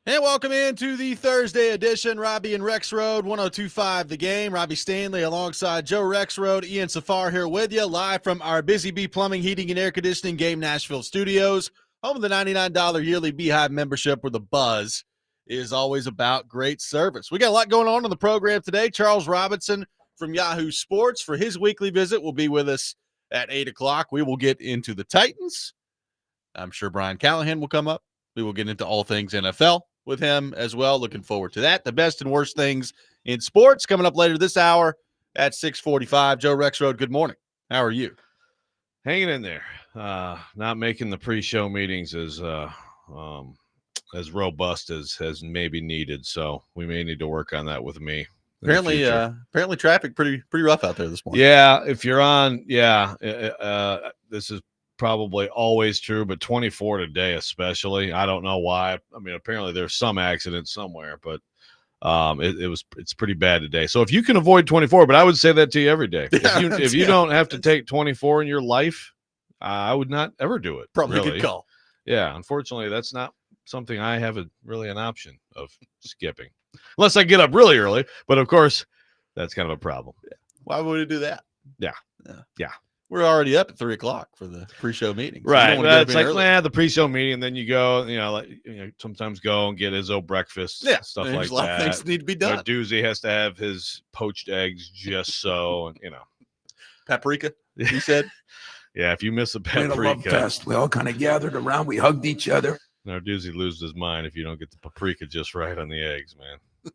And welcome into the Thursday edition. Robby and Rexrode, 102.5 The Game. Robbie Stanley alongside Joe Rexrode, Ian Safar here with you, live from our Busy Bee Plumbing, Heating, and Air Conditioning Game Nashville studios, home of the $99 yearly Beehive membership, where the buzz is always about great service. We got a lot going on the program today. Charles Robinson from Yahoo Sports for his weekly visit will be with us at 8 o'clock. We will get into the Titans. I'm sure Brian Callahan will come up. We will get into all things NFL with him as well. Looking forward to that. The best and worst things in sports coming up later this hour at 6:45. Joe Rexrode, good morning. How are you? Hanging in there. Not making the pre-show meetings as robust as maybe needed. So we may need to work on that with me. Apparently traffic pretty rough out there this morning. Yeah, if you're on, this is probably always true, but 24 today especially. I don't know why. I mean, apparently there's some accident somewhere, but it's pretty bad today. So if you can avoid 24, but I would say that to you every day. If you don't have to take 24 in your life, I would not ever do it. Probably really. a good call. Yeah, unfortunately, that's not something I have really an option of skipping, unless I get up really early. But of course, that's kind of a problem. Yeah. Why would we do that? Yeah. We're already up at 3 o'clock for the pre-show meeting. So right. It's like, the pre-show meeting, and then you go, sometimes go and get Izzo breakfast, stuff like that. A lot of things need to be done. Doozy has to have his poached eggs just so, and Paprika, you said? Yeah, if you miss a paprika. We had a love fest. We all kind of gathered around. We hugged each other. Now, Doozy loses his mind if you don't get the paprika just right on the eggs, man.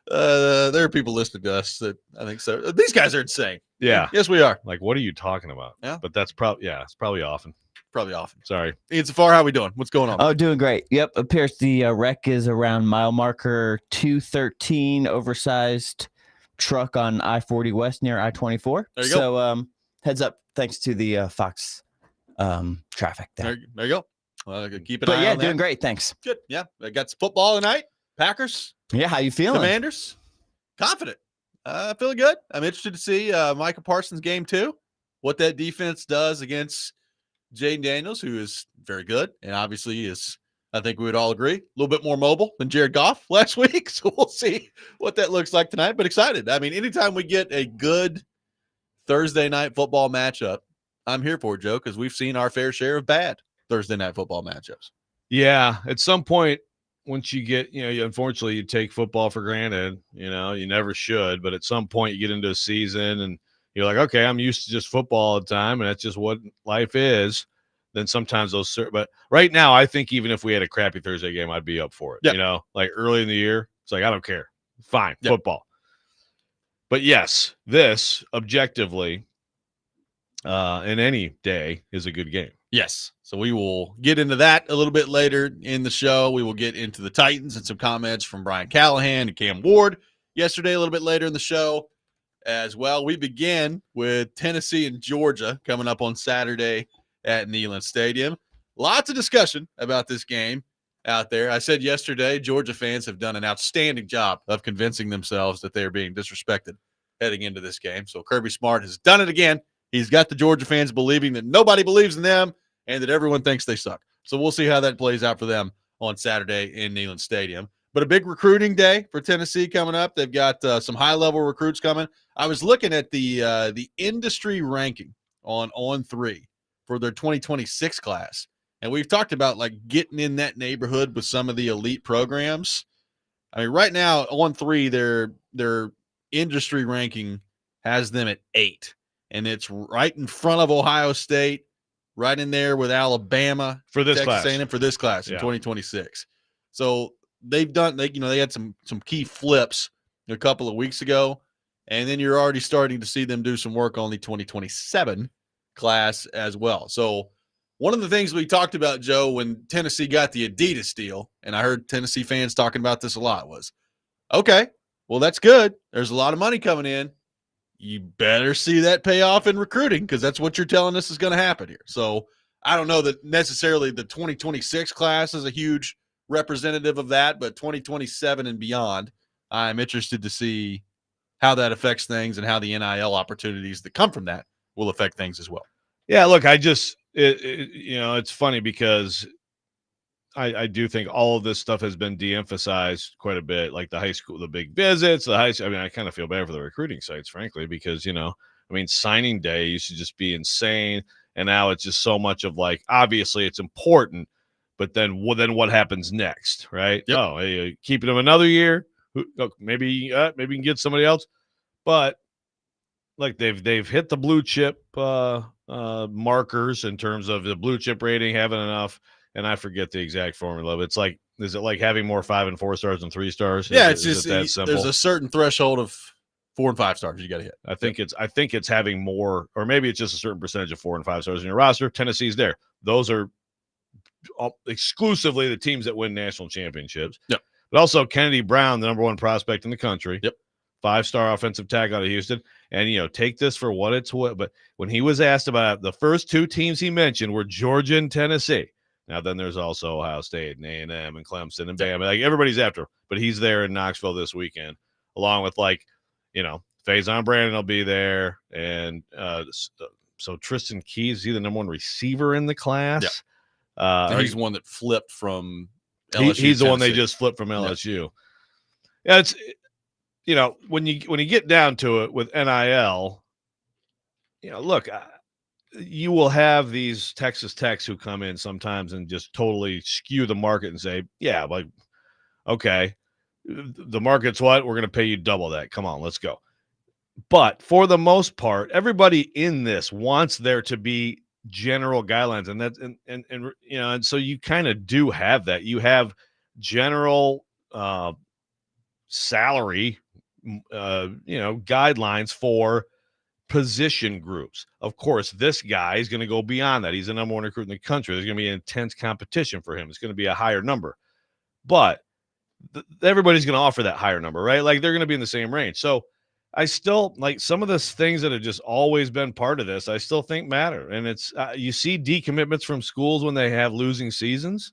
There are people listening to us that I think so. These guys are insane. Yeah. Yes, we are. Like, what are you talking about? Yeah. But that's probably, it's probably often. Sorry. Ian Safar, how we doing? What's going on? Oh, doing great. Yep. Appears the wreck is around mile marker 213, oversized truck on I-40 West near I-24. There you go. So, heads up, thanks to the Fox traffic there. There you go. Well, keep an eye on that. Doing great. Thanks. Good. Yeah. I got some football tonight. Packers. Yeah. How you feeling? Commanders. Confident. Feeling good. I'm interested to see Micah Parsons game 2, what that defense does against Jaden Daniels, who is very good and obviously is, I think we would all agree, a little bit more mobile than Jared Goff last week. So we'll see what that looks like tonight, but excited. I mean, anytime we get a good Thursday night football matchup, I'm here for it, Joe, because we've seen our fair share of bad Thursday night football matchups. Yeah. At some point, once you get, unfortunately, you take football for granted, you never should. But at some point, you get into a season and you're like, okay, I'm used to just football all the time, and that's just what life is. Then sometimes but right now, I think even if we had a crappy Thursday game, I'd be up for it. Yep. Like early in the year, it's like, I don't care. Fine, football. But yes, this objectively, in any day, is a good game. Yes. So we will get into that a little bit later in the show. We will get into the Titans and some comments from Brian Callahan and Cam Ward yesterday a little bit later in the show as well. We begin with Tennessee and Georgia coming up on Saturday at Neyland Stadium. Lots of discussion about this game out there. I said yesterday, Georgia fans have done an outstanding job of convincing themselves that they are being disrespected heading into this game. So Kirby Smart has done it again. He's got the Georgia fans believing that nobody believes in them and that everyone thinks they suck. So we'll see how that plays out for them on Saturday in Neyland Stadium. But a big recruiting day for Tennessee coming up. They've got some high-level recruits coming. I was looking at the industry ranking on On3 for their 2026 class, and we've talked about like getting in that neighborhood with some of the elite programs. I mean, right now On3, their industry ranking has them at 8. And it's right in front of Ohio State, right in there with Alabama for this Texas class. A&M for this class in 2026. So they've done, they had some key flips a couple of weeks ago, and then you're already starting to see them do some work on the 2027 class as well. So one of the things we talked about, Joe, when Tennessee got the Adidas deal, and I heard Tennessee fans talking about this a lot, was, okay, well, that's good. There's a lot of money coming in. You better see that pay off in recruiting, because that's what you're telling us is going to happen here. So I don't know that necessarily the 2026 class is a huge representative of that, but 2027 and beyond, I'm interested to see how that affects things and how the NIL opportunities that come from that will affect things as well. Yeah, look, it's funny because I do think all of this stuff has been de-emphasized quite a bit, like the high school, the big visits, I mean, I kind of feel bad for the recruiting sites, frankly, because, I mean, signing day used to just be insane. And now it's just so much of like, obviously it's important, but then what happens next, right? Yep. Oh, hey, keeping them another year? Maybe you can get somebody else. But like they've hit the blue chip markers in terms of the blue chip rating, having enough. And I forget the exact formula, but it's like, is it like having more 5 and 4 stars than 3 stars? Yeah, is it that simple? There's a certain threshold of 4 and 5 stars you got to hit. I think it's having more, or maybe it's just a certain percentage of 4 and 5 stars in your roster. Tennessee's there. Those are exclusively the teams that win national championships. Yep. But also Kennedy Brown, the number 1 prospect in the country. Yep. 5-star offensive tackle out of Houston. And, take this for what it's worth. But when he was asked about it, the first 2 teams he mentioned were Georgia and Tennessee. Now, then there's also Ohio State and A&M and Clemson and Bama. Like, everybody's after him. But he's there in Knoxville this weekend, along with, Faison Brandon will be there. And so Tristan Keys, is he the number 1 receiver in the class? Yeah. He's the one that flipped from LSU. He's the one they just flipped from LSU. Yeah, it's when you get down to it with NIL, look, you will have these Texas Techs who come in sometimes and just totally skew the market and say, yeah, like, okay, the market's what? We're going to pay you double that. Come on, let's go. But for the most part, everybody in this wants there to be general guidelines, and that's and so you kind of do have that. You have general salary guidelines for position groups. Of course, this guy is going to go beyond that. He's the number 1 recruit in the country. There's going to be intense competition for him. It's going to be a higher number, but everybody's going to offer that higher number, right? Like, they're going to be in the same range. So I still like some of the things that have just always been part of this. I still think matter. And it's, you see decommitments from schools when they have losing seasons.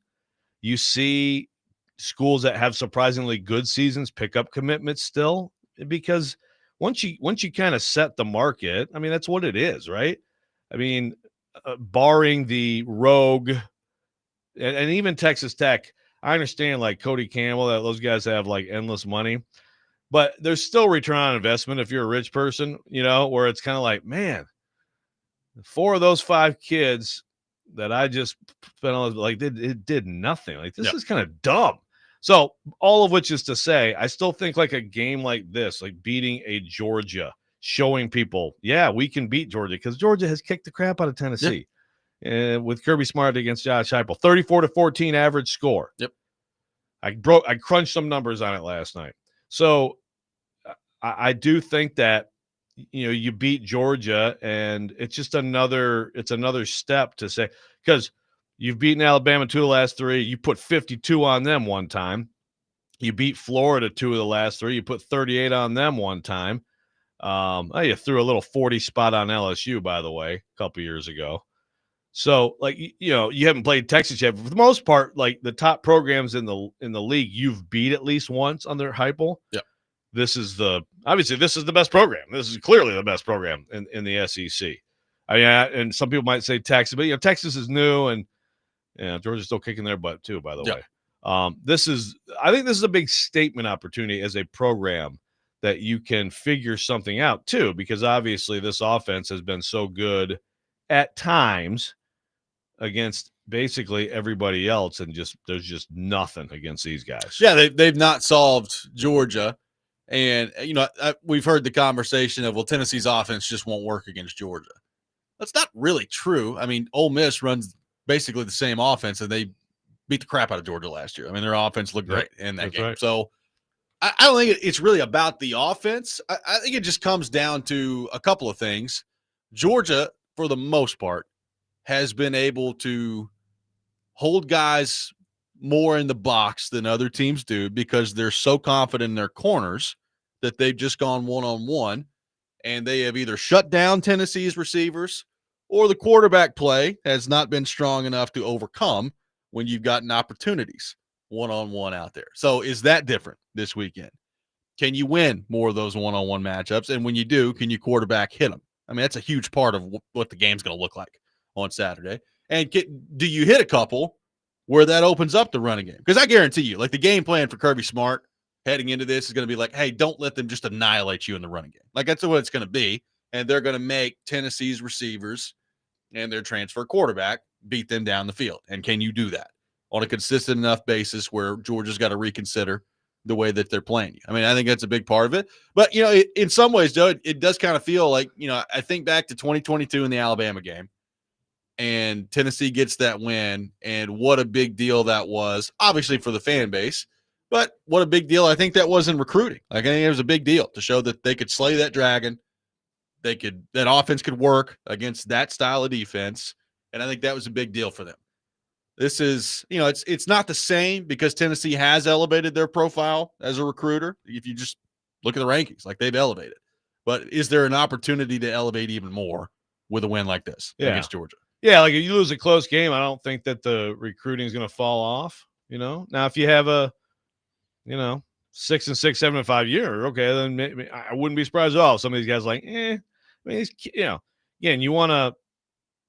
You see schools that have surprisingly good seasons pick up commitments still, because once you kind of set the market, I mean, that's what it is, right? I mean, barring the rogue and even Texas Tech, I understand like Cody Campbell, that those guys have like endless money, but there's still return on investment if you're a rich person, where it's kind of like, man, 4 of those 5 kids that I just spent on, like, it did nothing. Like, this is kind of dumb. So all of which is to say, I still think like a game like this, like beating a Georgia, showing people, yeah, we can beat Georgia, because Georgia has kicked the crap out of Tennessee. And with Kirby Smart against Josh Heupel, 34-14 average score. Yep. I crunched some numbers on it last night. So I do think that, you beat Georgia, and it's just another step to say, because you've beaten Alabama 2 of the last 3. You put 52 on them one time. You beat Florida 2 of the last 3. You put 38 on them one time. You threw a little 40 spot on LSU, by the way, a couple years ago. So, like, you haven't played Texas yet. But for the most part, like, the top programs in the league, you've beat at least once under Heupel. Yeah. Obviously this is the best program. This is clearly the best program in the SEC. I mean, and some people might say Texas, but Texas is new, and Georgia's still kicking their butt too, by the way. I think this is a big statement opportunity as a program that you can figure something out too, because obviously this offense has been so good at times against basically everybody else, and there's just nothing against these guys. Yeah, they've not solved Georgia. And, we've heard the conversation of, well, Tennessee's offense just won't work against Georgia. That's not really true. I mean, Ole Miss runs basically the same offense, and they beat the crap out of Georgia last year. I mean, their offense looked great in that game. Right. So I don't think it's really about the offense. I think it just comes down to a couple of things. Georgia, for the most part, has been able to hold guys more in the box than other teams do, because they're so confident in their corners that they've just gone one-on-one, and they have either shut down Tennessee's receivers, or the quarterback play has not been strong enough to overcome when you've gotten opportunities one-on-one out there. So is that different this weekend? Can you win more of those one-on-one matchups? And when you do, can you quarterback hit them? I mean, that's a huge part of what the game's going to look like on Saturday. And do you hit a couple where that opens up the running game. Because I guarantee you, like the game plan for Kirby Smart heading into this is going to be like, hey, don't let them just annihilate you in the running game. Like that's what it's going to be. And they're going to make Tennessee's receivers and their transfer quarterback beat them down the field. And can you do that on a consistent enough basis where Georgia's got to reconsider the way that they're playing you? I mean, I think that's a big part of it. But, you know, in some ways, though, it does kind of feel like, you know, I think back to 2022 in the Alabama game, and Tennessee gets that win, and what a big deal that was, obviously for the fan base, but what a big deal I think that was in recruiting. Like, I think it was a big deal to show that they could slay that dragon. That offense could work against that style of defense. And I think that was a big deal for them. This is, you know, it's not the same because Tennessee has elevated their profile as a recruiter. If you just look at the rankings, like they've elevated. But is there an opportunity to elevate even more with a win like this against Georgia? Yeah, like if you lose a close game, I don't think that the recruiting is going to fall off, you know? Now, if you have a, 6-6, 7-5 year, okay, then maybe I wouldn't be surprised at all. Some of these guys like, I mean, again, you want to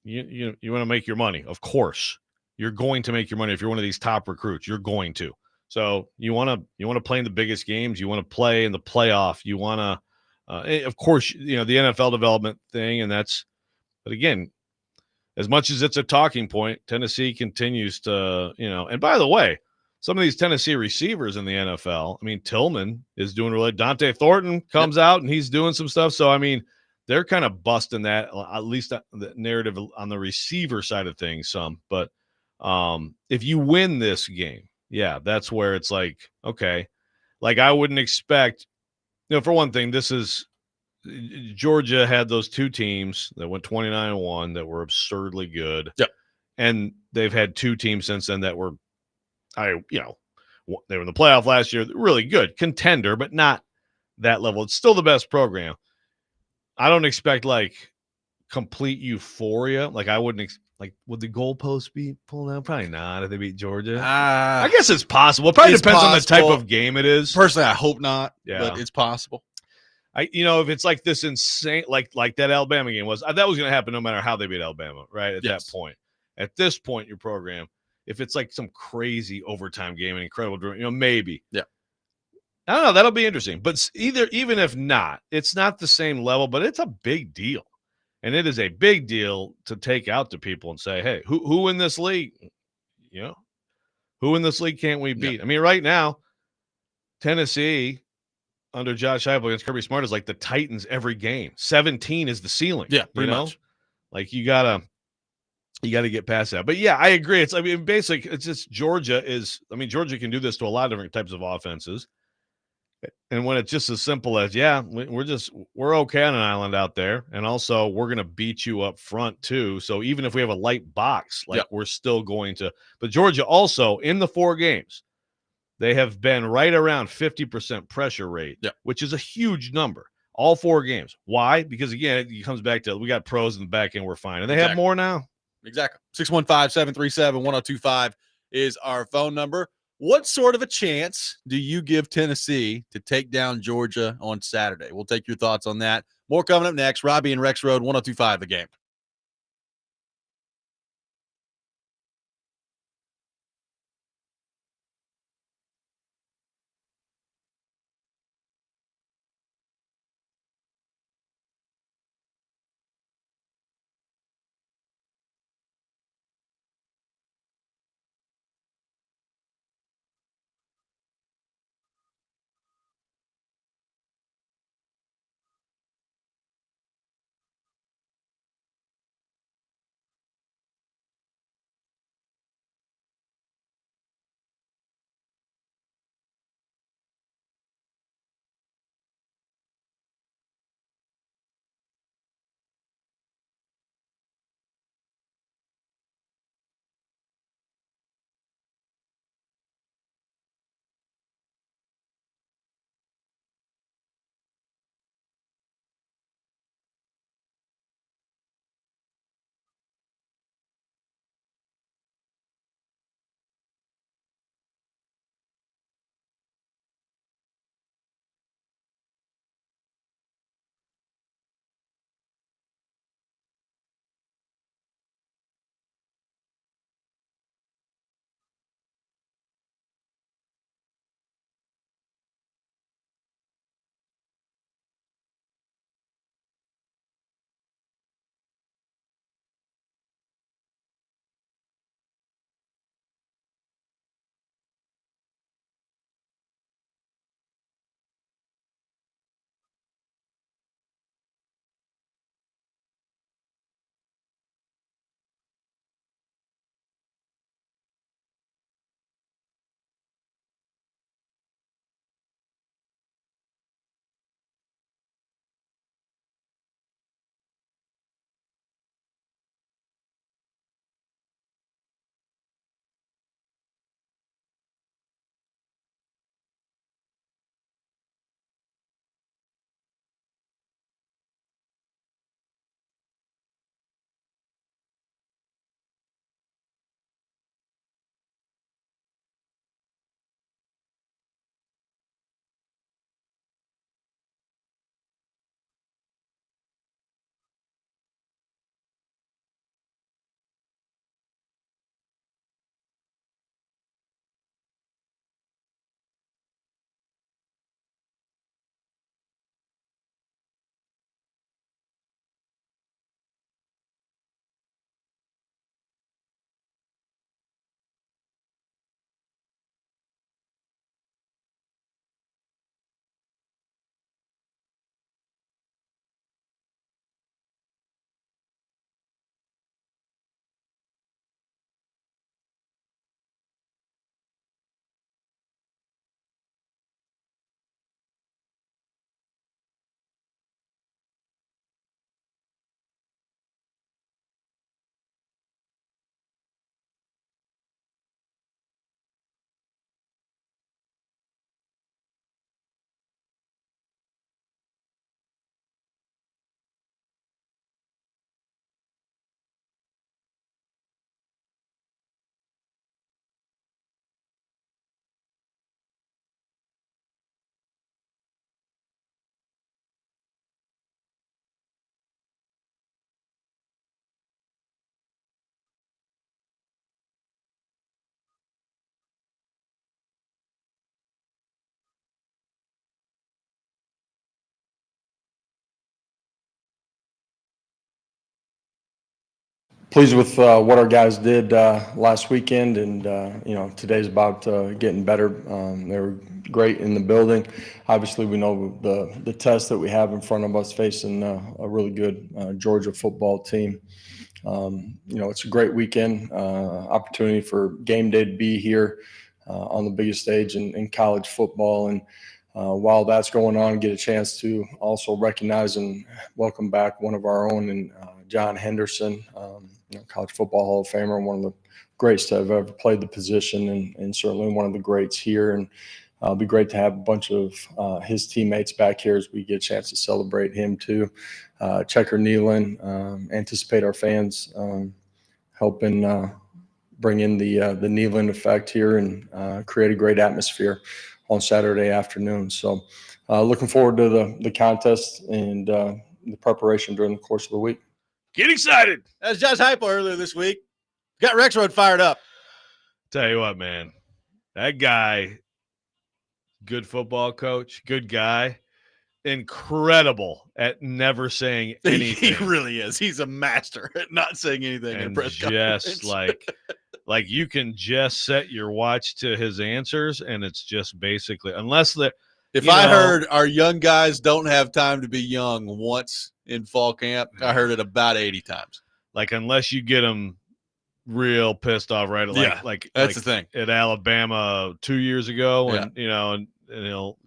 you want to make your money. Of course, you're going to make your money if you're one of these top recruits. You're going to. So you want to play in the biggest games. You want to play in the playoff. You want to, of course, the NFL development thing, and that's. But again, as much as it's a talking point, Tennessee continues to, And by the way, some of these Tennessee receivers in the NFL, I mean, Tillman is doing really. Dante Thornton comes out and he's doing some stuff. So I mean, they're kind of busting that, at least the narrative on the receiver side of things. Some, but if you win this game, that's where it's like, okay, like I wouldn't expect. For one thing, this is. Georgia had those two teams that went 29-1 that were absurdly good. Yep. And they've had two teams since then that were, they were in the playoff last year, really good contender, but not that level. It's still the best program. I don't expect like complete euphoria. Like I wouldn't would the goalposts be pulled out? Probably not if they beat Georgia. I guess it's possible. It probably depends on the type of game it is. Personally, I hope not, but it's possible. If it's like this insane, like that Alabama game was, that was going to happen no matter how they beat Alabama, right? At that point. At this point, your program, if it's like some crazy overtime game, an incredible, maybe. Yeah. I don't know. That'll be interesting. But even if not, it's not the same level, but it's a big deal. And it is a big deal to take out to people and say, hey, who in this league, who in this league can't we beat? Yeah. I mean, right now, Tennessee under Josh Heupel against Kirby Smart is like the Titans every game. 17 is the ceiling. Yeah, pretty much. Like you gotta get past that. But yeah, I agree. Basically, it's just Georgia can do this to a lot of different types of offenses. And when it's just as simple as, we're okay on an island out there. And also we're going to beat you up front too. So even if we have a light box, we're still going to, but Georgia also in the 4 games, they have been right around 50% pressure rate, which is a huge number. All 4 games. Why? Because, again, it comes back to we got pros in the back end. We're fine. And they have more now. Exactly. 615-737-1025 is our phone number. What sort of a chance do you give Tennessee to take down Georgia on Saturday? We'll take your thoughts on that. More coming up next. Robby and Rexrode, 1025 The Game. pleased with what our guys did last weekend, and today's about getting better. They were great in the building. Obviously, we know the test that we have in front of us facing a really good Georgia football team. It's a great weekend, opportunity for game day to be here on the biggest stage in college football. And while that's going on, get a chance to also recognize and welcome back one of our own, and John Henderson, college football Hall of Famer, one of the greats to have ever played the position, and certainly one of the greats here. And it'll be great to have a bunch of his teammates back here as we get a chance to celebrate him too. Checker Nealon, anticipate our fans helping bring in the Nealon effect here and create a great atmosphere on Saturday afternoon. So looking forward to the contest and the preparation during the course of the week. Get excited. That's Josh Heupel earlier this week. Got Rexrode fired up. Tell you what, man, that guy, good football coach, good guy, incredible at never saying anything. He really is. He's a master at not saying anything in a press conference. Just like you can just set your watch to his answers, and it's just basically, unless the if I heard our young guys don't have time to be young once in fall camp, I heard it about 80 times. Like, unless you get them real pissed off, right? Like that's the thing. At Alabama 2 years ago, Yeah. and he'll,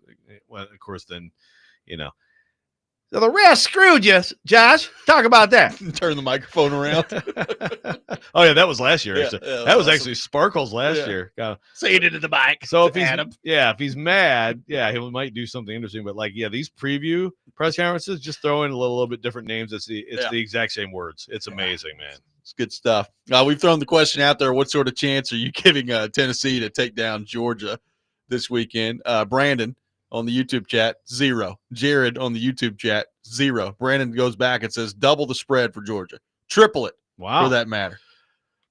well, of course, then, so the refs screwed you, Josh. Talk about that. Turn the microphone around. Oh yeah, that was last year. Yeah, that was awesome. actually Sparkles last year. Say it into the mic. So if he's Adam. if he's mad, he might do something interesting. But these preview press conferences just throw in a little bit different names. It's the exact same words. It's amazing, man. It's good stuff. We've thrown the question out there: what sort of chance are you giving Tennessee to take down Georgia this weekend? Brandon on the YouTube chat, 0. Jared on the YouTube chat, 0. Brandon goes back and says double the spread for Georgia, triple it for that matter.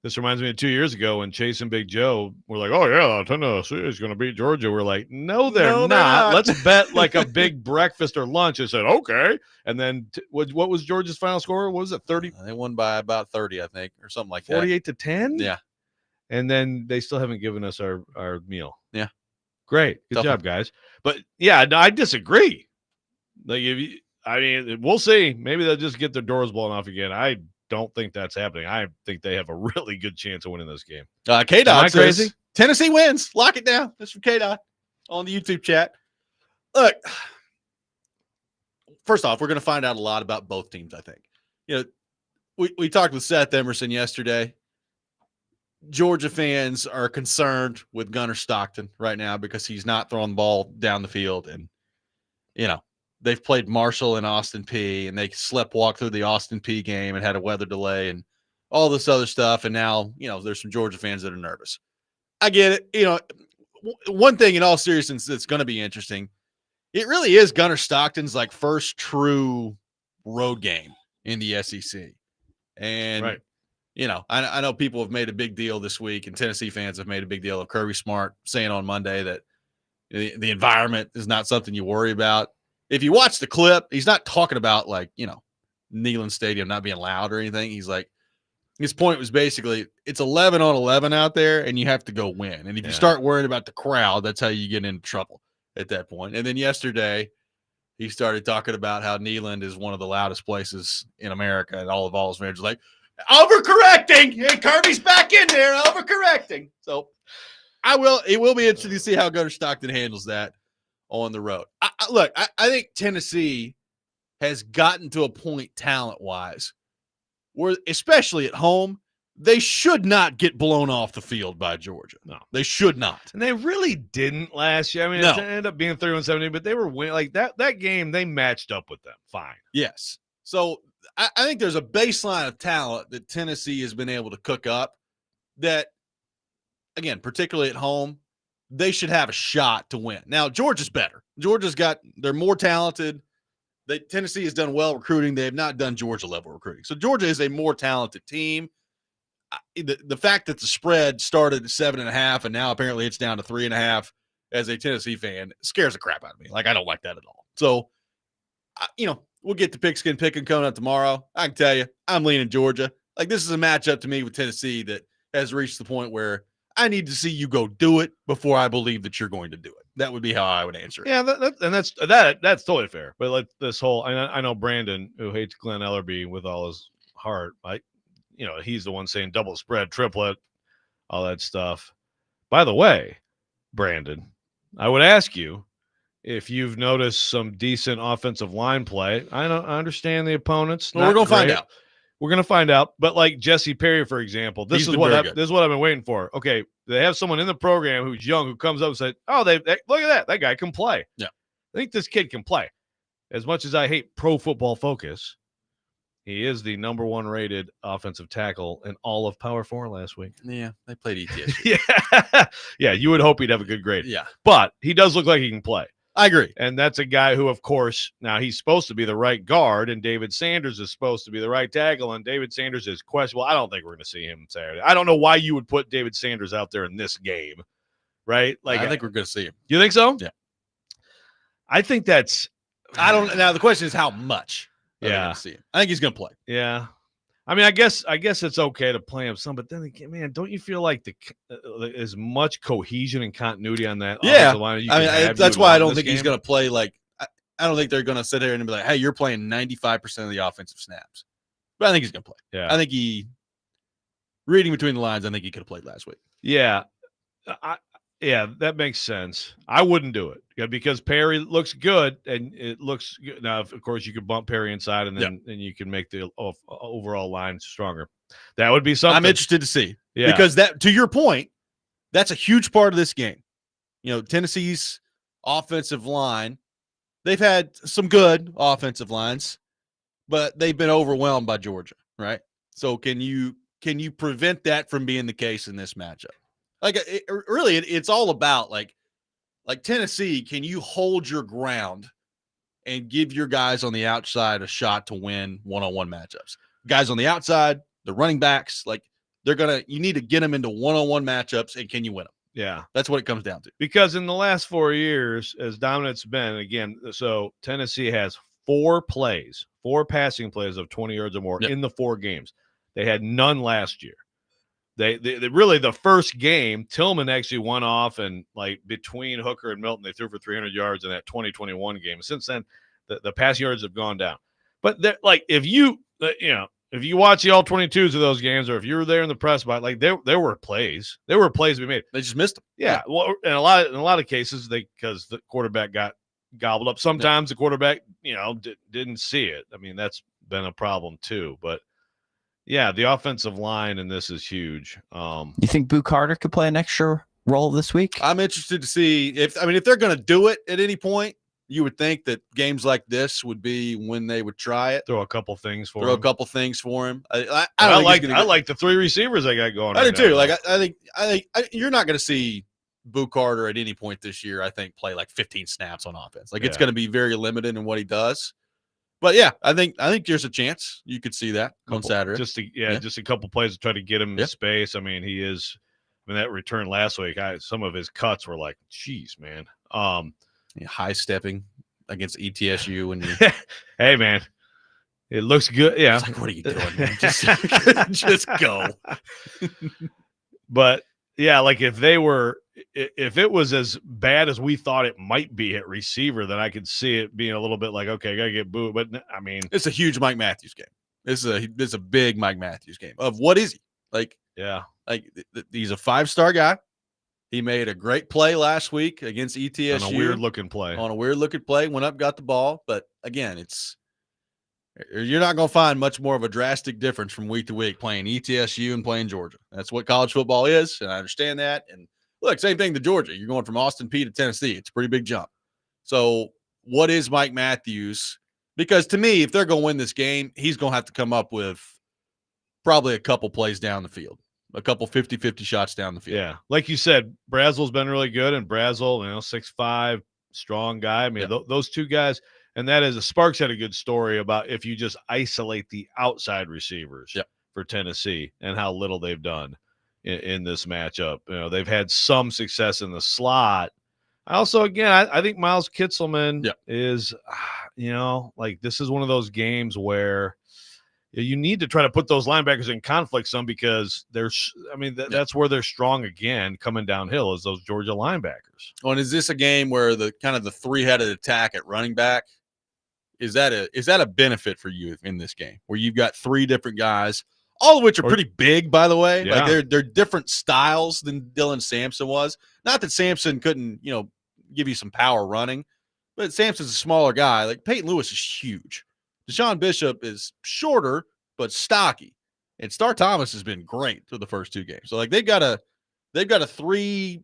This reminds me of 2 years ago when Chase and Big Joe were like, "Oh yeah, Tennessee is going to beat Georgia." We're like, "No, they're not. Let's bet like a big breakfast or lunch." I said, "Okay." And then what was Georgia's final score? What was it, 30? They won by about 30, I think, or something like that. 48-10. Yeah. And then they still haven't given us our meal. Yeah. Great. Good job, guys. But yeah, no, I disagree. We'll see. Maybe they'll just get their doors blown off again. I don't think that's happening. I think they have a really good chance of winning this game. K-Dot says crazy? Tennessee wins. Lock it down. That's from K-Dot on the YouTube chat. Look, first off, we're going to find out a lot about both teams, I think. We talked with Seth Emerson yesterday. Georgia fans are concerned with Gunnar Stockton right now because he's not throwing the ball down the field. And, they've played Marshall and Austin Peay, and they sleptwalk through the Austin Peay game and had a weather delay and all this other stuff. And now, there's some Georgia fans that are nervous. I get it. One thing in all seriousness that's going to be interesting, it really is Gunnar Stockton's first true road game in the SEC. And, right. I know people have made a big deal this week, and Tennessee fans have made a big deal of Kirby Smart saying on Monday that the environment is not something you worry about. If you watch the clip, he's not talking about Neyland Stadium not being loud or anything. He's like, his point was basically it's 11 on 11 out there and you have to go win. And if you start worrying about the crowd, that's how you get into trouble at that point. And then yesterday he started talking about how Neyland is one of the loudest places in America, and all of Vols fans are like, overcorrecting. Hey, Kirby's back in there, overcorrecting. So it will be interesting to see how Gunnar Stockton handles that on the road. I think Tennessee has gotten to a point talent-wise where, especially at home, they should not get blown off the field by Georgia. No, they should not. And they really didn't last year. I mean, it ended up being 31-17, but they were winning. That game, they matched up with them fine. Yes. So I think there's a baseline of talent that Tennessee has been able to cook up that, again, particularly at home, they should have a shot to win. Now, Georgia's better. They're more talented. Tennessee has done well recruiting. They have not done Georgia-level recruiting. So Georgia is a more talented team. The fact that the spread started at 7.5 and now apparently it's down to 3.5 as a Tennessee fan scares the crap out of me. I don't like that at all. So, we'll get the pigskin picking coming up tomorrow. I can tell you, I'm leaning Georgia. Like, this is a matchup to me with Tennessee that has reached the point where I need to see you go do it before I believe that you're going to do it. That would be how I would answer it. Yeah, that's totally fair. But like this whole, I know Brandon, who hates Glenn Ellerbe with all his heart, he's the one saying double spread, triplet, all that stuff. By the way, Brandon, I would ask you if you've noticed some decent offensive line play. I understand the opponents. Well, we're going to find out. We're going to find out. But like Jesse Perry, for example, this is what I've been waiting for. Okay, they have someone in the program who's young who comes up and says, oh, they look at that. That guy can play. Yeah. I think this kid can play. As much as I hate Pro Football Focus, he is the number 1 rated offensive tackle in all of Power 4 last week. Yeah, they played ETSU. Yeah. Yeah, you would hope he'd have a good grade. Yeah. But he does look like he can play. I agree. And that's a guy who, of course, now he's supposed to be the right guard, and David Sanders is supposed to be the right tackle, and David Sanders is questionable. I don't think we're going to see him Saturday. I don't know why you would put David Sanders out there in this game, right? Like, I think we're going to see him. You think so? Yeah. I think that's – Now, the question is how much are they Yeah. going to see him. I think he's going to play. Yeah. I mean, I guess it's okay to play him some, but then again, man, don't you feel like as much cohesion and continuity on that offensive line as you can have, that's why I don't think game? he's going to play like I don't think they're going to sit here and be like, hey, you're playing 95% of the offensive snaps. But I think he's going to play. Yeah. I think reading between the lines, I think he could have played last week. Yeah. Yeah, that makes sense. I wouldn't do it because Perry looks good, and it looks good. Now, of course, you could bump Perry inside, and then you can make the overall line stronger. That would be something. I'm interested to see. Yeah. Because that, to your point, that's a huge part of this game. Tennessee's offensive line, they've had some good offensive lines, but they've been overwhelmed by Georgia, right? So can you prevent that from being the case in this matchup? Like, it's all about like Tennessee. Can you hold your ground and give your guys on the outside a shot to win one-on-one matchups? Guys on the outside, the running backs, like you need to get them into one-on-one matchups, and can you win them? Yeah, that's what it comes down to. Because in the last 4 years, as dominant it's been, again, so Tennessee has 4 passing plays of 20 yards or more in the 4 games. They had none last year. They really, the first game, Tillman actually went off, and like between Hooker and Milton, they threw for 300 yards in that 2021 game. Since then, the passing yards have gone down. But like if you watch the all 22s of those games, or if you were there in the press box, like there were plays to be made. They just missed them. Yeah. Well, in a lot of cases, because the quarterback got gobbled up. Sometimes the quarterback, didn't see it. I mean, that's been a problem too. But yeah, the offensive line in this is huge. You think Boo Carter could play an extra role this week? I'm interested to see if they're going to do it at any point. You would think that games like this would be when they would try it. Throw a couple things for him. I like the 3 receivers I got going. I do too. Like I think you're not going to see Boo Carter at any point this year, I think, play like 15 snaps on offense. Like it's going to be very limited in what he does. But yeah, I think there's a chance you could see that on Saturday. Just a couple plays to try to get him in space. I mean, that return last week, some of his cuts were like, geez, man. High stepping against ETSU and hey man, it looks good. Yeah. It's like, what are you doing, man? Just go. But yeah, like if it was as bad as we thought it might be at receiver, then I could see it being a little bit like, okay, I gotta get booed. But I mean, it's a huge Mike Matthews game. This is a big Mike Matthews game. Of what is he like? Yeah, like he's a 5-star guy. He made a great play last week against ETSU. On a weird-looking play. Went up, got the ball. But, again, you're not going to find much more of a drastic difference from week to week playing ETSU and playing Georgia. That's what college football is, and I understand that. And, look, same thing to Georgia. You're going from Austin Peay to Tennessee. It's a pretty big jump. So, what is Mike Matthews? Because, to me, if they're going to win this game, he's going to have to come up with probably a couple plays down the field. A couple 50-50 shots down the field. Yeah. Like you said, Brazel's been really good, and Brazel, 6'5", strong guy. I mean, those two guys, and that is Sparks had a good story about if you just isolate the outside receivers for Tennessee and how little they've done in this matchup. They've had some success in the slot. Also, again, I think Miles Kitselman is, like this is one of those games where you need to try to put those linebackers in conflict some because that's where they're strong again coming downhill is those Georgia linebackers. Well, and is this a game where the kind of the three-headed attack at running back is that a benefit for you in this game where you've got three different guys, all of which are pretty big, by the way. Yeah. Like they're different styles than Dylan Sampson was. Not that Sampson couldn't, give you some power running, but Sampson's a smaller guy. Like Peyton Lewis is huge. Deshaun Bishop is shorter but stocky, and Star Thomas has been great through the first two games. So like they've got a three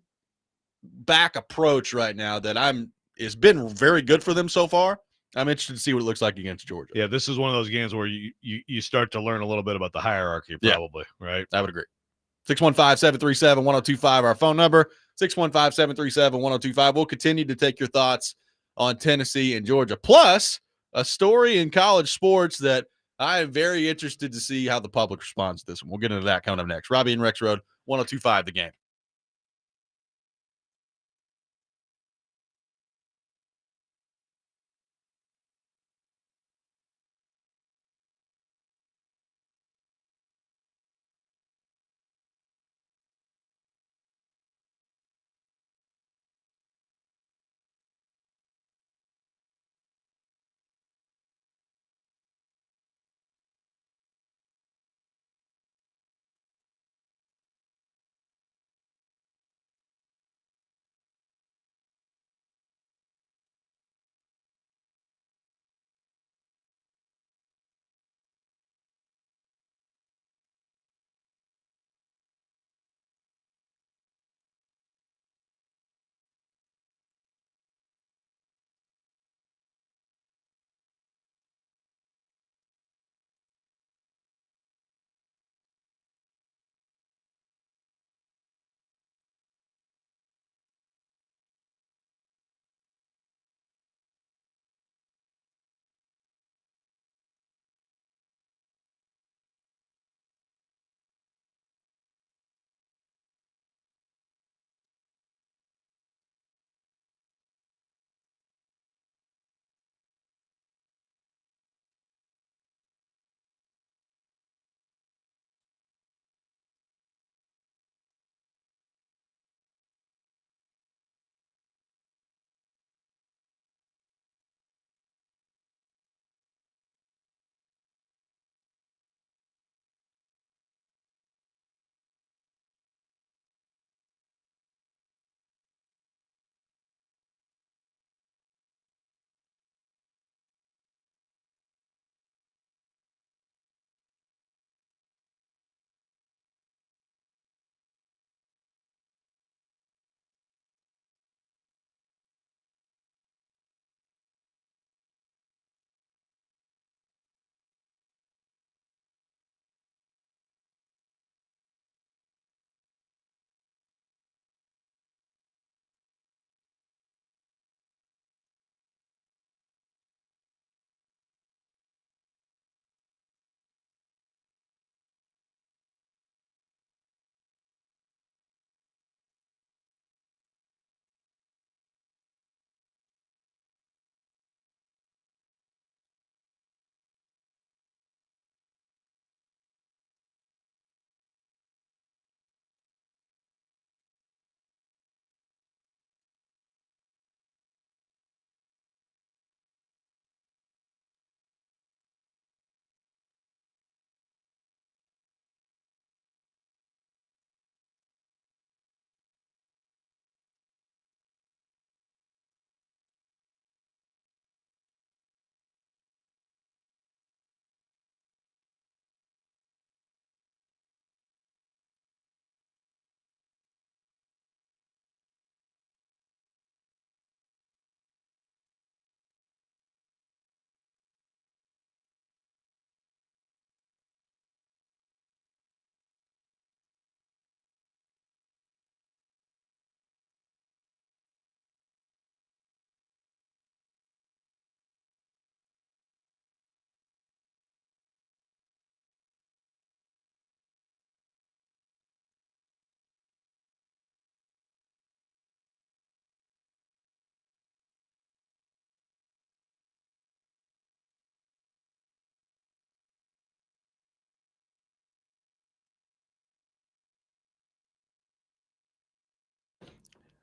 back approach right now that it's been very good for them so far. I'm interested to see what it looks like against Georgia. Yeah, this is one of those games where you start to learn a little bit about the hierarchy, probably, right? I would agree. 615-737-1025, our phone number, 615-737-1025. We'll continue to take your thoughts on Tennessee and Georgia, plus a story in college sports that I am very interested to see how the public responds to this one. We'll get into that coming up next. Robby and Rexrode, 1025 The Game.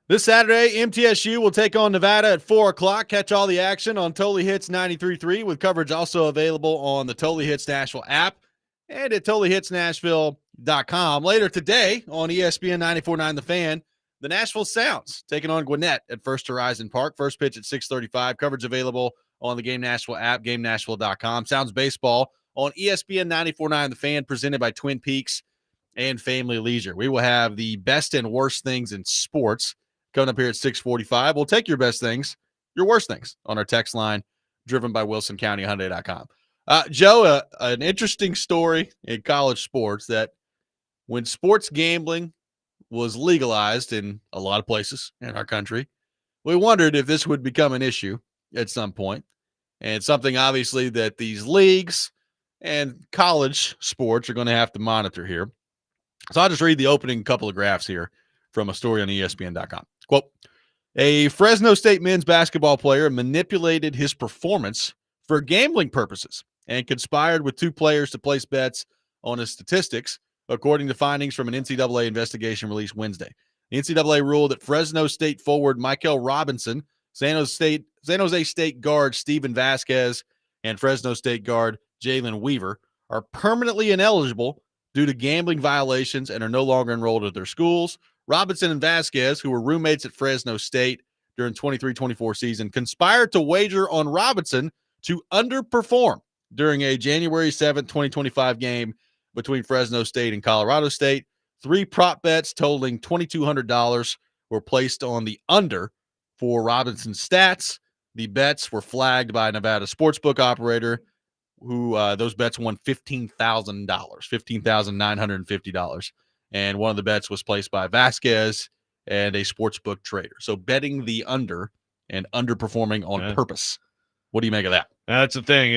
This Saturday, MTSU will take on Nevada at 4 o'clock. Catch all the action on Totally Hits 93.3 with coverage also available on the Totally Hits Nashville app and at TotallyHitsNashville.com. Later today on ESPN 94.9 The Fan, the Nashville Sounds taking on Gwinnett at First Horizon Park. First pitch at 6:35. Coverage available on the Game Nashville app, GameNashville.com. Sounds baseball on ESPN 94.9 The Fan, presented by Twin Peaks and Family Leisure. We will have the best and worst things in sports coming up here at 6:45. We'll take your best things, your worst things on our text line, driven by WilsonCountyHyundai.com. Joe, an interesting story in college sports that when sports gambling was legalized in a lot of places in our country, we wondered if this would become an issue at some point. And it's something, obviously, that these leagues and college sports are going to have to monitor here. So I'll just read the opening couple of graphs here from a story on ESPN.com. Quote, a Fresno State men's basketball player manipulated his performance for gambling purposes and conspired with two players to place bets on his statistics, according to findings from an NCAA investigation released Wednesday. The NCAA ruled that Fresno State forward Michael Robinson, San Jose State guard Steven Vasquez, and Fresno State guard Jalen Weaver are permanently ineligible due to gambling violations and are no longer enrolled at their schools. Robinson and Vasquez, who were roommates at Fresno State during 23-24 season, conspired to wager on Robinson to underperform during a January 7th, 2025 game between Fresno State and Colorado State. 3 prop bets totaling $2,200 were placed on the under for Robinson's stats. The bets were flagged by a Nevada sportsbook operator who those bets won $15,000, $15,950. And one of the bets was placed by Vasquez and a sportsbook trader. So betting the under and underperforming on purpose. What do you make of that? That's the thing.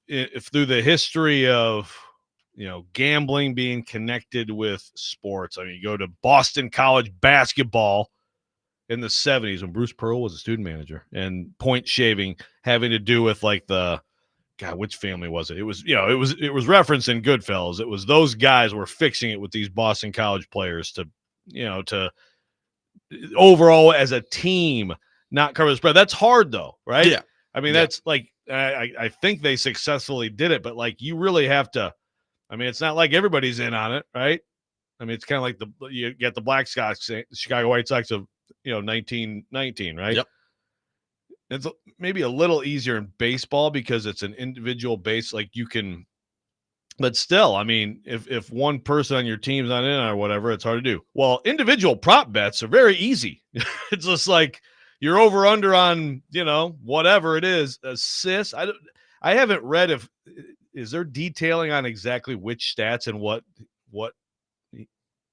If through the history of gambling being connected with sports, I mean, you go to Boston College basketball in the 70s when Bruce Pearl was a student manager, and point shaving having to do with like which family was it? It was referenced in Goodfellas. It was those guys were fixing it with these Boston College players to overall as a team not cover the spread. That's hard though, right? Yeah. I mean, that's like, I think they successfully did it, but like you really have to, I mean, it's not like everybody's in on it, right? I mean, it's kind of like you get the Black Sox, the Chicago White Sox of 1919, right? Yep. It's maybe a little easier in baseball because it's an individual base. Like you can, but still, I mean, if one person on your team's not in or whatever, it's hard to do. Well, individual prop bets are very easy. It's just like you're over under on, whatever it is, assists. I haven't read is there detailing on exactly which stats and what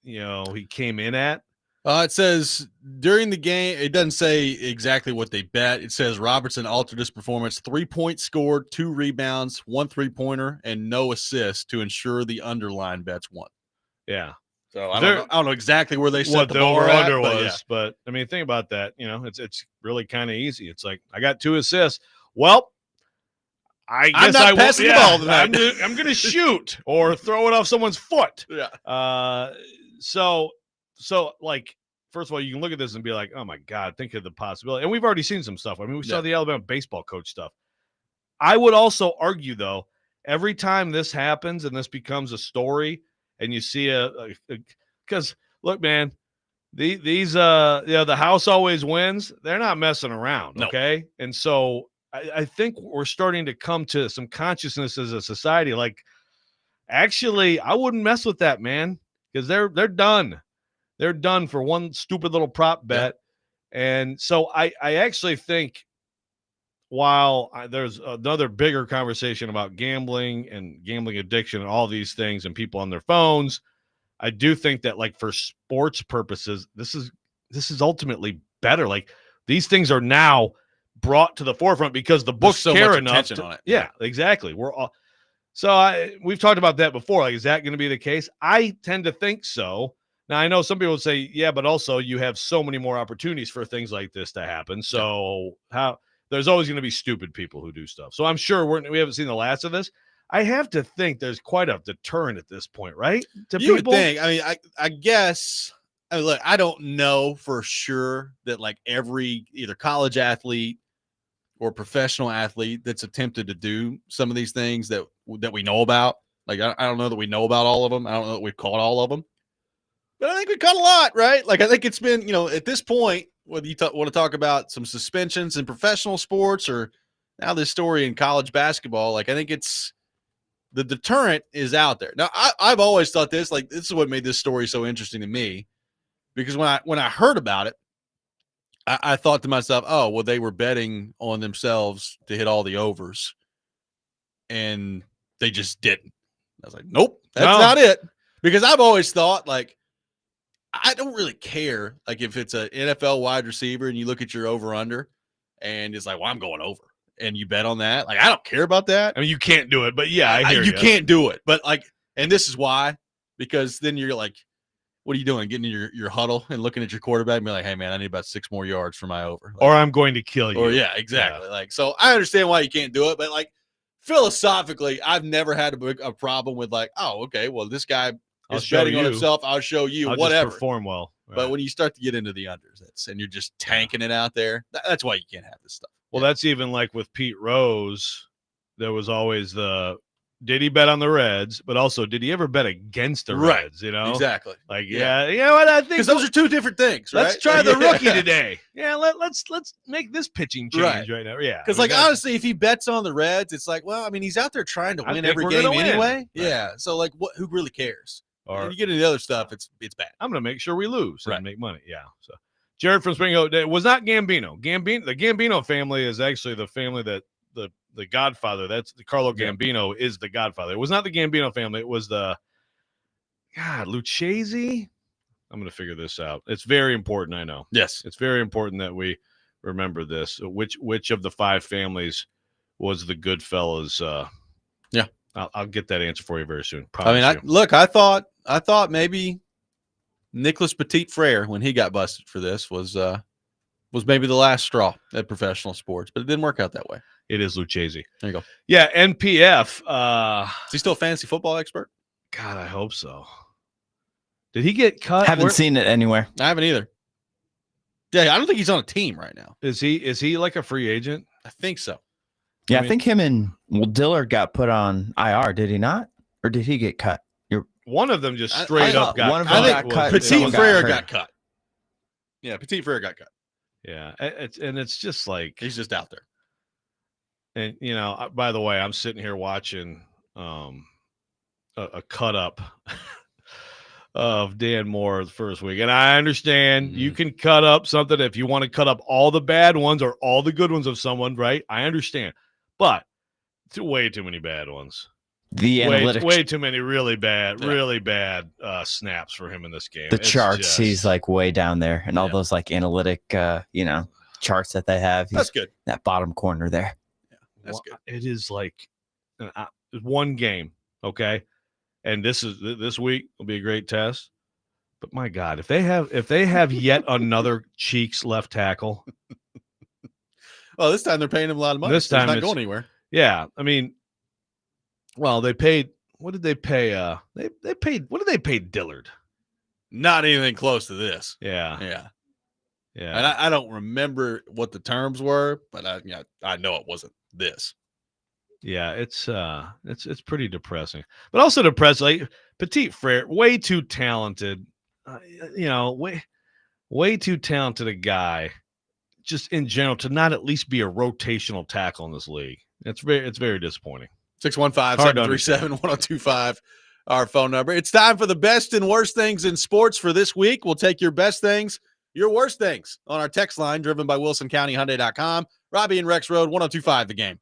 he came in at. It says during the game, it doesn't say exactly what they bet. It says Robertson altered his performance, 3 points scored, 2 rebounds, 1 3-pointer, and no assist to ensure the underline bets won. Yeah. So I don't know exactly where they set what the over bar under at, was, but I mean, think about that. It's really kind of easy. It's like I got 2 assists. Well, I guess I'm not passing the ball tonight. I'm going to shoot or throw it off someone's foot. Yeah. So like, first of all, you can look at this and be like, oh my God, think of the possibility. And we've already seen some stuff. I mean, we saw the Alabama baseball coach stuff. I would also argue though, every time this happens and this becomes a story and you see because look, man, the house always wins. They're not messing around. No. Okay. And so I think we're starting to come to some consciousness as a society. Like, actually, I wouldn't mess with that, man, because they're done. They're done for one stupid little prop bet. Yeah. And so I actually think while there's another bigger conversation about gambling and gambling addiction and all these things and people on their phones, I do think that like for sports purposes, this is ultimately better. Like these things are now brought to the forefront because the books so care much enough. On it. Yeah, exactly. We've talked about that before. Like, is that going to be the case? I tend to think so. Now, I know some people would say, yeah, but also you have so many more opportunities for things like this to happen. So there's always going to be stupid people who do stuff. So I'm sure we haven't seen the last of this. I have to think there's quite a deterrent at this point, right? You would think. I mean, I guess look, I don't know for sure that like every either college athlete or professional athlete that's attempted to do some of these things that we know about. Like, I don't know that we know about all of them. I don't know that we've caught all of them. But I think we caught a lot, right? Like, I think it's been, at this point, whether you want to talk about some suspensions in professional sports or now this story in college basketball, like, I think it's the deterrent is out there. Now, I've always thought this is what made this story so interesting to me, because when I heard about it, I thought to myself, oh, well, they were betting on themselves to hit all the overs, and they just didn't. I was like, nope, that's not it. Because I've always thought, like, I don't really care, like, if it's an NFL wide receiver and you look at your over-under and it's like, well, I'm going over, and you bet on that. Like, I don't care about that. I mean, you can't do it, but yeah, I hear you. You can't do it. But, like, and this is why, because then you're like, what are you doing? Getting in your huddle and looking at your quarterback and be like, hey, man, I need about 6 more yards for my over. Like, or I'm going to kill you. Or, yeah, exactly. Yeah. Like, so I understand why you can't do it, but, like, philosophically, I've never had a problem with, like, oh, okay, well, this guy is betting on himself. I'll show you, I'll whatever. Just perform well. Right. But when you start to get into the unders, and you're just tanking it out there, that's why you can't have this stuff. Well, that's even like with Pete Rose. There was always did he bet on the Reds, but also did he ever bet against the Reds? You know, exactly. Like, you know what I think, because those are two different things. Right? Let's try the rookie today. Yeah, let's make this pitching change right now. Yeah, because honestly, if he bets on the Reds, it's like, well, I mean, he's out there trying to win every game anyway. Right. Yeah, so like, who really cares? Or you get into the other stuff, it's bad. I'm going to make sure we lose and make money. Yeah. So Jared from Spring Oak was not Gambino. The Gambino family is actually the family that the Godfather. That's the Carlo Gambino is the Godfather. It was not the Gambino family. It was the Lucchese. I'm going to figure this out. It's very important. I know. Yes, it's very important that we remember this. Which of the 5 families was the Goodfellas? Yeah. I'll get that answer for you very soon. I thought maybe Nicholas Petit Frere, when he got busted for this, was maybe the last straw at professional sports, but it didn't work out that way. It is Lucchese. There you go. Yeah, NPF. Is he still a fantasy football expert? God, I hope so. Did he get cut? Haven't seen it anywhere. I haven't either. Yeah, I don't think he's on a team right now. Is he like a free agent? I think so. Yeah, I think him and Dillard got put on IR, did he not? Or did he get cut? One of them just straight up got cut. One of them got cut. Petit Frere got cut. Yeah, Petit Frere got cut. Yeah, it's just like he's just out there. And by the way, I'm sitting here watching a cut up of Dan Moore the first week, and I understand you can cut up something if you want to cut up all the bad ones or all the good ones of someone, right? I understand, but way too many bad ones. The analytics, way too many really bad snaps for him in this game. The charts, he's like way down there, and all those like analytic, charts that they have. That's good. That bottom corner there. Yeah, that's good. It is like one game, okay, and this week will be a great test. But my God, if they have yet another Cheeks left tackle, well, this time they're paying him a lot of money. This time it's not going anywhere. Yeah, I mean. Well, they paid. What did they pay? They paid. What did they pay Dillard? Not anything close to this. Yeah. And I don't remember what the terms were, but I know it wasn't this. Yeah, it's pretty depressing, but also depressing. Like Petit Frere, way too talented. Way too talented a guy, just in general, to not at least be a rotational tackle in this league. It's very disappointing. 615-737-1025, our phone number. It's time for the best and worst things in sports for this week. We'll take your best things, your worst things on our text line, driven by WilsonCountyHyundai.com. Robby and Rexrode, 1025 The Game.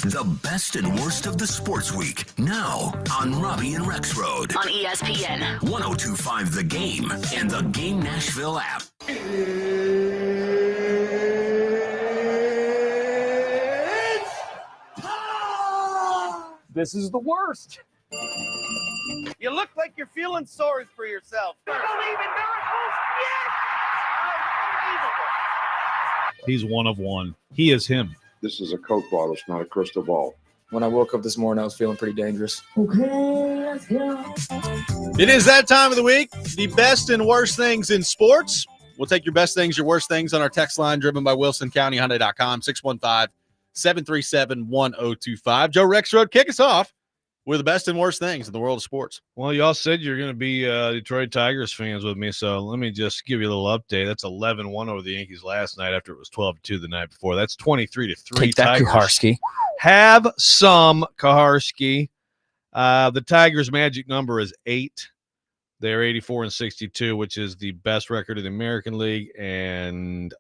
The best and worst of the sports week. Now on Robby and Rexrode. On ESPN. 102.5 The Game and the Game Nashville app. This is the worst. You look like you're feeling sorry for yourself. You don't even miracles yet. He's one of one. He is him. This is a Coke bottle. It's not a crystal ball. When I woke up this morning, I was feeling pretty dangerous. Okay, let's go. It is that time of the week. The best and worst things in sports. We'll take your best things, your worst things on our text line driven by WilsonCountyHyundai.com, 615-737-1025. Joe Rexrode, kick us off with the best and worst things in the world of sports. Well, y'all said you're going to be Detroit Tigers fans with me, so let me just give you a little update. That's 11-1 over the Yankees last night after it was 12-2 the night before. That's 23-3 Take that, Tigers. Kuharski. Have some, Kuharski. The Tigers' magic number is 8. They're 84-62, which is the best record in the American League and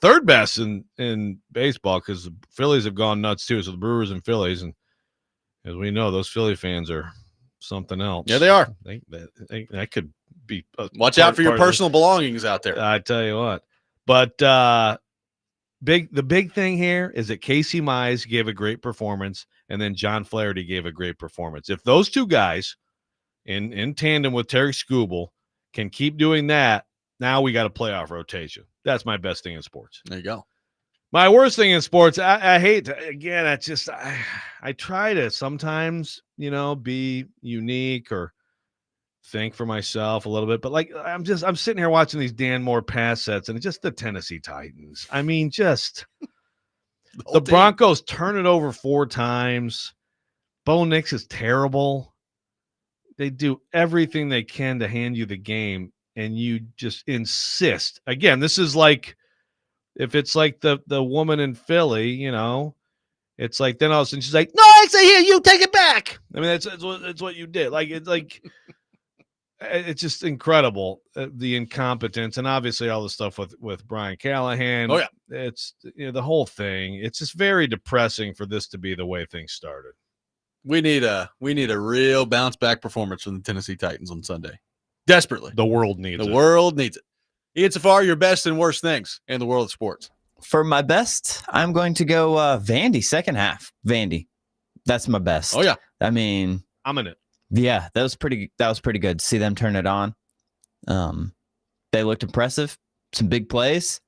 third best in baseball because the Phillies have gone nuts too. So the Brewers and Phillies, and as we know, those Philly fans are something else. Yeah, they are. That could be. Watch out for your personal belongings out there. I tell you what. But the big thing here is that Casey Mize gave a great performance, and then John Flaherty gave a great performance. If those two guys, in tandem with Terry Skubal, can keep doing that, now we got a playoff rotation. That's my best thing in sports. There you go. My worst thing in sports, I hate to, again, I try to sometimes, be unique or think for myself a little bit, but I'm sitting here watching these Dan Moore pass sets and just the Tennessee Titans. I mean, just the Broncos turn it over 4 times. Bo Nix is terrible. They do everything they can to hand you the game, and you just insist. Again, this is like, if it's like the woman in Philly, it's like then all of a sudden she's like, "No, I say here, you take it back." I mean, that's what you did. It's just incredible, the incompetence, and obviously all the stuff with Brian Callahan. Oh yeah, it's the whole thing. It's just very depressing for this to be the way things started. We need a real bounce back performance from the Tennessee Titans on Sunday. Desperately. The world needs it. The world needs it. Ian Safar, your best and worst things in the world of sports. For my best, I'm going to go Vandy, second half. Vandy. That's my best. Oh, yeah. I mean, I'm in it. Yeah, that was pretty good to see them turn it on. They looked impressive. Some big plays.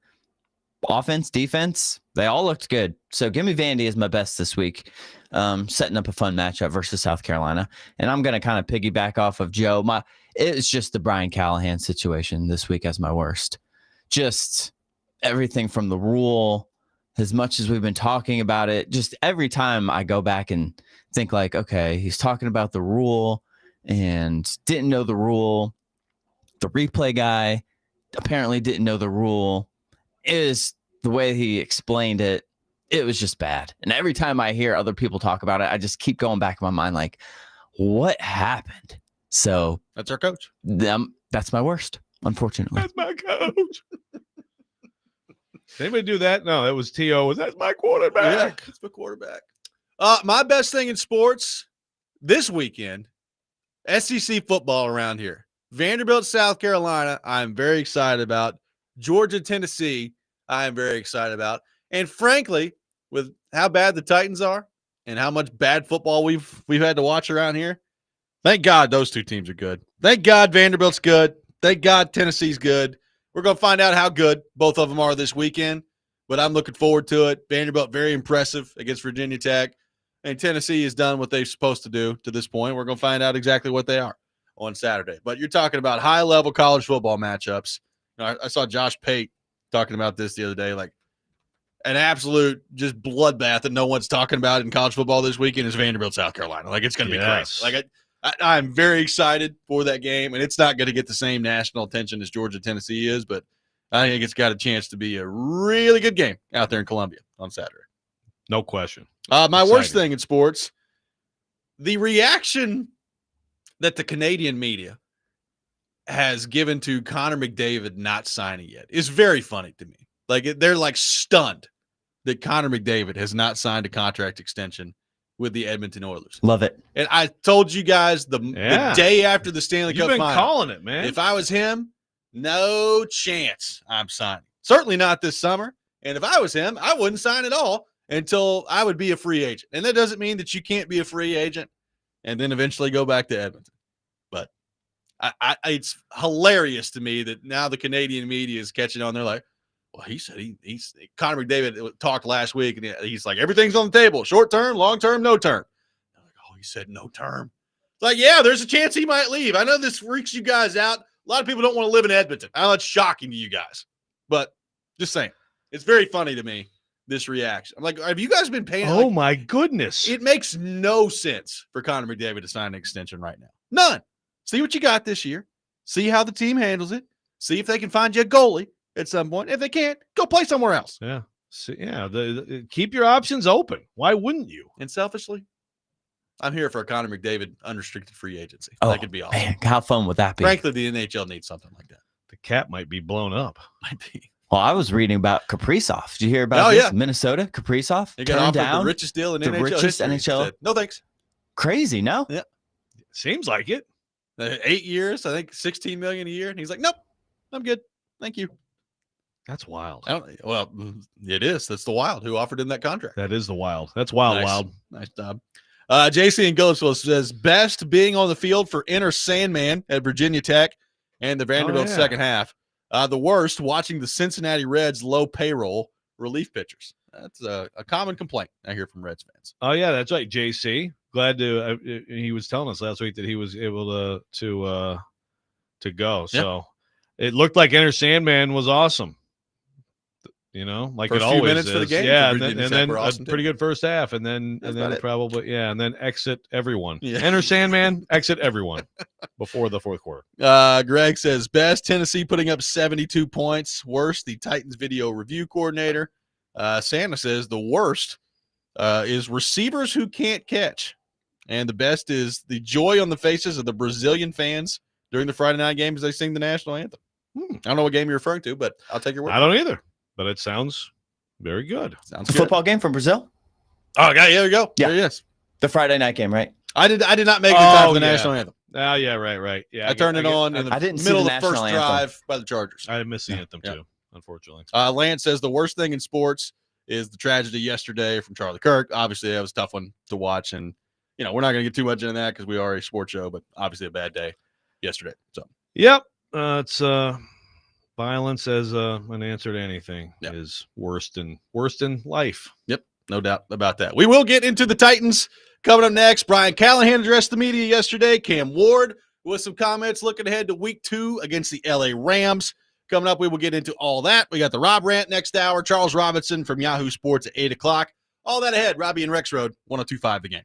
Offense, defense, they all looked good. So give me Vandy as my best this week. Setting up a fun matchup versus South Carolina. And I'm going to kind of piggyback off of Joe. It's just the Brian Callahan situation this week as my worst. Just everything from the rule, as much as we've been talking about it, just every time I go back and think okay, he's talking about the rule and didn't know the rule. The replay guy apparently didn't know the rule. Is the way he explained it. It was just bad. And every time I hear other people talk about it, I just keep going back in my mind what happened? So that's our coach. That's my worst, unfortunately. That's my coach. Did anybody do that? No, it was T.O. That's my quarterback. Yeah, that's my quarterback. My best thing in sports this weekend, SEC football around here. Vanderbilt, South Carolina, I'm very excited about. Georgia, Tennessee, I am very excited about. And frankly, with how bad the Titans are and how much bad football we've had to watch around here, thank God those two teams are good. Thank God Vanderbilt's good. Thank God Tennessee's good. We're going to find out how good both of them are this weekend, but I'm looking forward to it. Vanderbilt, very impressive against Virginia Tech, and Tennessee has done what they're supposed to do to this point. We're going to find out exactly what they are on Saturday. But you're talking about high-level college football matchups. I saw Josh Pate talking about this the other day, an absolute just bloodbath that no one's talking about in college football this weekend is Vanderbilt, South Carolina. It's going to be crazy. I'm very excited for that game, and it's not going to get the same national attention as Georgia, Tennessee is, but I think it's got a chance to be a really good game out there in Columbia on Saturday. No question. My worst thing in sports, the reaction that the Canadian media has given to Connor McDavid not signing yet is very funny to me. They're stunned that Connor McDavid has not signed a contract extension with the Edmonton Oilers. Love it. And I told you guys the day after the Stanley You've Cup been final, calling it, man. if I was him, no chance I'm signing. Certainly not this summer. And if I was him, I wouldn't sign at all until I would be a free agent. And that doesn't mean that you can't be a free agent and then eventually go back to Edmonton. But it's hilarious to me that now the Canadian media is catching on. They're like, well, he said he's Connor McDavid talked last week, and he's like, everything's on the table, short term, long term, no term. I'm like, oh, he said no term. It's like, yeah, there's a chance he might leave. I know this freaks you guys out. A lot of people don't want to live in Edmonton. I know it's shocking to you guys, but just saying, it's very funny to me, this reaction. I'm like, have you guys been paying? Oh, my goodness. It makes no sense for Connor McDavid to sign an extension right now. None. See what you got this year. See how the team handles it. See if they can find you a goalie at some point. If they can't, go play somewhere else. Yeah. Keep your options open. Why wouldn't you? And selfishly, I'm here for a Connor McDavid unrestricted free agency. Oh, that could be awesome. Man, how fun would that be? Frankly, the NHL needs something like that. The cap might be blown up. Might be. Well, I was reading about Kaprizov. Did you hear about this? Minnesota, Kaprizov They got turned offered down the richest deal in the NHL richest history. NHL. Said, no thanks. Crazy, no? Yeah. Seems like it. 8 years, I think $16 million a year. And he's like, nope, I'm good. Thank you. That's wild. Well, it is. That's the Wild who offered him that contract. That is the Wild. That's wild. Nice job. JC in Goatsville says, best being on the field for Enter Sandman at Virginia Tech and the Vanderbilt second half. The worst, watching the Cincinnati Reds low payroll relief pitchers. That's a common complaint I hear from Reds fans. Oh, yeah, that's right, JC. Glad to he was telling us last week that he was able to go. So it looked like Enter Sandman was awesome. You know, like First it few always minutes is. for the game. Yeah, and then awesome a pretty good first half, and then probably and then exit everyone. Yeah. Enter Sandman, exit everyone before the fourth quarter. Greg says, best, Tennessee putting up 72 points. Worst, the Titans video review coordinator. Santa says the worst is receivers who can't catch. And the best is the joy on the faces of the Brazilian fans during the Friday night game as they sing the national anthem. I don't know what game you're referring to, but I'll take your word. I don't either, but it sounds very good. Sounds The good. football game from Brazil? Oh, yeah, there you go. Yeah. There he is. The Friday night game, right? I did not make it in time for the national anthem. Oh, yeah, right. Yeah, I turned it on in the middle of the first drive by the Chargers. I missed the anthem too, unfortunately. Lance says the worst thing in sports is the tragedy yesterday from Charlie Kirk. Obviously, that was a tough one to watch, and we're not going to get too much into that because we are a sports show, but obviously a bad day yesterday. So, yep, it's violence as an answer to anything is worst in life. Yep, no doubt about that. We will get into the Titans coming up next. Brian Callahan addressed the media yesterday. Cam Ward with some comments looking ahead to week 2 against the LA Rams. Coming up, we will get into all that. We got the Rob Rant next hour. Charles Robinson from Yahoo Sports at 8 o'clock. All that ahead. Robby and Rexrode, 102.5 The Game.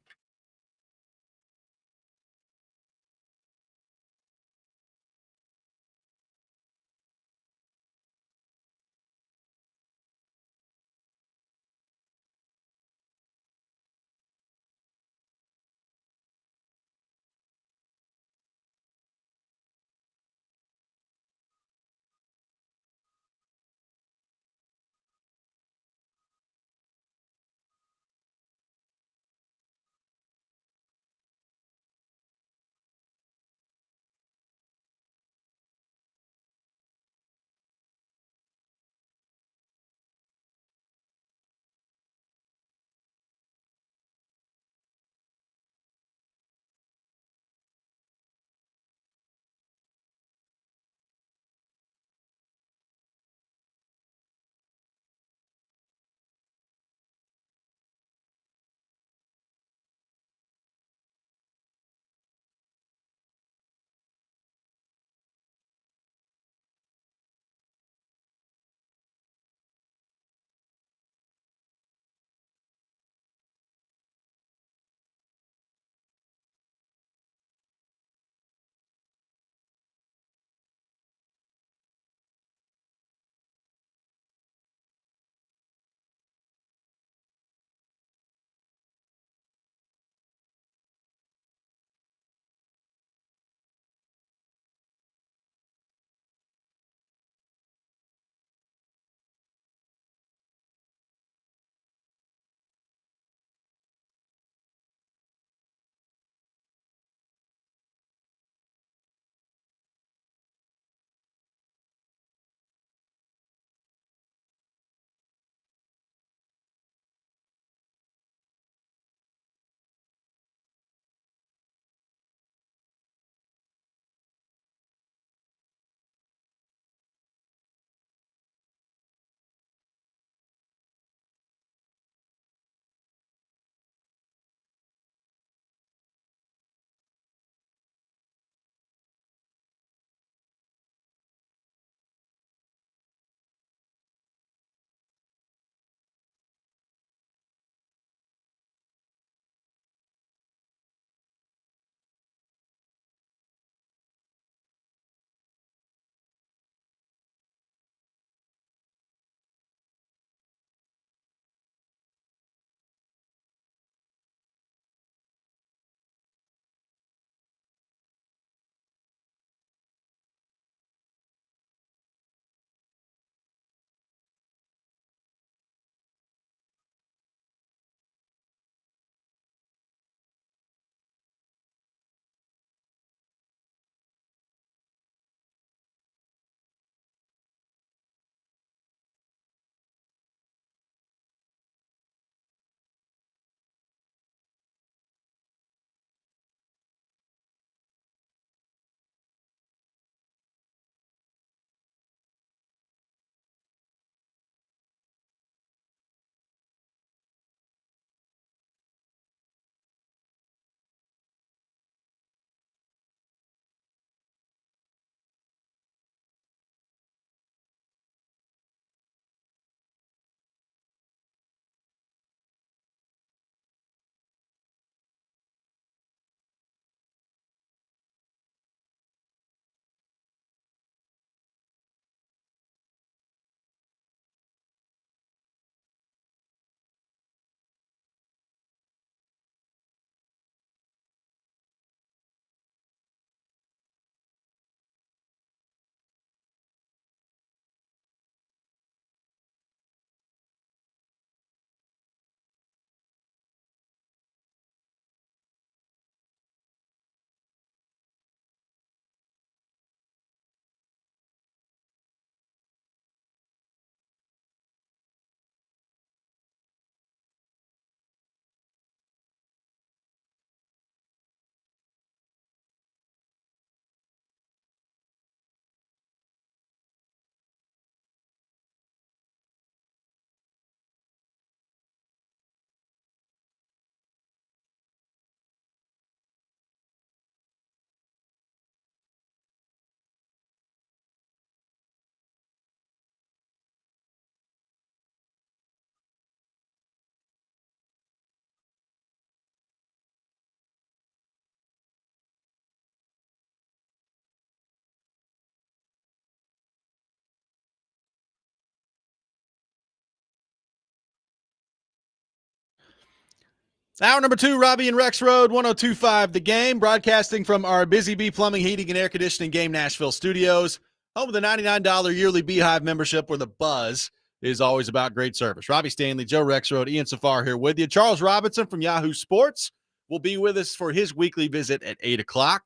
Hour number 2, Robby and Rexrode, 102.5 The Game, broadcasting from our Busy Bee Plumbing, Heating, and Air Conditioning Game Nashville studios, home of the $99 yearly Beehive membership where the buzz is always about great service. Robby Stanley, Joe Rexrode, Ian Safar here with you. Charles Robinson from Yahoo Sports will be with us for his weekly visit at 8 o'clock.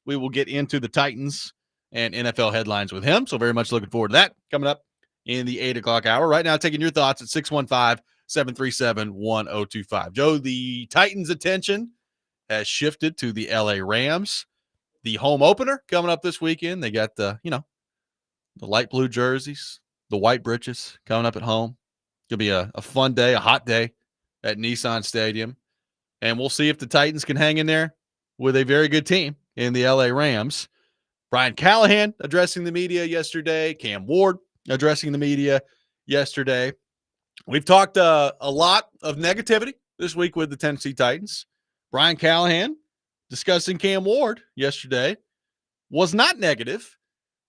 We will get into the Titans and NFL headlines with him, so very much looking forward to that coming up in the 8 o'clock hour. Right now, taking your thoughts at 615-737-1025. Joe, the Titans' attention has shifted to the LA Rams. The home opener coming up this weekend. They got the light blue jerseys, the white breeches coming up at home. It'll be a fun day, a hot day at Nissan Stadium. And we'll see if the Titans can hang in there with a very good team in the LA Rams. Brian Callahan addressing the media yesterday. Cam Ward addressing the media yesterday. We've talked a lot of negativity this week with the Tennessee Titans. Brian Callahan discussing Cam Ward yesterday was not negative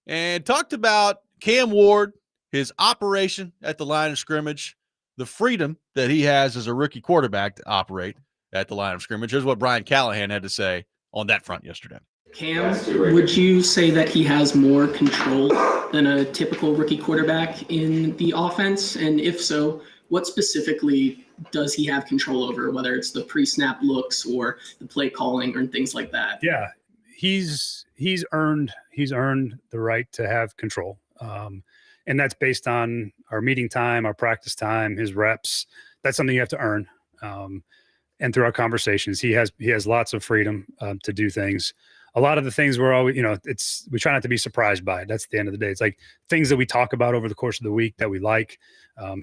and talked about Cam Ward, his operation at the line of scrimmage, the freedom that he has as a rookie quarterback to operate at the line of scrimmage. Here's what Brian Callahan had to say on that front yesterday. Cam, would you say that he has more control than a typical rookie quarterback in the offense? And if so, what specifically does he have control over, whether it's the pre-snap looks or the play calling or things like that? Yeah, he's earned the right to have control. And that's based on our meeting time, our practice time, his reps. That's something you have to earn. And through our conversations, he has lots of freedom to do things. A lot of the things we're always, we try not to be surprised by it. That's the end of the day. It's like things that we talk about over the course of the week that we like.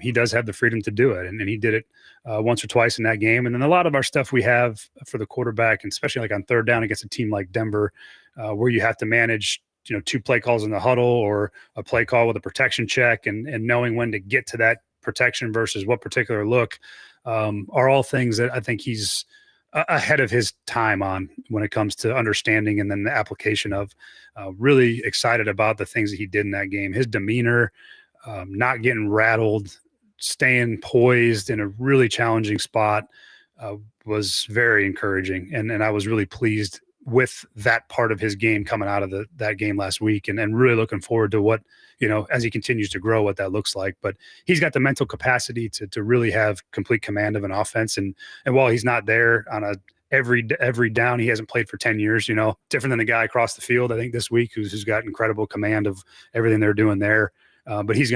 He does have the freedom to do it. And he did it once or twice in that game. And then a lot of our stuff we have for the quarterback, and especially like on third down against a team like Denver, where you have to manage, 2 play calls in the huddle or a play call with a protection check and knowing when to get to that protection versus what particular look are all things that I think he's ahead of his time on when it comes to understanding and then the application of. Really excited about the things that he did in that game. His demeanor, not getting rattled, staying poised in a really challenging spot was very encouraging. And I was really pleased with that part of his game coming out of that game last week and really looking forward to what, as he continues to grow, what that looks like. But he's got the mental capacity to really have complete command of an offense. And while he's not there on every down, he hasn't played for 10 years, different than the guy across the field, I think this week, who's got incredible command of everything they're doing there. But he's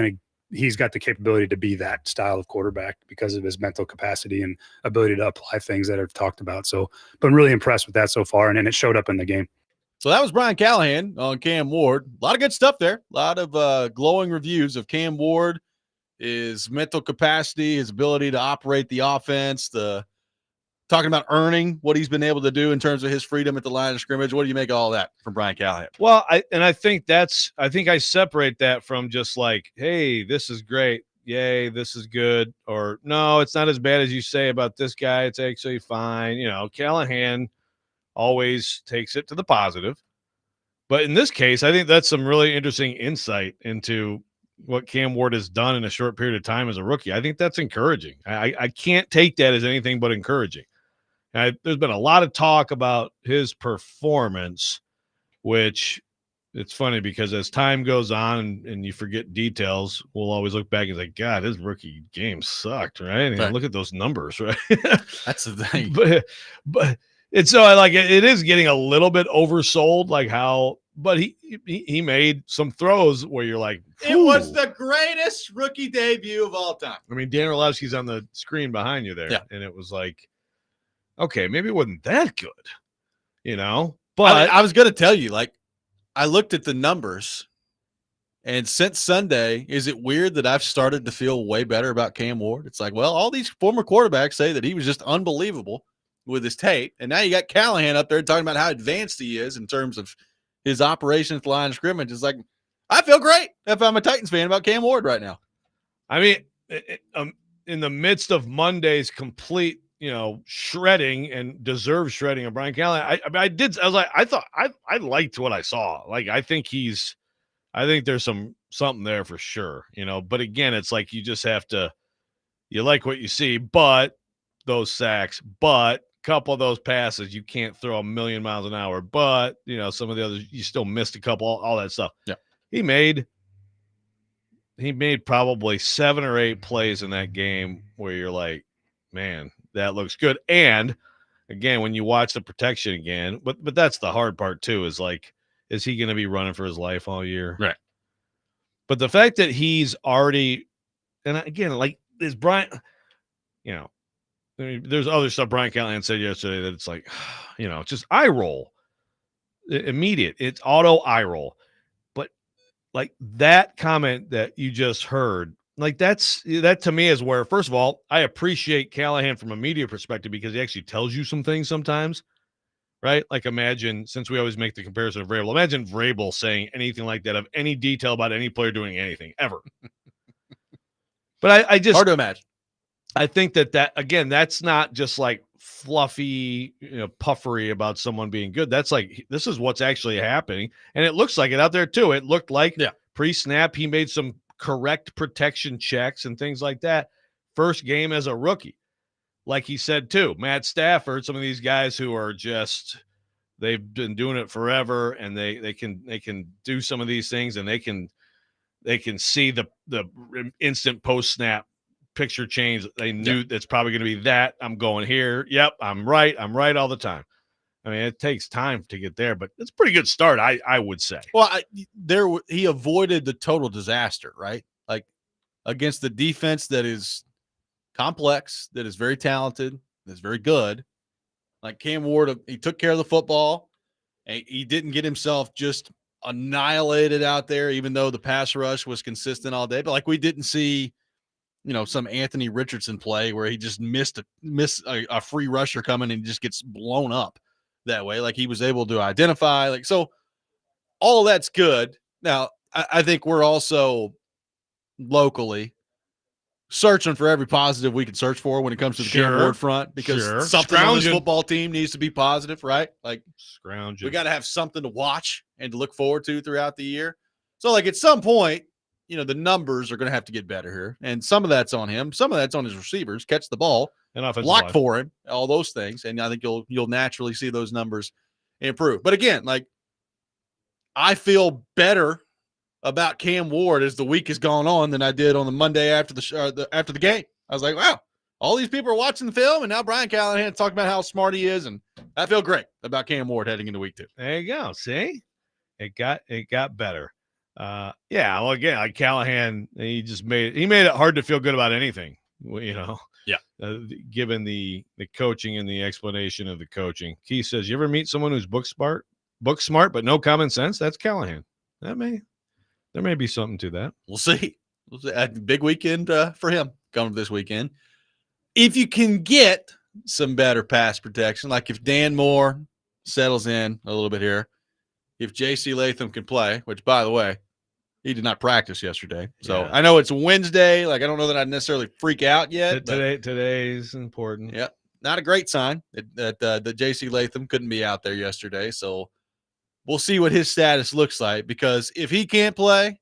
got the capability to be that style of quarterback because of his mental capacity and ability to apply things that I've talked about. So been really impressed with that so far. And then it showed up in the game. So that was Brian Callahan on Cam Ward. A lot of good stuff there. A lot of glowing reviews of Cam Ward, his mental capacity, his ability to operate the offense, talking about earning what he's been able to do in terms of his freedom at the line of scrimmage. What do you make of all that from Brian Callahan? Well, I think I separate that from just like, hey, this is great. Yay, this is good. Or no, it's not as bad as you say about this guy. It's actually fine. Callahan always takes it to the positive. But in this case, I think that's some really interesting insight into what Cam Ward has done in a short period of time as a rookie. I think that's encouraging. I can't take that as anything but encouraging. There's been a lot of talk about his performance, which it's funny because as time goes on and you forget details, we'll always look back and say, God, his rookie game sucked, right? And look at those numbers, right? That's the thing. But it's so it is getting a little bit oversold, but he made some throws where you're like, it was the greatest rookie debut of all time. I mean, Dan Orlovsky's on the screen behind you there. Yeah. And it was like, okay, maybe it wasn't that good, but I was going to tell you, I looked at the numbers, and since Sunday, is it weird that I've started to feel way better about Cam Ward? It's like, well, all these former quarterbacks say that he was just unbelievable with his tape, and now you got Callahan up there talking about how advanced he is in terms of his operation at the line of scrimmage. It's like, I feel great if I'm a Titans fan about Cam Ward right now. I mean, in the midst of Monday's complete, shredding and deserved shredding of Brian Callahan, I liked what I saw. I think there's something there for sure, but again, it's like, you just have to, you like what you see, but those sacks, but a couple of those passes you can't throw a million miles an hour. But some of the others you still missed a couple, all that stuff. Yeah, he made probably 7 or 8 plays in that game where you're like, man, that looks good. And again, when you watch the protection again, but that's the hard part too, is like, is he going to be running for his life all year? Right. But the fact that he's already, and again, like is Brian, there's other stuff Brian Callahan said yesterday that it's like, just eye roll, immediate. It's auto eye roll. But like that comment that you just heard, like that to me is where, first of all, I appreciate Callahan from a media perspective because he actually tells you some things sometimes, right? Like imagine, since we always make the comparison of Vrabel, imagine Vrabel saying anything like that of any detail about any player doing anything ever. But I just hard to imagine. I think that again, that's not just like fluffy, puffery about someone being good. That's like, this is what's actually happening. And it looks like it out there too. It looked like pre-snap, he made some correct protection checks and things like that. First game as a rookie. Like he said too, Matt Stafford, some of these guys who are just, they've been doing it forever and they can do some of these things and they can see the instant post-snap picture change. They knew that's probably going to be that. I'm going here. Yep, I'm right all the time. I mean, it takes time to get there, but it's a pretty good start, I would say. Well, he avoided the total disaster, right? Like against the defense that is complex, that is very talented, that's very good. Like Cam Ward, he took care of the football, and he didn't get himself just annihilated out there, even though the pass rush was consistent all day. But like we didn't see, some Anthony Richardson play where he just missed a free rusher coming and just gets blown up that way. Like he was able to identify, so all of that's good. Now, I think we're also locally searching for every positive we can search for when it comes to the Cam Ward front, because something on this football team needs to be positive, right? Like we got to have something to watch and to look forward to throughout the year. So like at some point, the numbers are going to have to get better here. And some of that's on him. Some of that's on his receivers. Catch the ball, and block for him, all those things. And I think you'll naturally see those numbers improve. But again, like I feel better about Cam Ward as the week has gone on than I did on the Monday after the game. I was like, wow, all these people are watching the film, and now Brian Callahan talking about how smart he is, and I feel great about Cam Ward heading into week 2. There you go. See, it got better. Well, again, like Callahan, he made it hard to feel good about anything, given the coaching and the explanation of the coaching. Keith says, you ever meet someone who's book smart, but no common sense? That's Callahan. There may be something to that. We'll see. Big weekend for him coming this weekend. If you can get some better pass protection, like if Dan Moore settles in a little bit here, if J.C. Latham can play, which, by the way, he did not practice yesterday. So I know it's Wednesday. Like, I don't know that I'd necessarily freak out yet. Today's important. Yeah. Not a great sign that J.C. Latham couldn't be out there yesterday. So we'll see what his status looks like, because if he can't play,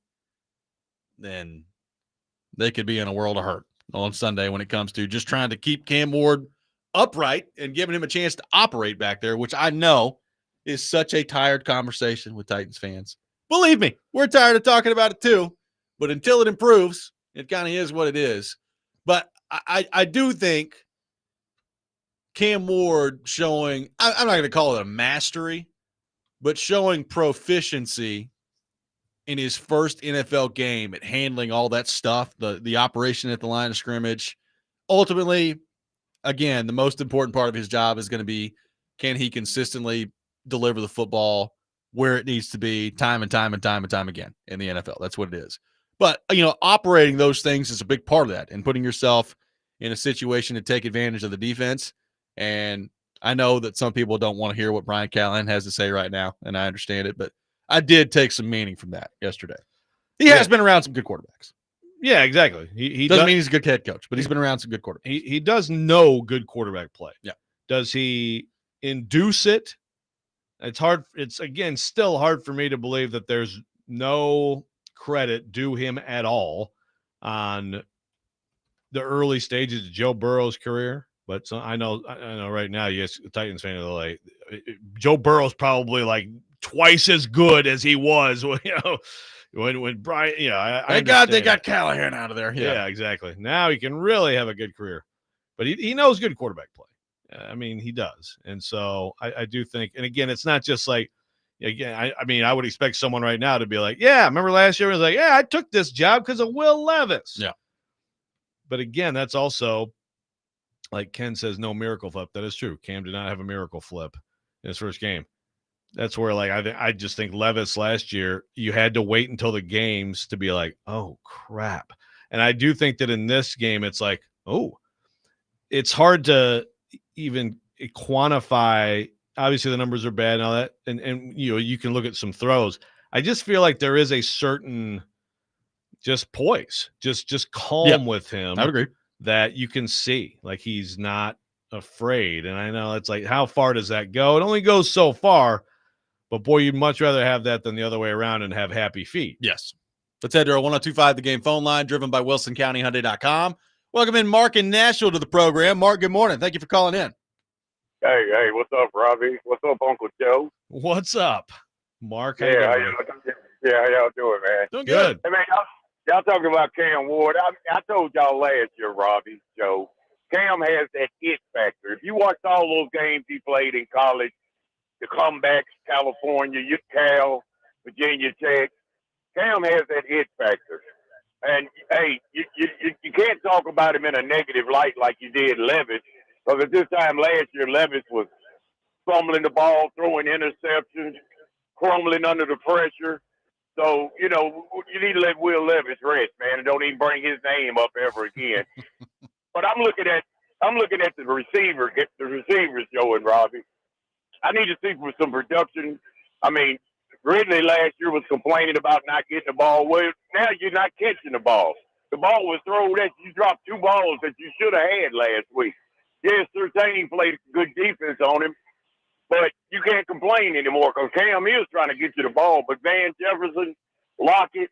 then they could be in a world of hurt on Sunday when it comes to just trying to keep Cam Ward upright and giving him a chance to operate back there, which I know is such a tired conversation with Titans fans. Believe me, we're tired of talking about it too, but until it improves, it kind of is what it is. But I do think Cam Ward showing, I'm not going to call it a mastery, but showing proficiency in his first NFL game at handling all that stuff, the operation at the line of scrimmage. Ultimately, again, the most important part of his job is going to be, can he consistently deliver the football where it needs to be time and time again in the NFL. That's what it is. But, operating those things is a big part of that, and putting yourself in a situation to take advantage of the defense. And I know that some people don't want to hear what Brian Callahan has to say right now, and I understand it, but I did take some meaning from that yesterday. He has been around some good quarterbacks. Yeah, it's he doesn't mean he's a good head coach, but he's been around some good quarterbacks. He does know good quarterback play. Yeah. Does he induce it? It's hard. It's, again, still hard for me to believe that there's no credit due him at all on the early stages of Joe Burrow's career. But so I know right now, yes, Titans fan are like Joe Burrow's probably like twice as good as he was, when Brian, Thank God they got Callahan out of there. Yeah, exactly. Now he can really have a good career, but he knows good quarterback play. I mean, he does. And so I do think, and again, it's not just like, again, I mean, I would expect someone right now to be like, yeah, remember last year? It was like, yeah, I took this job because of Will Levis. Yeah. But again, that's also, like Ken says, no miracle flip. That is true. Cam did not have a miracle flip in his first game. That's where, like, I just think Levis last year, you had to wait until the games to be like, oh, crap. And I do think that in this game, it's like, oh, it's hard to even quantify. Obviously, the numbers are bad and all that. And you can look at some throws. I just feel like there is a certain just poise, just calm with him. I would agree. That you can see, like, he's not afraid. And I know it's like, how far does that go? It only goes so far, but boy, you'd much rather have that than the other way around and have happy feet. Yes. Let's head to our 1025 The Game phone line, driven by WilsonCountyHyundai.com. Welcome in Mark in Nashville to the program. Mark, good morning. Thank you for calling in. Hey, what's up, Robby? What's up, Uncle Joe? What's up, Mark? How y'all doing, man? Doing good. Hey, man, y'all talking about Cam Ward. I told y'all last year, Robby, Joe, Cam has that it factor. If you watched all those games he played in college, the comebacks, California, Cal, Virginia Tech, Cam has that it factor. And, hey, you can't talk about him in a negative light like you did Levis, because at this time last year, Levis was fumbling the ball, throwing interceptions, crumbling under the pressure. So, you need to let Will Levis rest, man, and don't even bring his name up ever again. But I'm looking at the receivers, Joe and Robby. I need to see for some production. I mean, Ridley last year was complaining about not getting the ball. Well, now you're not catching the ball. The ball was thrown at you. You dropped 2 balls that you should have had last week. Yes, Surtain played good defense on him, but you can't complain anymore because Cam is trying to get you the ball. But Van Jefferson, Lockett,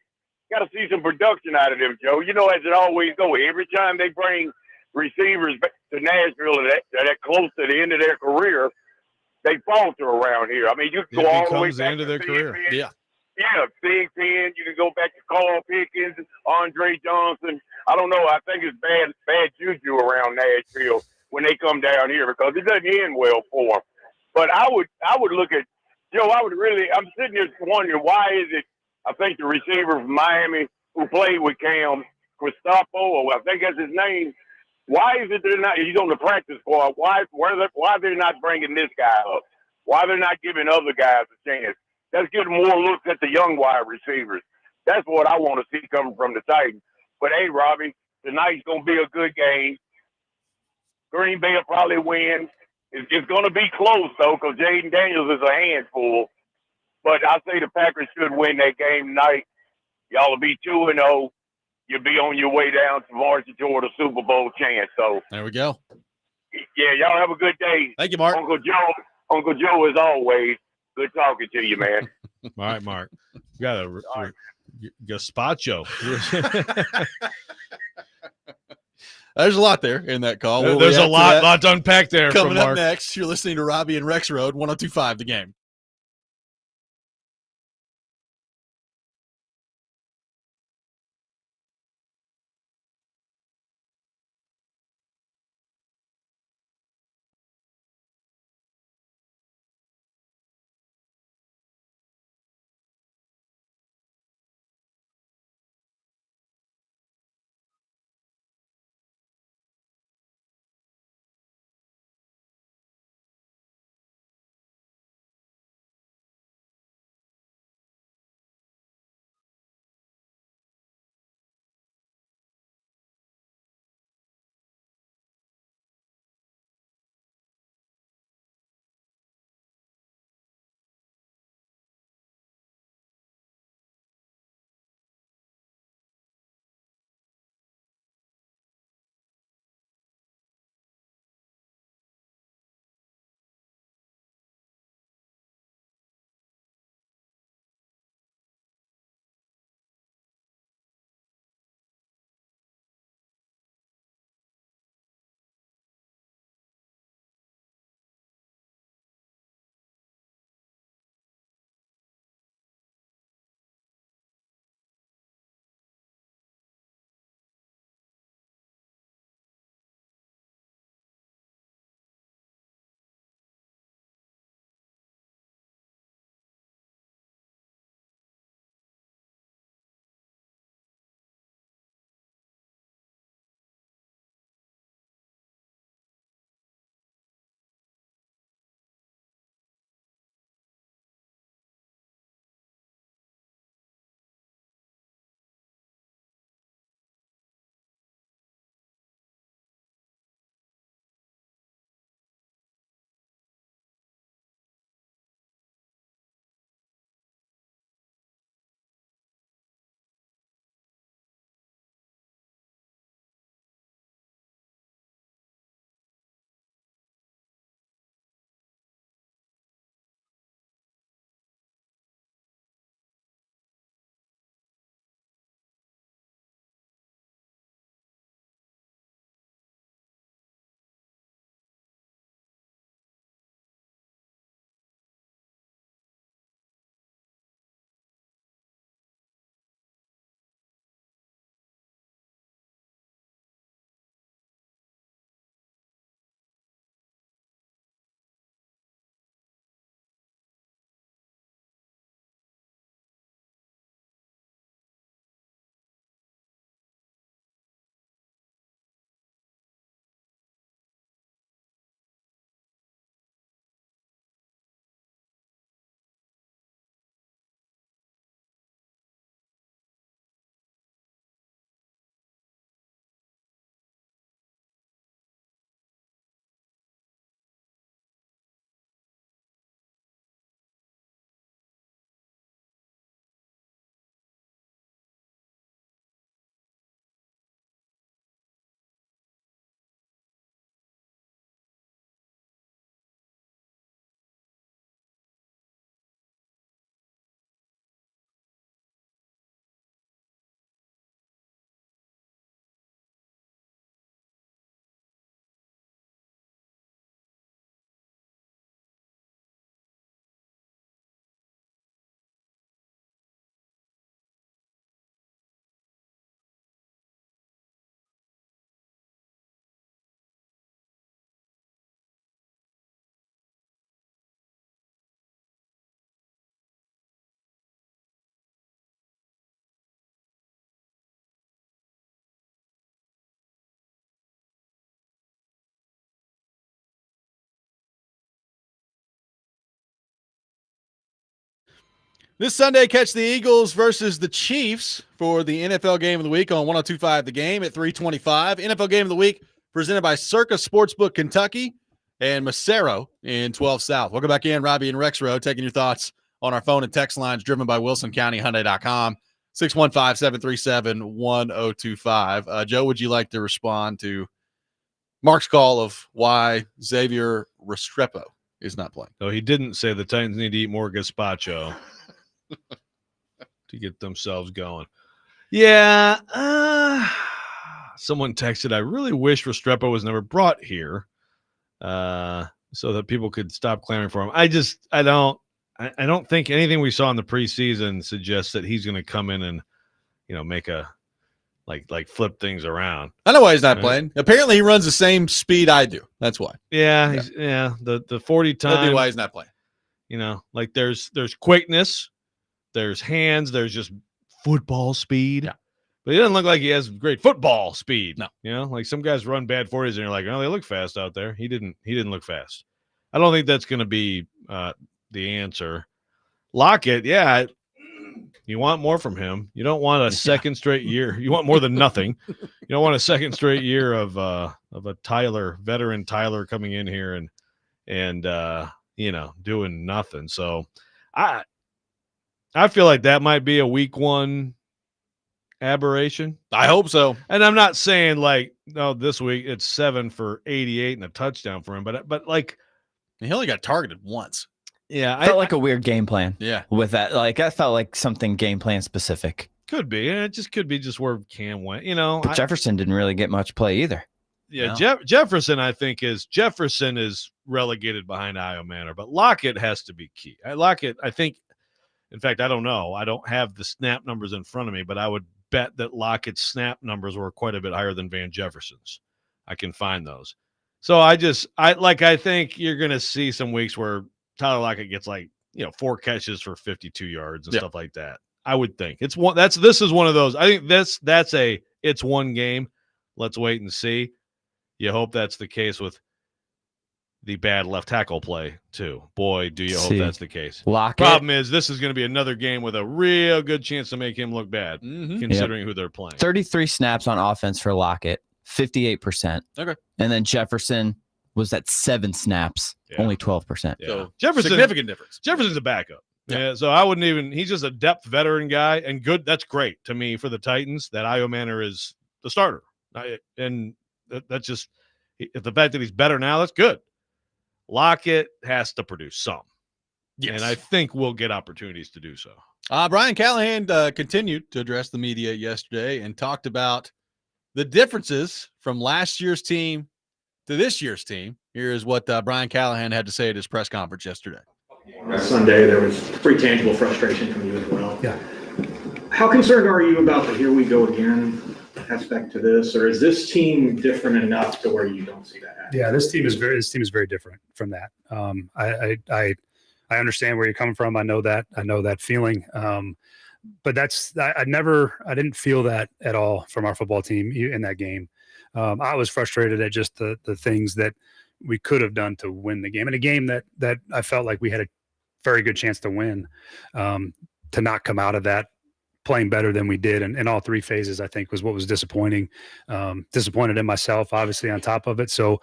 got to see some production out of them, Joe. As it always goes, every time they bring receivers back to Nashville that close to the end of their career, they falter around here. I mean, you can go all the way back the end of their career. Yeah, Big Ten. You can go back to Carl Pickens, Andre Johnson. I don't know. I think it's bad juju around Nashville when they come down here because it doesn't end well for them. But I would look at, I'm sitting here wondering why is it, I think the receiver from Miami who played with Cam, Cristopo, I think that's his name, why is it they're not, he's on the practice squad, why they're not bringing this guy up? Why they're not giving other guys a chance? Let's get more looks at the young wide receivers. That's what I want to see coming from the Titans. But hey, Robby, tonight's going to be a good game. Green Bay will probably win. It's going to be close, though, because Jaden Daniels is a handful. But I say the Packers should win that game tonight. Y'all will be 2-0. You'll be on your way down to marching toward a Super Bowl chance. So there we go. Yeah, y'all have a good day. Thank you, Mark. Uncle Joe, as always, good talking to you, man. All right, Mark. You got a gazpacho. There's a lot there in that call. There's a lot to unpack there. Coming up next, you're listening to Robby and Rexrode, 1025 The Game. This Sunday, catch the Eagles versus the Chiefs for the NFL Game of the Week on 102.5 The Game at 3:25. NFL Game of the Week presented by Circa Sportsbook Kentucky and Macero in 12 South. Welcome back in, Robby and Rexrode, taking your thoughts on our phone and text lines driven by WilsonCountyHyundai.com, 615-737-1025. Joe, would you like to respond to Mark's call of why Xavier Restrepo is not playing? No, he didn't say the Titans need to eat more gazpacho to get themselves going. Yeah. Someone texted, I really wish Restrepo was never brought here so that people could stop clamoring for him. I don't think anything we saw in the preseason suggests that he's going to come in and, make a like flip things around. I know why he's not playing. Apparently he runs the same speed I do. That's why. Yeah. The 40 time. That'd be why he's not playing. There's quickness, there's hands, there's just football speed. Yeah. But he doesn't look like he has great football speed. No. Like some guys run bad 40s and you're like, oh, they look fast out there. He didn't look fast. I don't think that's going to be the answer. Lockett, yeah, you want more from him. You don't want a second straight year. You want more than nothing. You don't want a second straight year of a veteran Tyler coming in here and doing nothing. So I feel like that might be a week one aberration. I hope so. And I'm not saying this week it's 7 for 88 and a touchdown for him, but like he only got targeted once. Yeah, I felt like a weird game plan. Yeah, with that, I felt like something game plan specific. Could be. It just could be just where Cam went. But Jefferson didn't really get much play either. Yeah, no. Jefferson, I think is relegated behind Io Manor, but Lockett has to be key. Lockett, I think. In fact, I don't know. I don't have the snap numbers in front of me, but I would bet that Lockett's snap numbers were quite a bit higher than Van Jefferson's. I can find those. So I think you're going to see some weeks where Tyler Lockett gets 4 catches for 52 yards and stuff like that. I would think this is one of those. I think it's one game. Let's wait and see. You hope that's the case with the bad left tackle play too. Boy, do you hope that's the case. Lockett. Problem is this is going to be another game with a real good chance to make him look bad, considering who they're playing. 33 snaps on offense for Lockett, 58%. Okay. And then Jefferson was at 7 snaps, only 12%. Yeah. So Jefferson, significant difference. Jefferson's a backup. Yeah. So I wouldn't even. He's just a depth veteran guy and good. That's great to me for the Titans that Io Manor is the starter, and that's just the fact that he's better now. That's good. Lockett has to produce some. Yes. And I think we'll get opportunities to do so. Brian Callahan continued to address the media yesterday and talked about the differences from last year's team to this year's team. Here is what Brian Callahan had to say at his press conference yesterday. Sunday, there was pretty tangible frustration from you as well. Yeah. How concerned are you about the here we go again aspect to this, or is this team different enough to where you don't see that happening? Yeah, this team is very different from that. I understand where you're coming from. I know that feeling. But I didn't feel that at all from our football team in that game. I was frustrated at just the things that we could have done to win the game, and a game that I felt like we had a very good chance to win. To not come out of that playing better than we did in all 3 phases, I think was what was disappointing. Disappointed in myself, obviously, on top of it. So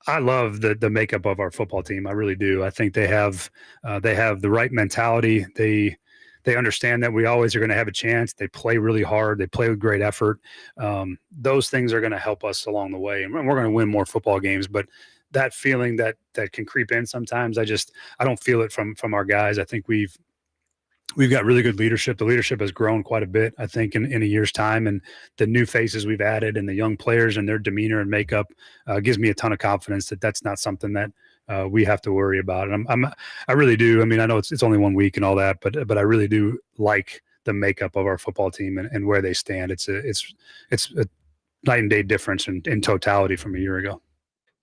I love the makeup of our football team. I really do. I think they have the right mentality. They understand that we always are going to have a chance. They play really hard. They play with great effort. Those things are going to help us along the way, and we're going to win more football games. But that feeling that can creep in sometimes, I don't feel it from our guys. I think we've got really good leadership. The leadership has grown quite a bit, I think, in a year's time, and the new faces we've added and the young players and their demeanor and makeup gives me a ton of confidence that that's not something that we have to worry about. And I really do. I mean, I know it's only 1 week and all that, but I really do like the makeup of our football team and where they stand. It's a night and day difference in totality from a year ago.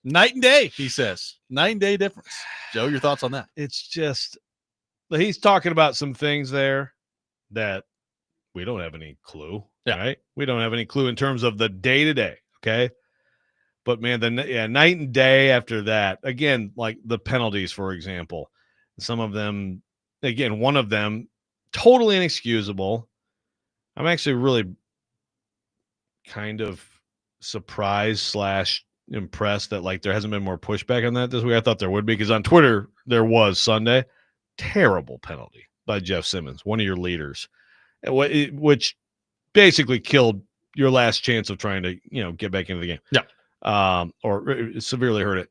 Night and day, he says. Night and day difference. Joe, your thoughts on that? It's just he's talking about some things there that we don't have any clue. Yeah. Right? We don't have any clue in terms of the day to day. Okay. But man, night and day after that, again, like the penalties, for example, some of them, again, one of them totally inexcusable. I'm actually really kind of surprised / impressed that like there hasn't been more pushback on that this week. I thought there would be, because on Twitter there was Sunday. Terrible penalty by Jeff Simmons, one of your leaders, which basically killed your last chance of trying to, get back into the game. Yeah. Or severely hurt it.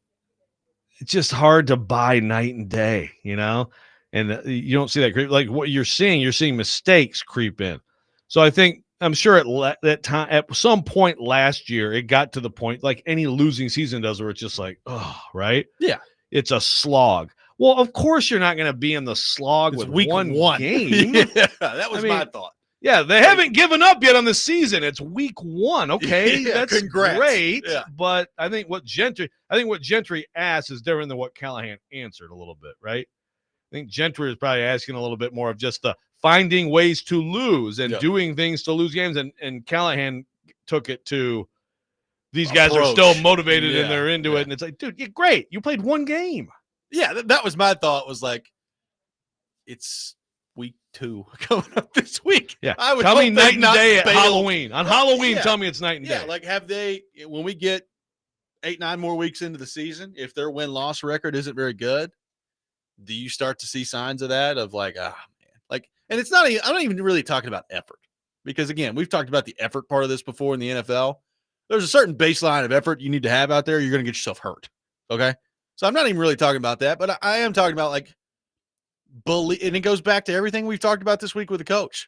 It's just hard to buy night and day, and you don't see that creep. Like what you're seeing mistakes creep in. So I'm sure at that time, at some point last year, it got to the point like any losing season does, where it's just like, oh, right? Yeah. It's a slog. Well, of course you're not going to be in the slog It's with week one game. Yeah, that was my thought. Yeah, they haven't given up yet on the season. It's week 1. Okay, that's congrats. great. Yeah. But I think what Gentry asked is different than what Callahan answered a little bit, right? I think Gentry is probably asking a little bit more of just the finding ways to lose and doing things to lose games. And Callahan took it to these guys are still motivated and they're into it. And it's like, dude, great. You played one game. Yeah, that was my thought, was like, it's week 2 coming up this week. Yeah. I would tell me night and day at fail. Halloween. On Halloween, tell me it's night and day. Yeah, like when we get 8-9 more weeks into the season, if their win-loss record isn't very good, do you start to see signs of that, of like, man. Like, and it's not, I'm not even really talking about effort, because again, we've talked about the effort part of this before in the NFL. There's a certain baseline of effort you need to have out there. You're going to get yourself hurt. Okay. So I'm not even really talking about that, but I am talking about like belief. And it goes back to everything we've talked about this week with the coach.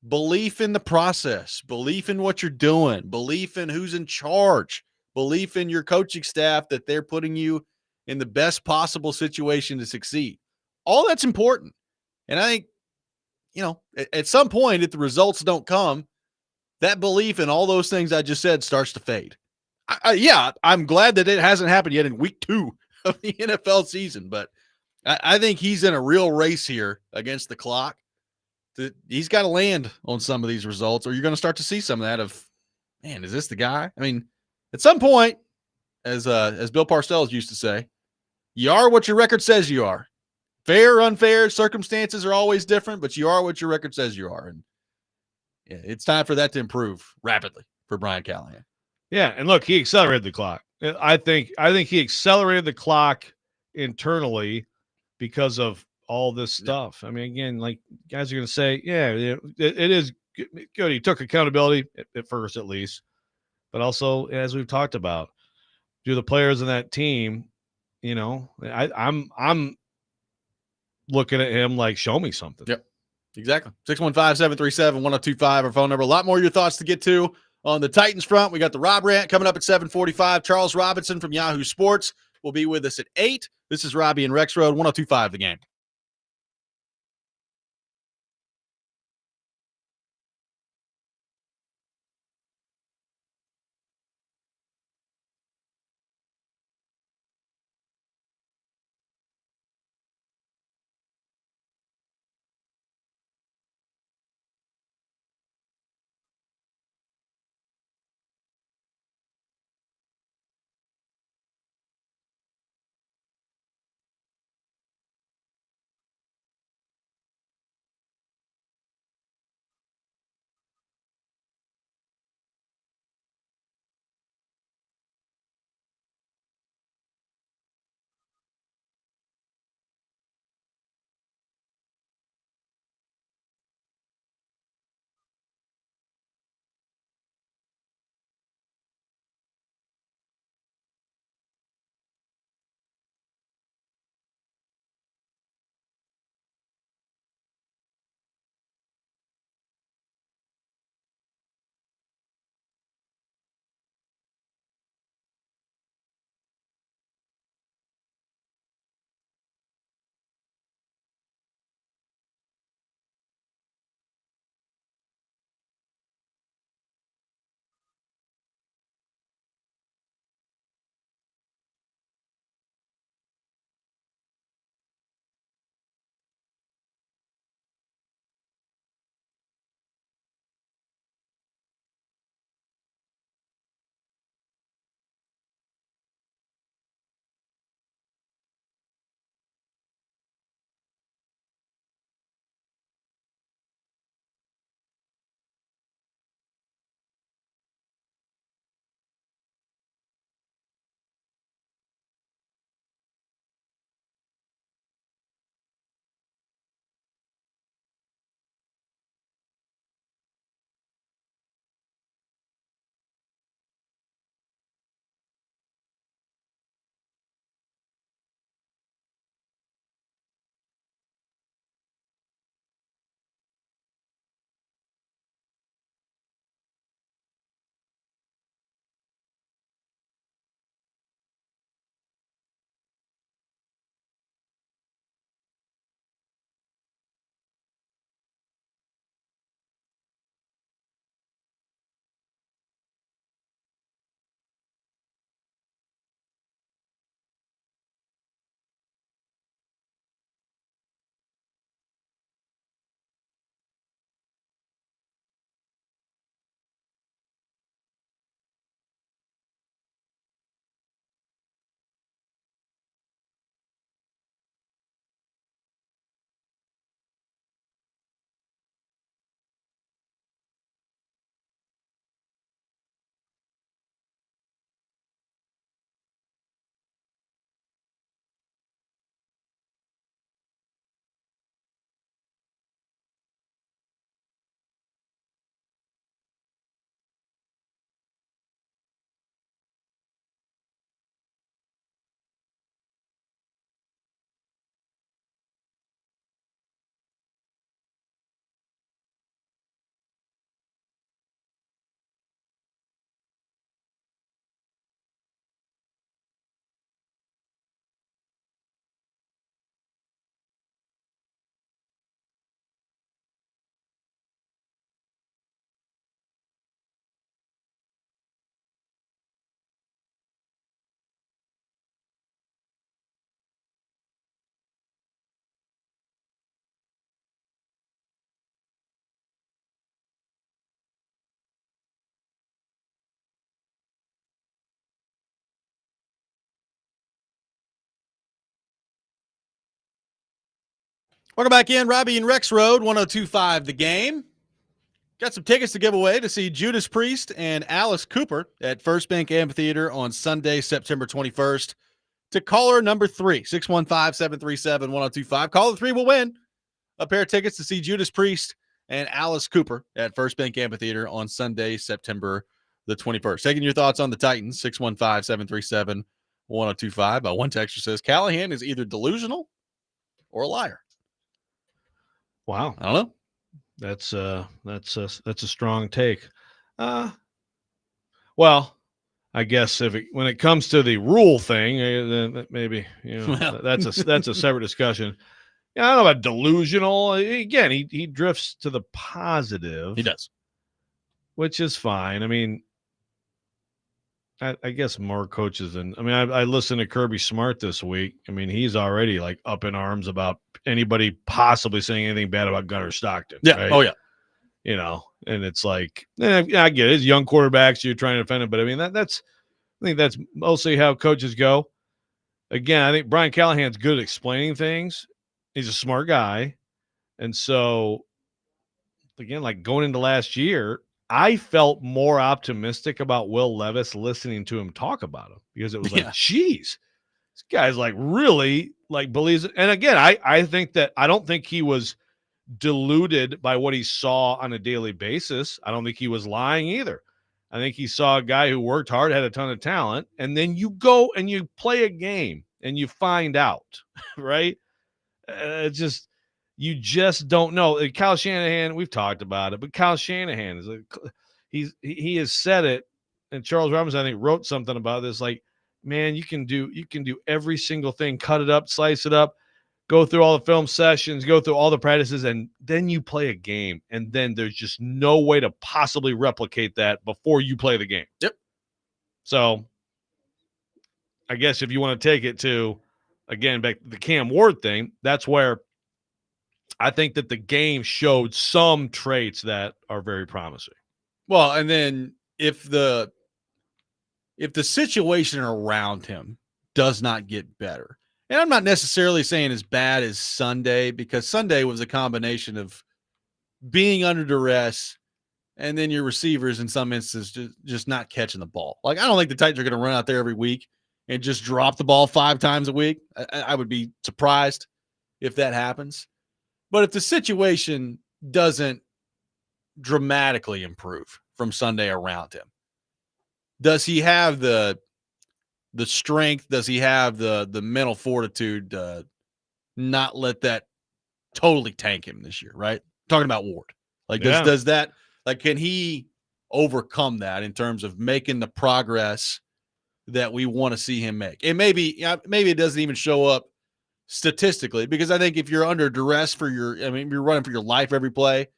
Belief in the process, belief in what you're doing, belief in who's in charge, belief in your coaching staff that they're putting you in the best possible situation to succeed. All that's important. And I think, at some point, if the results don't come, that belief in all those things I just said starts to fade. I'm glad that it hasn't happened yet in week 2 of the NFL season, but I think he's in a real race here against the clock. He's got to land on some of these results, or you're going to start to see some of that of, man, is this the guy? I mean, at some point, as Bill Parcells used to say, you are what your record says you are. Fair or unfair, circumstances are always different, but you are what your record says you are. And yeah, it's time for that to improve rapidly for Brian Callahan. Yeah, and look, he accelerated the clock. I think he accelerated the clock internally because of all this stuff. I mean, again, like guys are going to say, it is good. He took accountability at first, at least, but also, as we've talked about, do the players in that team, I'm looking at him like, show me something. Yep, exactly. 615-737-1025, our phone number. A lot more of your thoughts to get to on the Titans front. We got the Rob Rant coming up at 7:45. Charles Robinson from Yahoo Sports will be with us at 8. This is Robby and Rexrode, 1025 The Game. Welcome back in. Robby and Rexrode, 102.5 The Game. Got some tickets to give away to see Judas Priest and Alice Cooper at First Bank Amphitheater on Sunday, September 21st. To caller number 3, 615-737-1025. Caller 3 will win a pair of tickets to see Judas Priest and Alice Cooper at First Bank Amphitheater on Sunday, September the 21st. Taking your thoughts on the Titans, 615-737-1025. One texter says, Callahan is either delusional or a liar. Wow. I don't know. That's a strong take. Well, I guess when it comes to the rule thing, then maybe that's a separate discussion. Yeah, I don't know about delusional. Again, he drifts to the positive. He does, which is fine. I mean, I guess more coaches than I listened to Kirby Smart this week. I mean, he's already like up in arms about anybody possibly saying anything bad about Gunnar Stockton. Yeah. Right? Oh yeah. And it's like, I get it. It's young quarterbacks. You're trying to defend him, but I mean, I think that's mostly how coaches go. Again, I think Brian Callahan's good at explaining things. He's a smart guy. And so, again, like going into last year, I felt more optimistic about Will Levis listening to him talk about him because it was like, geez, this guy's like really like believes it. And again, I think that I don't think he was deluded by what he saw on a daily basis. I don't think he was lying either. I think he saw a guy who worked hard, had a ton of talent, and then you go and you play a game and you find out, right? You just don't know. Kyle Shanahan, we've talked about it, but Kyle Shanahan is he has said it, and Charles Robinson, I think, wrote something about this. Like, man, you can do every single thing, cut it up, slice it up, go through all the film sessions, go through all the practices, and then you play a game, and then there's just no way to possibly replicate that before you play the game. Yep. So, I guess if you want to take it to, again, back to the Cam Ward thing, that's where I think that the game showed some traits that are very promising. Well, and then if the situation around him does not get better, and I'm not necessarily saying as bad as Sunday, because Sunday was a combination of being under duress and then your receivers in some instances just not catching the ball. Like, I don't think the Titans are going to run out there every week and just drop the ball 5 times a week. I would be surprised if that happens. But if the situation doesn't dramatically improve from Sunday around him, does he have the strength? Does he have the mental fortitude to not let that totally tank him this year? Right? Talking about Ward. Like, does that, like, can he overcome that in terms of making the progress that we want to see him make? And maybe it doesn't even show up statistically, because I think if you're under duress you're running for your life every play,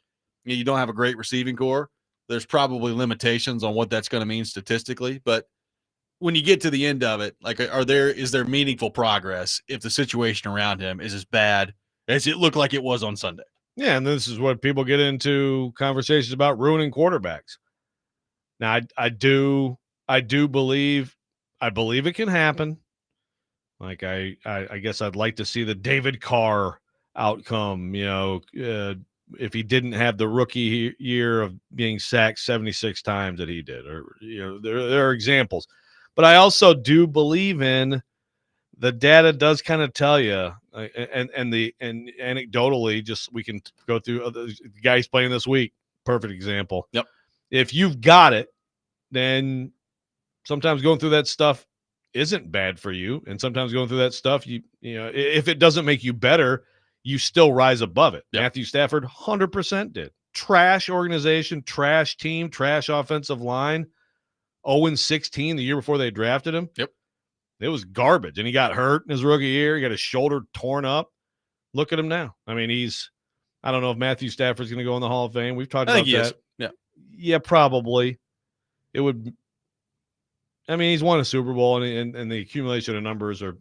and you don't have a great receiving core, there's probably limitations on what that's going to mean statistically. But when you get to the end of it, like, is there meaningful progress if the situation around him is as bad as it looked like it was on Sunday? Yeah, and this is what people get into conversations about ruining quarterbacks. Now, I do believe it can happen. Like, I guess I'd like to see the David Carr outcome, if he didn't have the rookie year of being sacked 76 times that he did, or, there are examples. But I also do believe in the data does kind of tell you, and anecdotally, just we can go through the guys playing this week. Perfect example. Yep. If you've got it, then sometimes going through that stuff isn't bad for you, and sometimes going through that stuff, if it doesn't make you better, you still rise above it. Yep. Matthew Stafford 100% did. Trash organization, trash team, trash offensive line. 0-16 the year before they drafted him. Yep. It was garbage, and he got hurt in his rookie year. He got his shoulder torn up. Look at him now. I mean, I don't know if Matthew Stafford's going to go in the Hall of Fame. We've talked about that. Yeah. Yeah, probably. It would. I mean, he's won a Super Bowl, and the accumulation of numbers are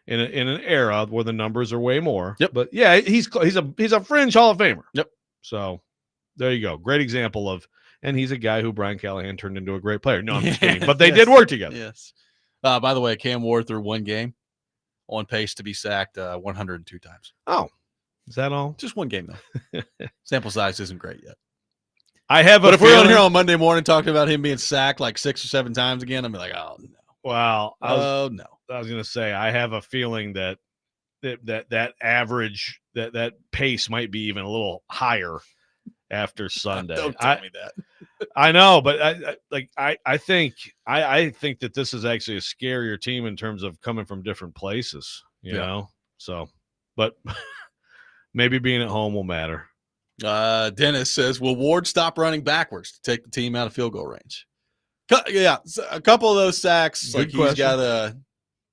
in an era where the numbers are way more. Yep. But yeah, he's a fringe Hall of Famer. Yep. So there you go. Great example of, and he's a guy who Brian Callahan turned into a great player. No, I'm just kidding. But they did work together. Yes. By the way, Cam Ward through one game on pace to be sacked 102 times. Oh, Is that all? Just one game though. Sample size isn't great yet. But if we're on here on Monday morning talking about him being sacked like 6 or 7 times again, I'm like, oh no. Well, I was going to say I have a feeling that average that pace might be even a little higher after Sunday. Don't tell me that. I know, but I think that this is actually a scarier team in terms of coming from different places, you know. So, but maybe being at home will matter. Dennis says, will Ward stop running backwards to take the team out of field goal range? Yeah, a couple of those sacks, Good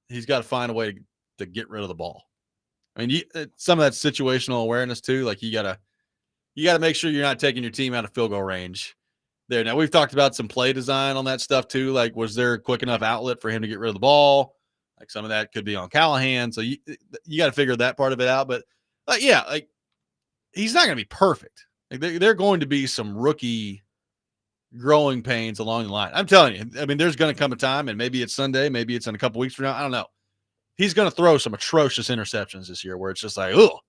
he's got to find a way to get rid of the ball. I mean, some of that situational awareness too. Like you got to make sure you're not taking your team out of field goal range there. Now we've talked about some play design on that stuff too. Like, was there a quick enough outlet for him to get rid of the ball? Like some of that could be on Callahan. So you got to figure that part of it out. But he's not going to be perfect. Like there are going to be some rookie growing pains along the line. I'm telling you, I mean, there's going to come a time, and maybe it's Sunday, maybe it's in a couple weeks from now. I don't know. He's going to throw some atrocious interceptions this year where it's just like, oh,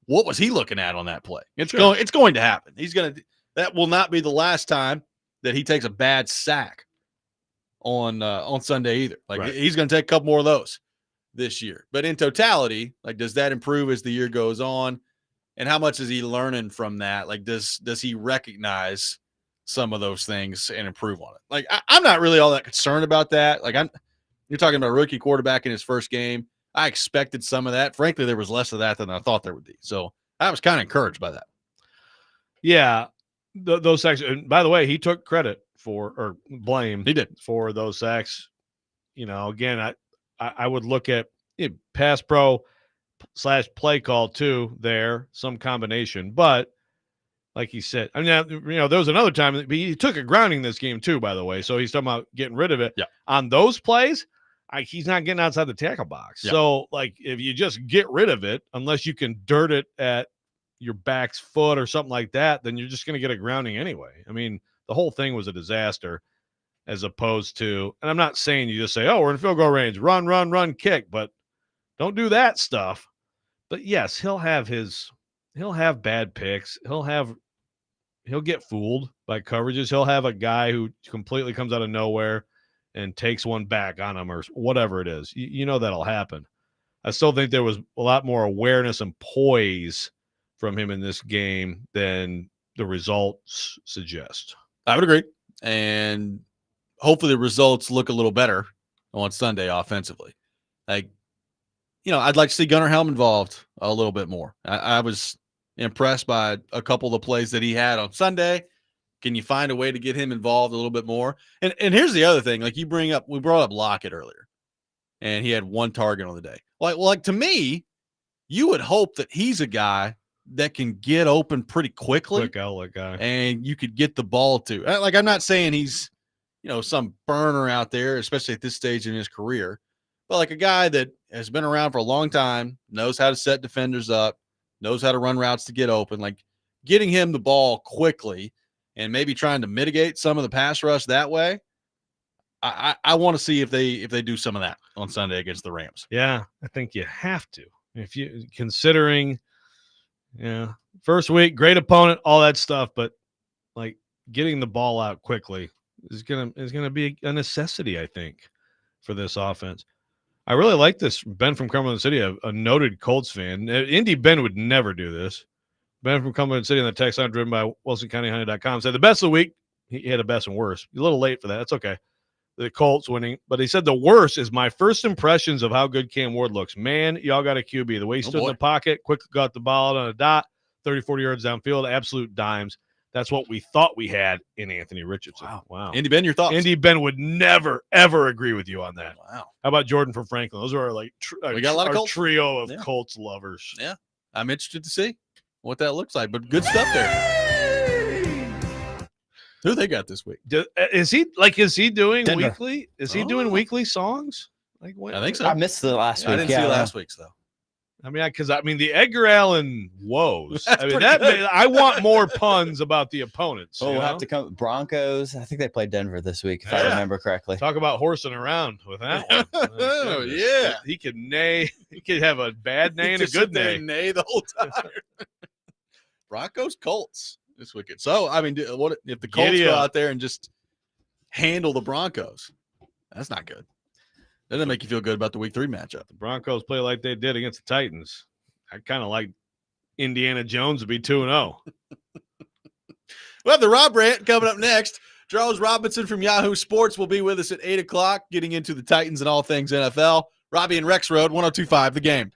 what was he looking at on that play? It's going to happen. That will not be the last time that he takes a bad sack on Sunday either. He's going to take a couple more of those this year. But in totality, does that improve as the year goes on? And how much is he learning from that? Does he recognize some of those things and improve on it? I'm not really all that concerned about that. You're talking about a rookie quarterback in his first game. I expected some of that. Frankly, there was less of that than I thought there would be. So I was kind of encouraged by that. Yeah. Those sacks. And by the way, he took credit or blame. He did for those sacks. You know, again, I would look at pass pro / play call too there, some combination. But like he said, I mean, there was another time that he took a grounding this game too, by the way. So he's talking about getting rid of it. Yeah. On those plays, he's not getting outside the tackle box. Yeah. So, if you just get rid of it, unless you can dirt it at your back's foot or something like that, then you're just going to get a grounding anyway. I mean, the whole thing was a disaster as opposed to, and I'm not saying you just say, oh, we're in field goal range, run, kick, but don't do that stuff. But yes, he'll have bad picks. He'll get fooled by coverages. He'll have a guy who completely comes out of nowhere and takes one back on him or whatever it is. You know that'll happen. I still think there was a lot more awareness and poise from him in this game than the results suggest. I would agree. And hopefully the results look a little better on Sunday offensively. I'd like to see Gunnar Helm involved a little bit more. I was impressed by a couple of the plays that he had on Sunday. Can you find a way to get him involved a little bit more? And here's the other thing. We brought up Lockett earlier, and he had one target on the day. To me, you would hope that he's a guy that can get open pretty quickly. Quick outlet guy. And you could get the ball to. I'm not saying he's, some burner out there, especially at this stage in his career. But a guy that has been around for a long time, knows how to set defenders up, knows how to run routes to get open, getting him the ball quickly and maybe trying to mitigate some of the pass rush that way. I want to see if they do some of that on Sunday against the Rams. Yeah, I think you have to. If you considering, first week, great opponent, all that stuff, but getting the ball out quickly is gonna be a necessity, I think, for this offense. I really like this. Ben from Cumberland City, a noted Colts fan. Indy Ben would never do this. Ben from Cumberland City on the text line driven by WilsonCountyHoney.com said the best of the week. He had a best and worst. A little late for that. That's okay. The Colts winning. But he said the worst is my first impressions of how good Cam Ward looks. Man, y'all got a QB. The way he stood in the pocket, quickly got the ball out on a dot, 30, 40 yards downfield, absolute dimes. That's what we thought we had in Anthony Richardson. Wow. Indy Ben, your thoughts? Indy Ben would never, ever agree with you on that. Wow. How about Jordan from Franklin? Those are we got a lot of Colts. Trio of Colts lovers. Yeah. I'm interested to see what that looks like, but good stuff there. Who they got this week? Is he doing Denver. weekly? Is he doing weekly songs? I think so. I missed the last week. I didn't see last week's though. I mean, the Edgar Allan woes. I want more puns about the opponents. We'll have to come. Broncos. I think they played Denver this week, if I remember correctly. Talk about horsing around with that one. Oh, yeah. He could neigh. He could have a bad neigh and a good neigh. The whole time. Broncos, Colts this weekend. So, I mean, what if the Colts go out there and just handle the Broncos? That's not good. That doesn't make you feel good about the week 3 matchup. The Broncos play like they did against the Titans. I kind of like Indiana Jones to be 2-0. We'll have the Rob Rant coming up next. Charles Robinson from Yahoo Sports will be with us at 8 o'clock, getting into the Titans and all things NFL. Robby and Rexrode, 102.5 The Game.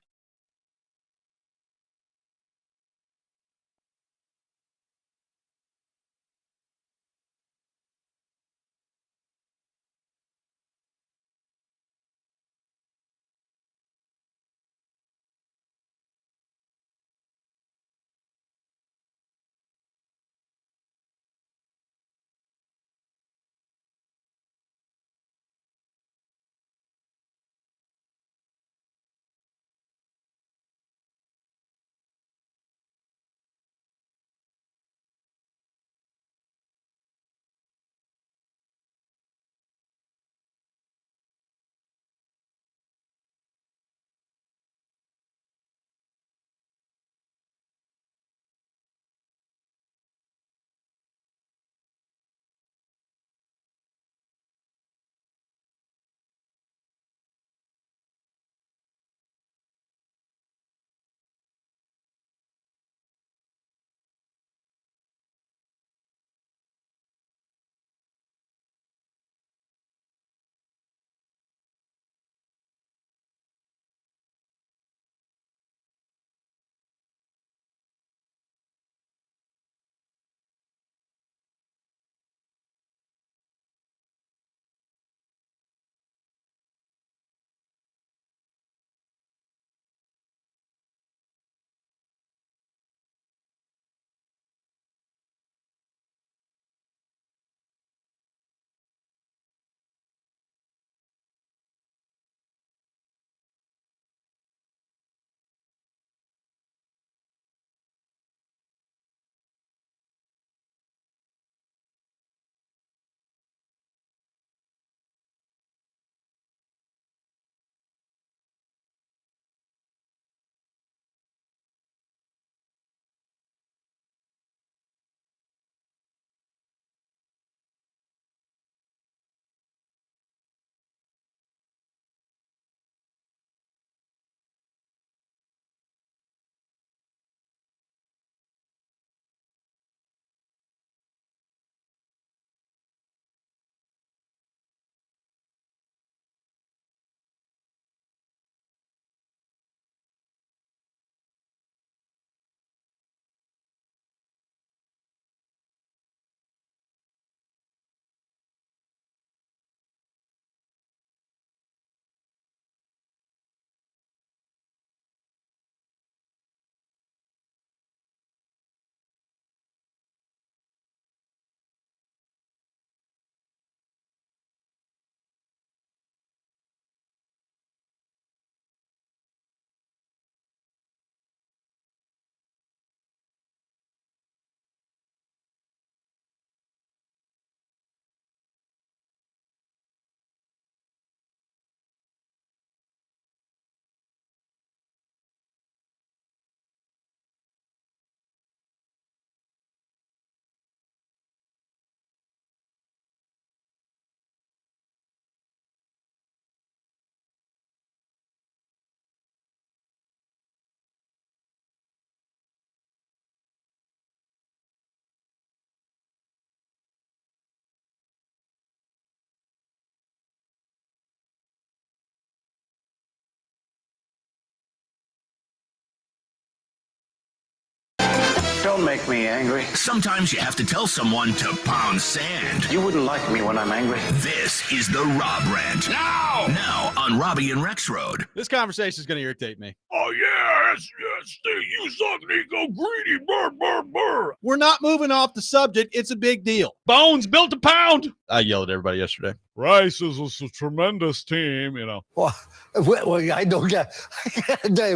Don't make me angry. Sometimes you have to tell someone to pound sand. You wouldn't like me when I'm angry. This is the Rob Rant. Now on Robby and Rexrode. This conversation is going to irritate me. Oh, yeah. yes, you suck, Nico, greedy, burr, burr, burr. We're not moving off the subject. It's a big deal. Bones built a pound. I yelled at everybody yesterday. Rice is a tremendous team, you know. Well, I don't got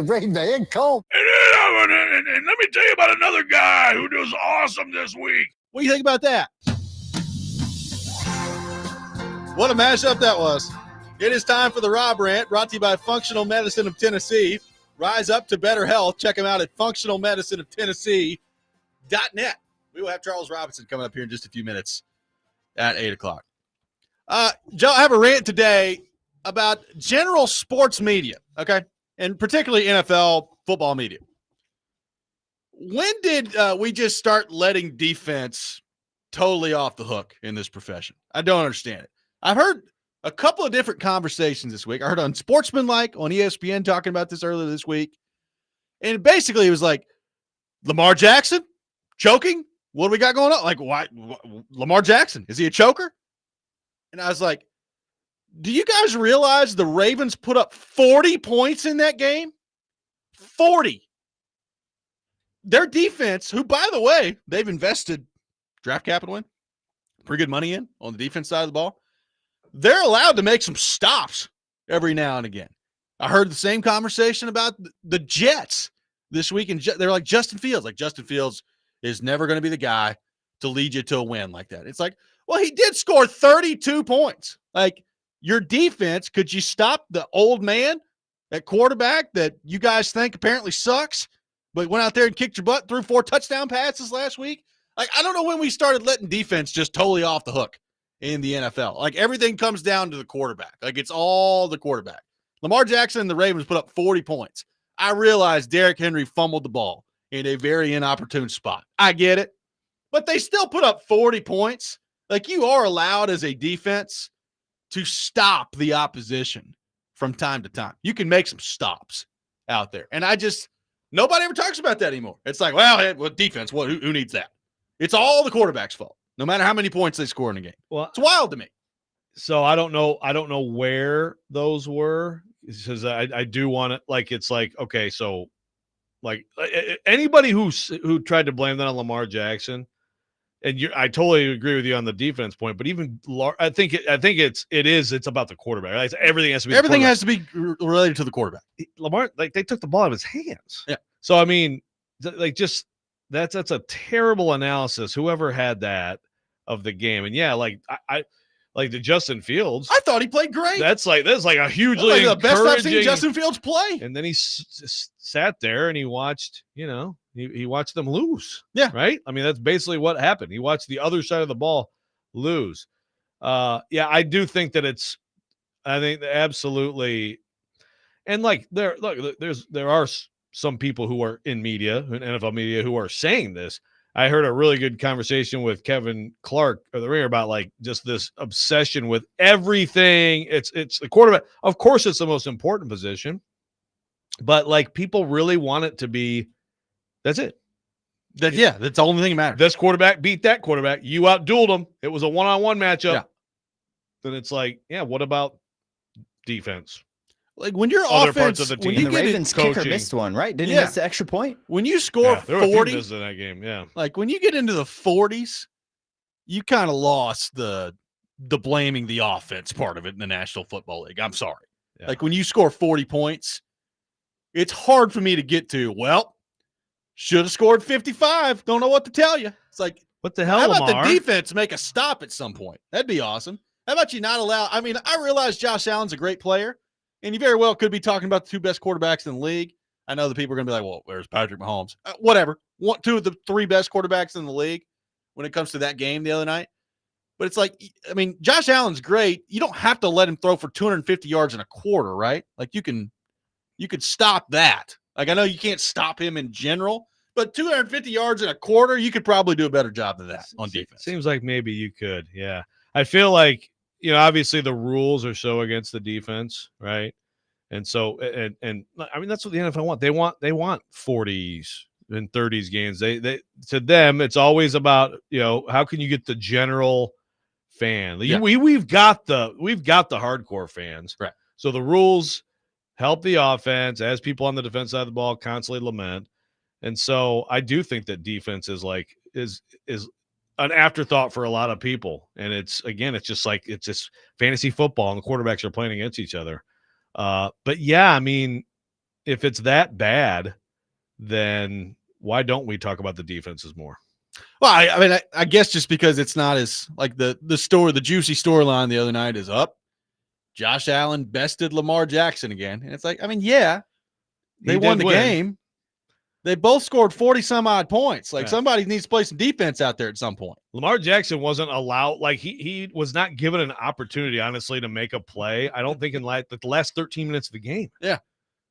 rain man cold. And let me tell you about another guy who does awesome this week. What do you think about that? What a mashup that was. It is time for the Rob Rant, brought to you by Functional Medicine of Tennessee. Rise up to better health. Check them out at functionalmedicineoftennessee.net. We will have Charles Robinson coming up here in just a few minutes at 8 o'clock. Joe, I have a rant today about general sports media, okay? And particularly NFL football media. When did we just start letting defense totally off the hook in this profession? I don't understand it. I've heard a couple of different conversations this week. I heard on Sportsmanlike on ESPN talking about this earlier this week. And basically it was like, Lamar Jackson choking? What do we got going on? Like, why Lamar Jackson? Is he a choker? And I was like, do you guys realize the Ravens put up 40 points in that game? 40. Their defense, who, by the way, they've invested draft capital in, pretty good money in on the defense side of the ball. They're allowed to make some stops every now and again. I heard the same conversation about the Jets this week, and they're like Justin Fields. Like, Justin Fields is never going to be the guy to lead you to a win like that. It's like, well, he did score 32 points. Like, your defense, could you stop the old man at quarterback that you guys think apparently sucks, but went out there and kicked your butt, threw 4 touchdown passes last week? Like, I don't know when we started letting defense just totally off the hook in the NFL. Like, everything comes down to the quarterback. Like, it's all the quarterback. Lamar Jackson and the Ravens put up 40 points. I realize Derrick Henry fumbled the ball in a very inopportune spot. I get it. But they still put up 40 points. Like, you are allowed as a defense to stop the opposition from time to time. You can make some stops out there. And nobody ever talks about that anymore. It's like, well, defense, who needs that? It's all the quarterback's fault, no matter how many points they score in a game. Well, it's wild to me. So I don't know where those were, because I do want to, like, it's like, okay, so like anybody who tried to blame that on Lamar Jackson, and I totally agree with you on the defense point, but even I think it's about the quarterback. Right? Everything has to be related to the quarterback. Lamar, like, they took the ball out of his hands. Yeah. So I mean, like, just that's a terrible analysis. Whoever had that of the game, and yeah, like I like the Justin Fields. I thought he played great. That's like a hugely the best I've seen Justin Fields play. And then he sat there and he watched, he watched them lose. Yeah. Right. I mean, that's basically what happened. He watched the other side of the ball lose. Yeah, I do think that I think absolutely. And like there are some people who are in media, in NFL media, who are saying this. I heard a really good conversation with Kevin Clark of the Ringer about like just this obsession with everything. It's the quarterback. Of course, it's the most important position, but like people really want it to be. That's it. That's the only thing that matters. This quarterback beat that quarterback. You outdueled him. It was a one-on-one matchup. Yeah. Then it's like, yeah, what about defense? Like when your other offense, parts of the team, when the Ravens kicker missed one, right? Didn't he miss the extra point? When you score 40 in that game, yeah. Like when you get into the 40s, you kind of lost the blaming the offense part of it in the National Football League. I'm sorry. Yeah. Like when you score 40 points, it's hard for me to get to. Well, should have scored 55. Don't know what to tell you. It's like, what the hell? How about Lamar? the defense make a stop at some point? That'd be awesome. How about you not allow? I mean, I realize Josh Allen's a great player. And you very well could be talking about the 2 best quarterbacks in the league. I know the people are going to be like, well, where's Patrick Mahomes? Whatever. 2 of the 3 best quarterbacks in the league when it comes to that game the other night. But it's like, I mean, Josh Allen's great. You don't have to let him throw for 250 yards in a quarter, right? Like you could stop that. Like I know you can't stop him in general, but 250 yards in a quarter, you could probably do a better job than that on defense. Seems like maybe you could. Yeah. I feel like, obviously the rules are so against the defense, right? And so, and I mean, that's what the NFL want. They want 40s and 30s games. They to them, it's always about, how can you get the general fan? Yeah. We've got the hardcore fans, right? So the rules help the offense as people on the defense side of the ball constantly lament. And so I do think that defense is an afterthought for a lot of people. And it's just fantasy football and the quarterbacks are playing against each other. But yeah, I mean, if it's that bad, then why don't we talk about the defenses more? Well, I mean, I guess just because it's not as like the juicy storyline the other night is up. Josh Allen bested Lamar Jackson again. And it's like, I mean, yeah, they won the game. They both scored 40 some odd points. Like somebody needs to play some defense out there at some point. Lamar Jackson wasn't allowed, like he was not given an opportunity, honestly, to make a play. I don't think in the last 13 minutes of the game. Yeah.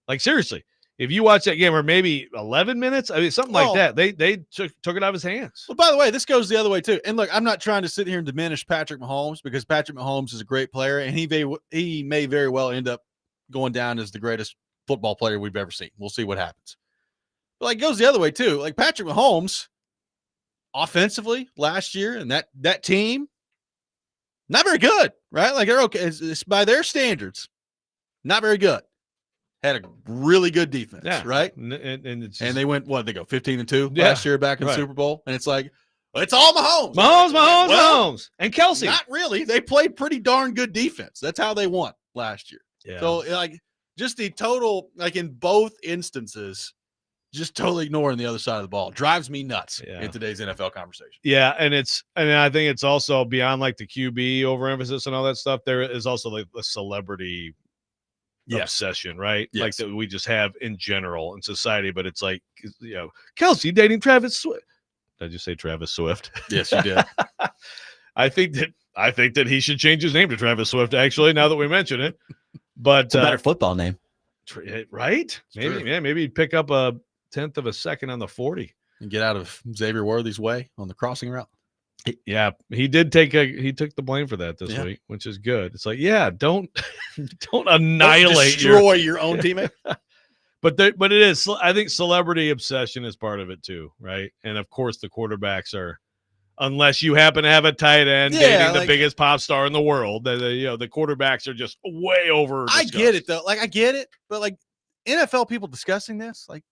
Like seriously, if you watch that game, or maybe 11 minutes, I mean, something like that, they took it out of his hands. Well, by the way, this goes the other way too. And look, I'm not trying to sit here and diminish Patrick Mahomes because Patrick Mahomes is a great player, and he may very well end up going down as the greatest football player we've ever seen. We'll see what happens. But like, it goes the other way too. Like Patrick Mahomes, offensively last year, and that team, not very good, right? Like they're okay. It's by their standards, not very good. Had a really good defense, right? And they went, they go 15-2 last year back in the Super Bowl. And it's like, it's all Mahomes. Mahomes. And Kelsey. Not really. They played pretty darn good defense. That's how they won last year. Yeah. So like just the total, like in both instances, just totally ignoring the other side of the ball drives me nuts in today's NFL conversation. Yeah, and I think it's also beyond like the QB overemphasis and all that stuff. There is also like the celebrity obsession, right? Yes. Like that we just have in general in society. But it's like, Kelsey dating Travis Swift. Did I just say Travis Swift? Yes, you did. I think that he should change his name to Travis Swift. Actually, now that we mention it, but it's a better football name, right? Maybe he'd pick up a 10th of a second on the 40 and get out of Xavier Worthy's way on the crossing route. He did he took the blame for that this week, which is good. It's like, don't annihilate, destroy your own teammate. But it is, I think celebrity obsession is part of it too, right? And of course the quarterbacks are, unless you happen to have a tight end dating the biggest pop star in the world, the quarterbacks are just way over. I get it though. Like I get it, but like NFL people discussing this, like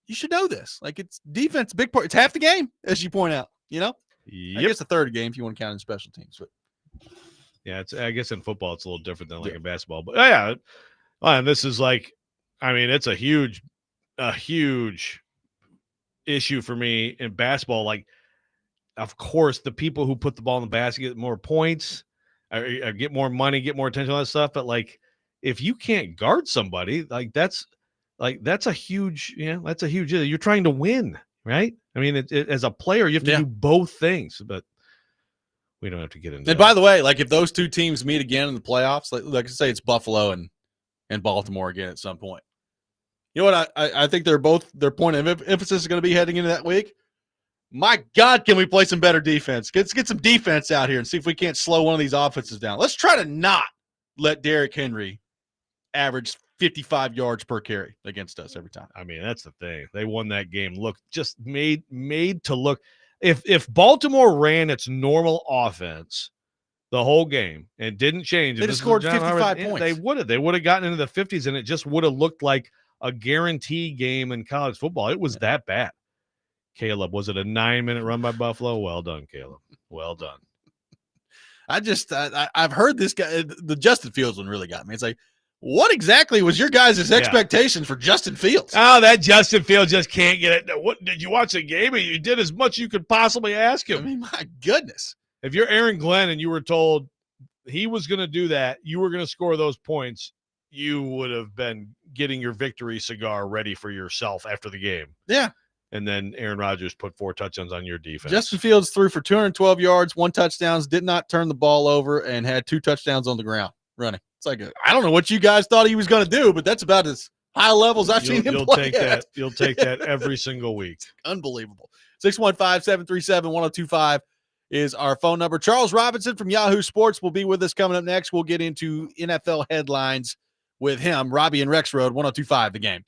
you should know this. Like it's defense, big part. It's half the game, as you point out. I guess a third of the game if you want to count in special teams. But yeah, I guess in football it's a little different than like in basketball. But and this is like, I mean, it's a huge issue for me in basketball. Like, of course, the people who put the ball in the basket get more points, or get more money, get more attention, all that stuff. But like, if you can't guard somebody, that's a huge, you're trying to win, right? I mean, as a player, you have to do both things, but we don't have to get into And by the way, like if those two teams meet again in the playoffs, like I say, it's Buffalo and Baltimore again at some point. You know what? I think their point of emphasis is going to be heading into that week. My God, can we play some better defense? Let's get some defense out here and see if we can't slow one of these offenses down. Let's try to not let Derrick Henry average 55 yards per carry against us every time. I mean, that's the thing. They won that game. Look, just made to look. If Baltimore ran its normal offense the whole game and didn't change, they just scored 55 points. They would have gotten into the 50s, and it just would have looked like a guarantee game in college football. It was that bad. Caleb, was it a 9-minute run by Buffalo? Well done, Caleb. Well done. I've heard this guy, the Justin Fields one really got me. It's like, what exactly was your guys' expectations for Justin Fields? Oh, that Justin Fields just can't get it. What, did you watch the game? You did as much you could possibly ask him. I mean, my goodness. If you're Aaron Glenn and you were told he was going to do that, you were going to score those points, you would have been getting your victory cigar ready for yourself after the game. Yeah. And then Aaron Rodgers put 4 touchdowns on your defense. Justin Fields threw for 212 yards, 1 touchdown, did not turn the ball over, and had 2 touchdowns on the ground running. It's like, I don't know what you guys thought he was going to do, but that's about as high levels I've seen him play at. You'll take that every single week. Unbelievable. 615-737-1025 is our phone number. Charles Robinson from Yahoo Sports will be with us coming up next. We'll get into NFL headlines with him. Robby and Rexrode, 1025 The Game.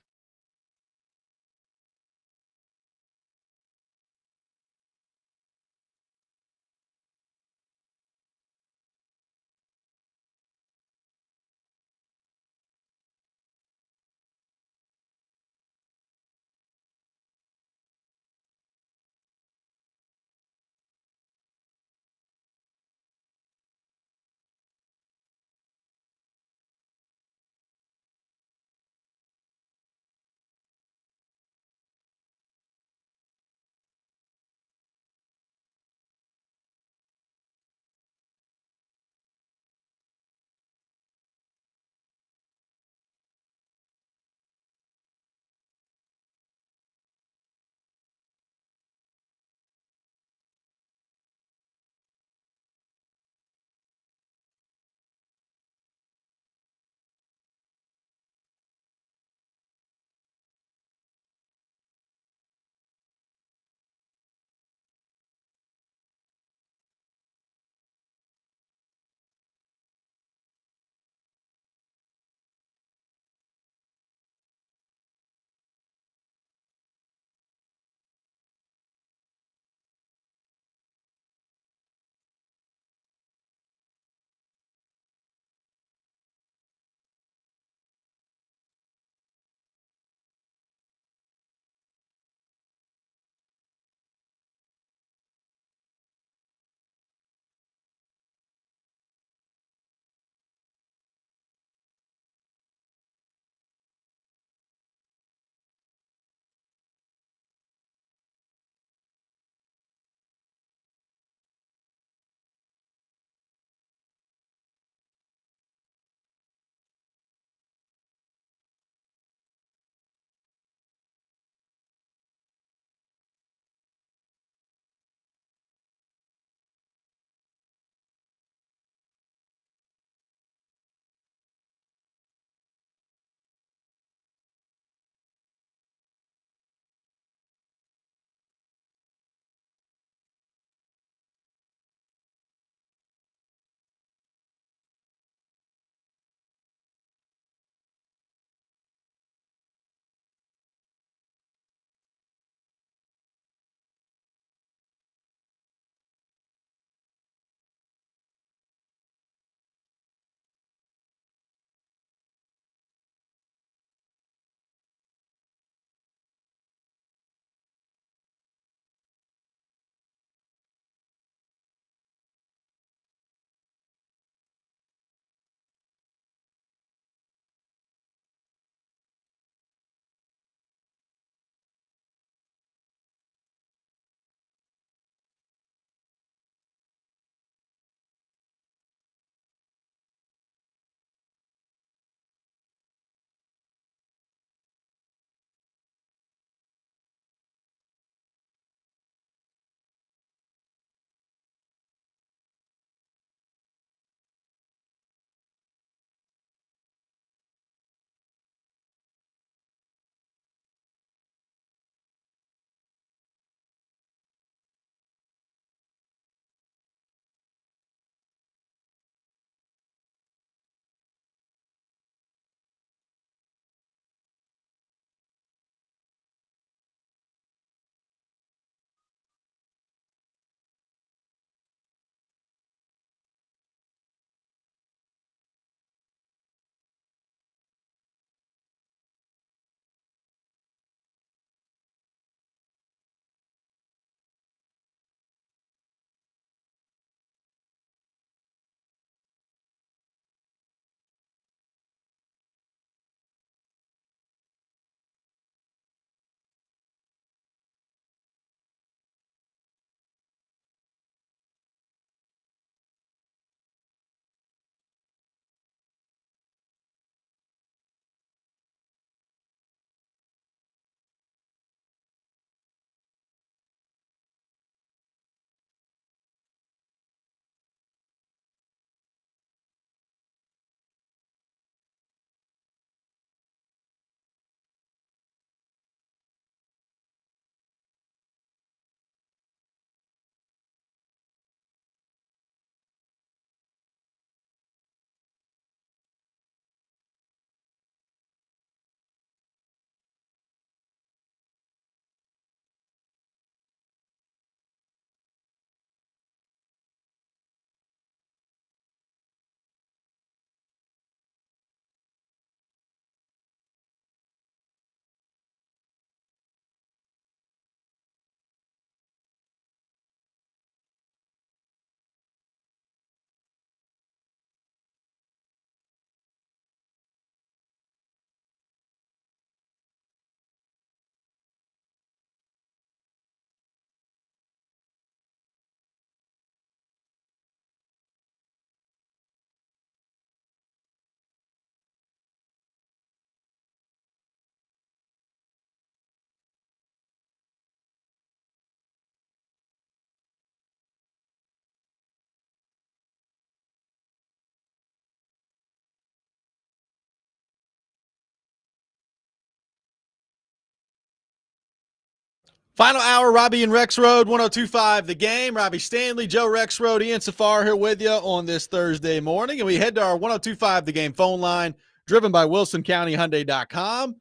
Final hour, Robby and Rexrode, 102.5 The Game. Robbie Stanley, Joe Rexrode, Ian Safar here with you on this Thursday morning. And we head to our 102.5 The Game phone line, driven by WilsonCountyHyundai.com.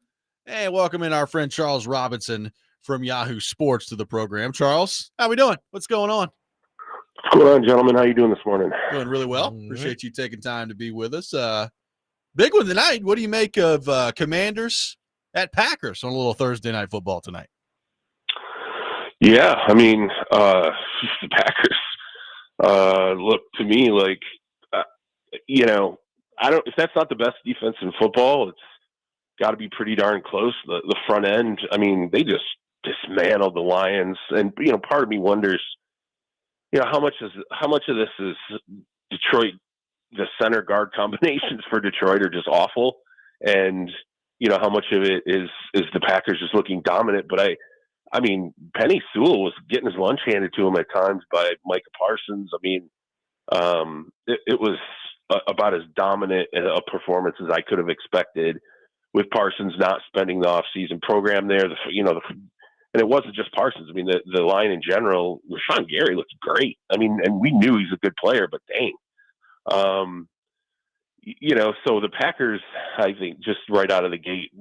And welcome in our friend Charles Robinson from Yahoo Sports to the program. Charles, how we doing? What's going on? What's going on, gentlemen? How you doing this morning? Doing really well. Appreciate you taking time to be with us. Big one tonight. What do you make of Commanders at Packers on a little Thursday night football tonight? Yeah, I mean, the Packers look to me like, if that's not the best defense in football, it's got to be pretty darn close. The front end, I mean, they just dismantled the Lions, and part of me wonders, how much of this is Detroit. The center guard combinations for Detroit are just awful, and how much of it is the Packers just looking dominant. But I mean, Penny Sewell was getting his lunch handed to him at times by Micah Parsons. I mean, it was about as dominant a performance as I could have expected, with Parsons not spending the offseason program there. And it wasn't just Parsons. I mean, the line in general, Rashawn Gary looked great. I mean, and we knew he's a good player, but dang. So the Packers, I think, just right out of the gate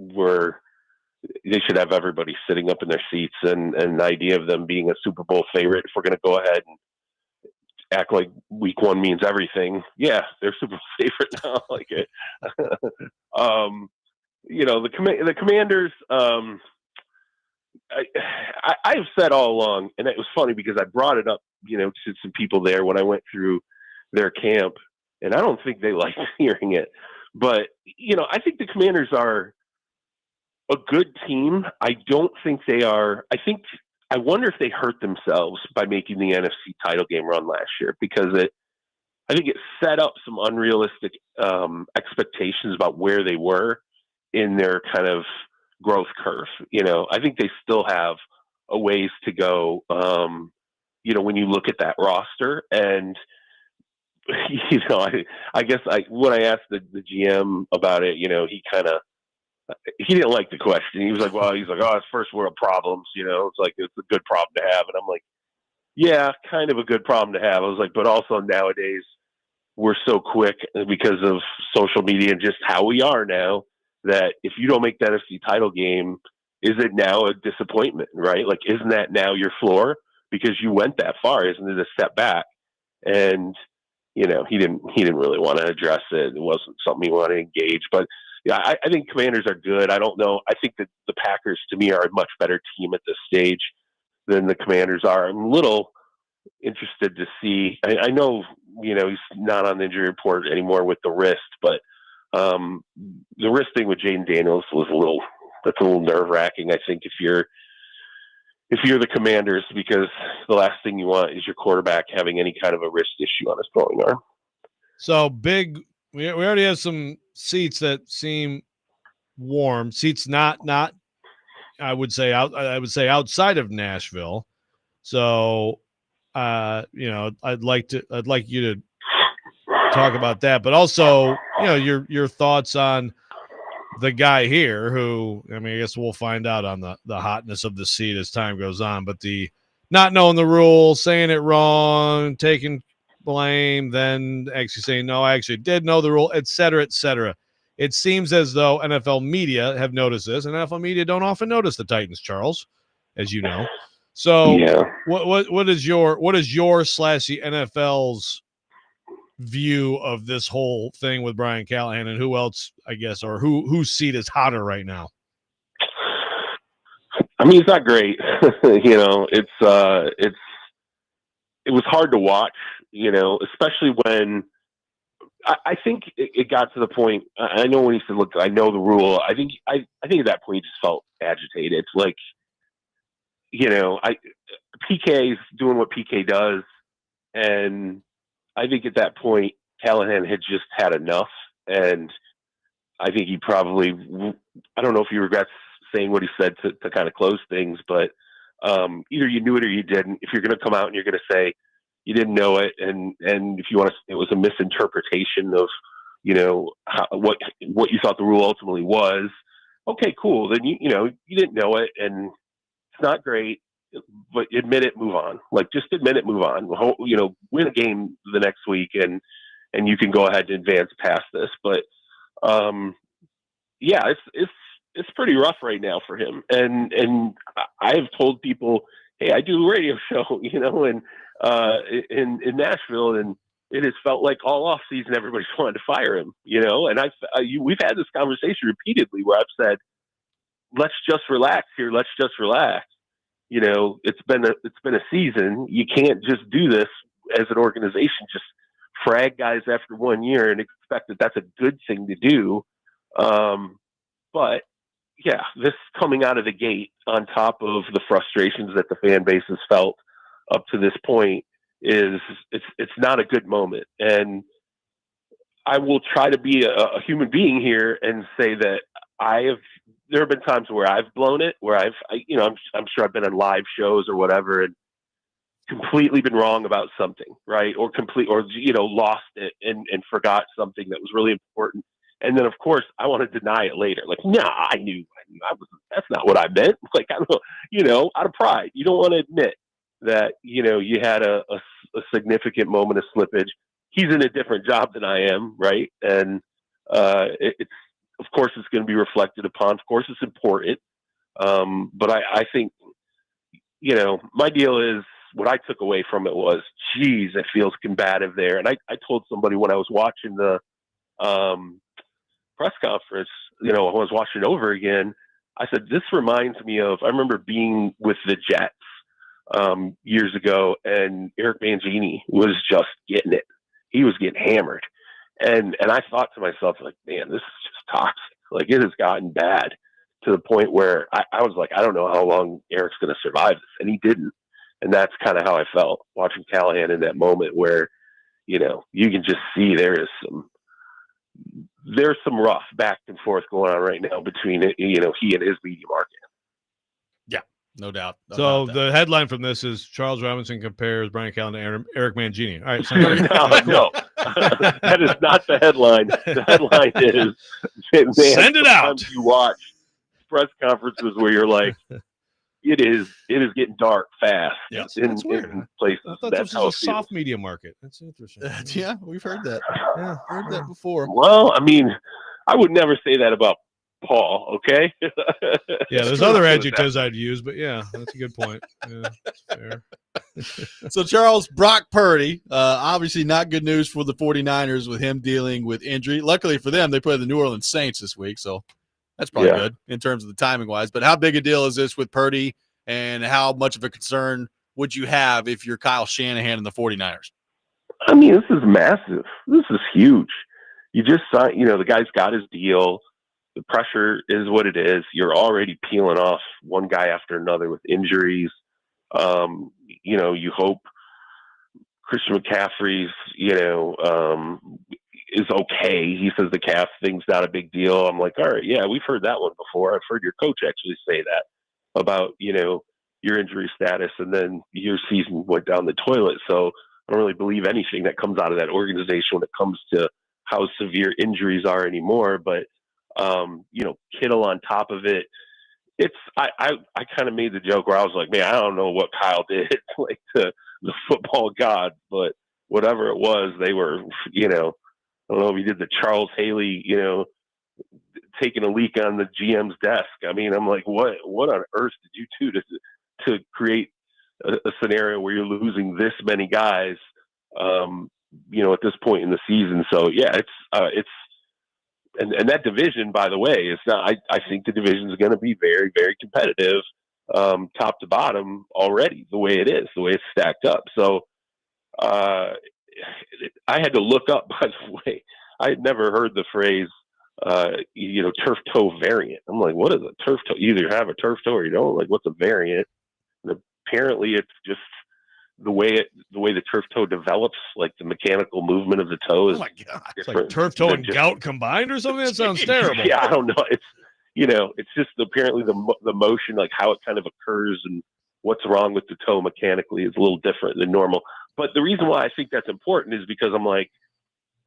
they should have everybody sitting up in their seats, and the idea of them being a Super Bowl favorite, if we're going to go ahead and act like week one means everything. Yeah, they're Super Bowl favorite now. Like it. The Commanders, I've said all along, and it was funny because I brought it up, to some people there when I went through their camp, and I don't think they liked hearing it, but I think the Commanders are a good team. I don't think they are. I wonder if they hurt themselves by making the NFC title game run last year, because I think it set up some unrealistic expectations about where they were in their kind of growth curve. I think they still have a ways to go. When you look at that roster, and I guess when I asked the GM about it, he didn't like the question. He was like, oh, it's first world problems. It's like, it's a good problem to have. And I'm like, yeah, kind of a good problem to have. I was like, but also nowadays we're so quick because of social media and just how we are now, that if you don't make the NFC title game, is it now a disappointment, right? Like, isn't that now your floor because you went that far? Isn't it a step back? And, he didn't really want to address it. It wasn't something he wanted to engage, but yeah, I think Commanders are good. I don't know. I think that the Packers, to me, are a much better team at this stage than the Commanders are. I'm a little interested to see. I know, he's not on the injury report anymore with the wrist, but the wrist thing with Jaden Daniels was a little nerve-wracking, I think, if you're the Commanders, because the last thing you want is your quarterback having any kind of a wrist issue on his throwing arm. So big. We already have some seats that seem warm. Seats not I would say outside of Nashville. So I'd like you to talk about that, but also your thoughts on the guy here who, I guess we'll find out on the hotness of the seat as time goes on, but the not knowing the rule, saying it wrong, taking blame, then actually saying, no, I actually did know the rule, et cetera, et cetera. It seems as though NFL media have noticed this, and NFL media don't often notice the Titans, Charles, as you know. So yeah. What is your / the NFL's view of this whole thing with Brian Callahan, and who else, I guess, or whose seat is hotter right now? It's not great. It was hard to watch, especially when I think it got to the point. I know when he said, look, I know the rule. I think at that point he just felt agitated. Like, PK's doing what PK does. And I think at that point, Callahan had just had enough. And I think he probably, I don't know if he regrets saying what he said to kind of close things, but either you knew it or you didn't. If you're going to come out and you're going to say you didn't know it, and if you want to, it was a misinterpretation of, what you thought the rule ultimately was. Okay, cool. Then you didn't know it, and it's not great. but admit it, move on. Like, just admit it, move on. You know, win a game the next week, and you can go ahead and advance past this. But yeah, it's pretty rough right now for him. And I've told people, hey, I do a radio show, you know, and in Nashville, and it has felt like all off season everybody's wanted to fire him, you know. And we've had this conversation repeatedly where I've said, let's just relax here. Let's just relax. You know, it's been a season. You can't just do this as an organization, just frag guys after 1 year and expect that that's a good thing to do. But yeah, this coming out of the gate on top of the frustrations that the fan base has felt up to this point it's not a good moment. And I will try to be a human being here and say that there have been times where I've blown it, where I'm sure I've been on live shows or whatever and completely been wrong about something, right? Or lost it and forgot something that was really important. And then of course I want to deny it later. Like, nah, I knew that's not what I meant. Like, I don't, you know, out of pride, you don't want to admit that, you know, you had a significant moment of slippage. He's in a different job than I am. Right. And, it's, of course it's going to be reflected upon. Of course it's important. But I think, you know, my deal is what I took away from it was, geez, it feels combative there. And I told somebody when I was watching the press conference, you know, when I was watching it over again, I said, this reminds me of, I remember being with the Jets years ago, and Eric Mangini was just getting it. He was getting hammered. And I thought to myself, like, man, this is just toxic. Like, it has gotten bad to the point where I was like, I don't know how long Eric's going to survive this. And he didn't. And that's kind of how I felt watching Callahan in that moment where, you know, you can just see there's some rough back and forth going on right now between, you know, he and his media market. Yeah, no doubt. So the headline from this is Charles Robinson compares Brian Callahan to Eric Mangini. All right. No. That is not the headline. The headline is, man, send it out. You watch press conferences where you're like, it is getting dark fast. Yeah, that's weird. In places. I thought That's this was a soft media market. That's interesting. Yeah, we've heard that. Yeah, heard that before. Well, I mean, I would never say that about Paul. Okay. Yeah, there's other adjectives I'd use, but yeah, that's a good point. Yeah, that's fair. So Charles, Brock Purdy, obviously not good news for the 49ers with him dealing with injury. Luckily for them, they play the New Orleans Saints this week, so that's probably good in terms of the timing wise. But how big a deal is this with Purdy, and how much of a concern would you have if you're Kyle Shanahan and the 49ers? I mean, this is massive. This is huge. You just saw, you know, the guy's got his deal. The pressure is what it is. You're already peeling off one guy after another with injuries. You know, you hope Christian McCaffrey's, you know, is okay. He says the calf thing's not a big deal. I'm like, all right, yeah, we've heard that one before. I've heard your coach actually say that about, you know, your injury status, and then your season went down the toilet. So I don't really believe anything that comes out of that organization when it comes to how severe injuries are anymore. But, you know, Kittle on top of it, I kind of made the joke where I was like, man, I don't know what Kyle did like to the football gods, but whatever it was, they were, you know, I don't know if he did the Charles Haley, you know, taking a leak on the GM's desk. I mean, I'm like, what on earth did you do to create a scenario where you're losing this many guys, you know, at this point in the season? So yeah, it's and that division, by the way, it's not. I think the division is going to be very, very competitive, top to bottom already. The way it is, the way it's stacked up. So I had to look up. By the way, I had never heard the phrase, you know, turf toe variant. I'm like, what is a turf toe? You either have a turf toe or you don't. Like, what's a variant? And apparently, it's just the way the turf toe develops, like the mechanical movement of the toe is. Oh my God. It's like turf toe and gout combined or something. That sounds terrible. Yeah, I don't know. It's, you know, it's just apparently the motion, like how it kind of occurs and what's wrong with the toe mechanically is a little different than normal. But the reason why I think that's important is because I'm like,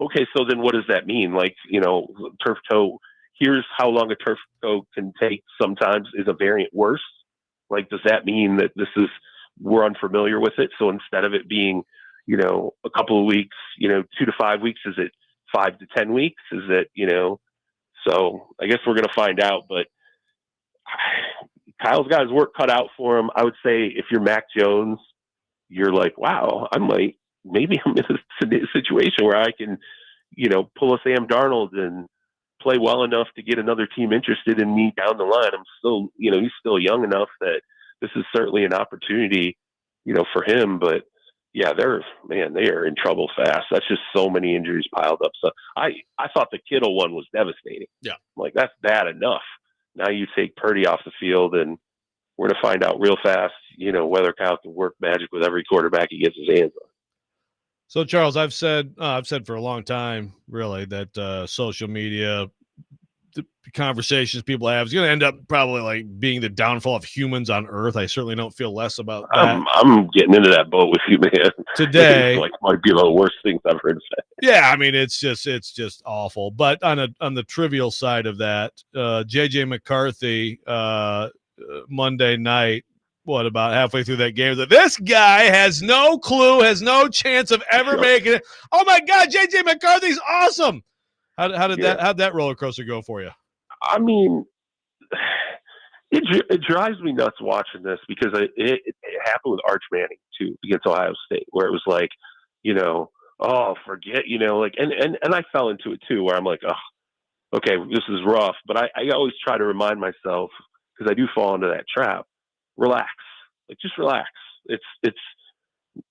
okay, so then what does that mean? Like, you know, turf toe, here's how long a turf toe can take sometimes. Is a variant worse? Like, does that mean that we're unfamiliar with it? So instead of it being, a couple of weeks, 2 to 5 weeks, is it 5 to 10 weeks? Is it, so I guess we're going to find out, but Kyle's got his work cut out for him. I would say if you're Mac Jones, you're like, wow, maybe I'm in a situation where I can, pull a Sam Darnold and play well enough to get another team interested in me down the line. I'm still, he's still young enough that this is certainly an opportunity, for him. But yeah, they are in trouble fast. That's just so many injuries piled up. So I thought the Kittle one was devastating. Yeah. Like, that's bad enough. Now you take Purdy off the field, and we're going to find out real fast, whether Kyle can work magic with every quarterback he gets his hands on. So, Charles, I've said for a long time, really, that social media, the conversations people have is going to end up probably like being the downfall of humans on Earth. I certainly don't feel less about that. I'm getting into that boat with you, man. Today, like, might be one of the worst things I've heard say. Yeah, I mean, it's just awful. But on the trivial side of that, JJ McCarthy Monday night, about halfway through that game, that this guy has no clue, has no chance of ever making it. Oh my God, JJ McCarthy's awesome. How did that roller coaster go for you? I mean, it drives me nuts watching this because it happened with Arch Manning too against Ohio State, where it was like, forget, and I fell into it too, where I'm like, oh, okay, this is rough. But I always try to remind myself, because I do fall into that trap. Relax, just relax. It's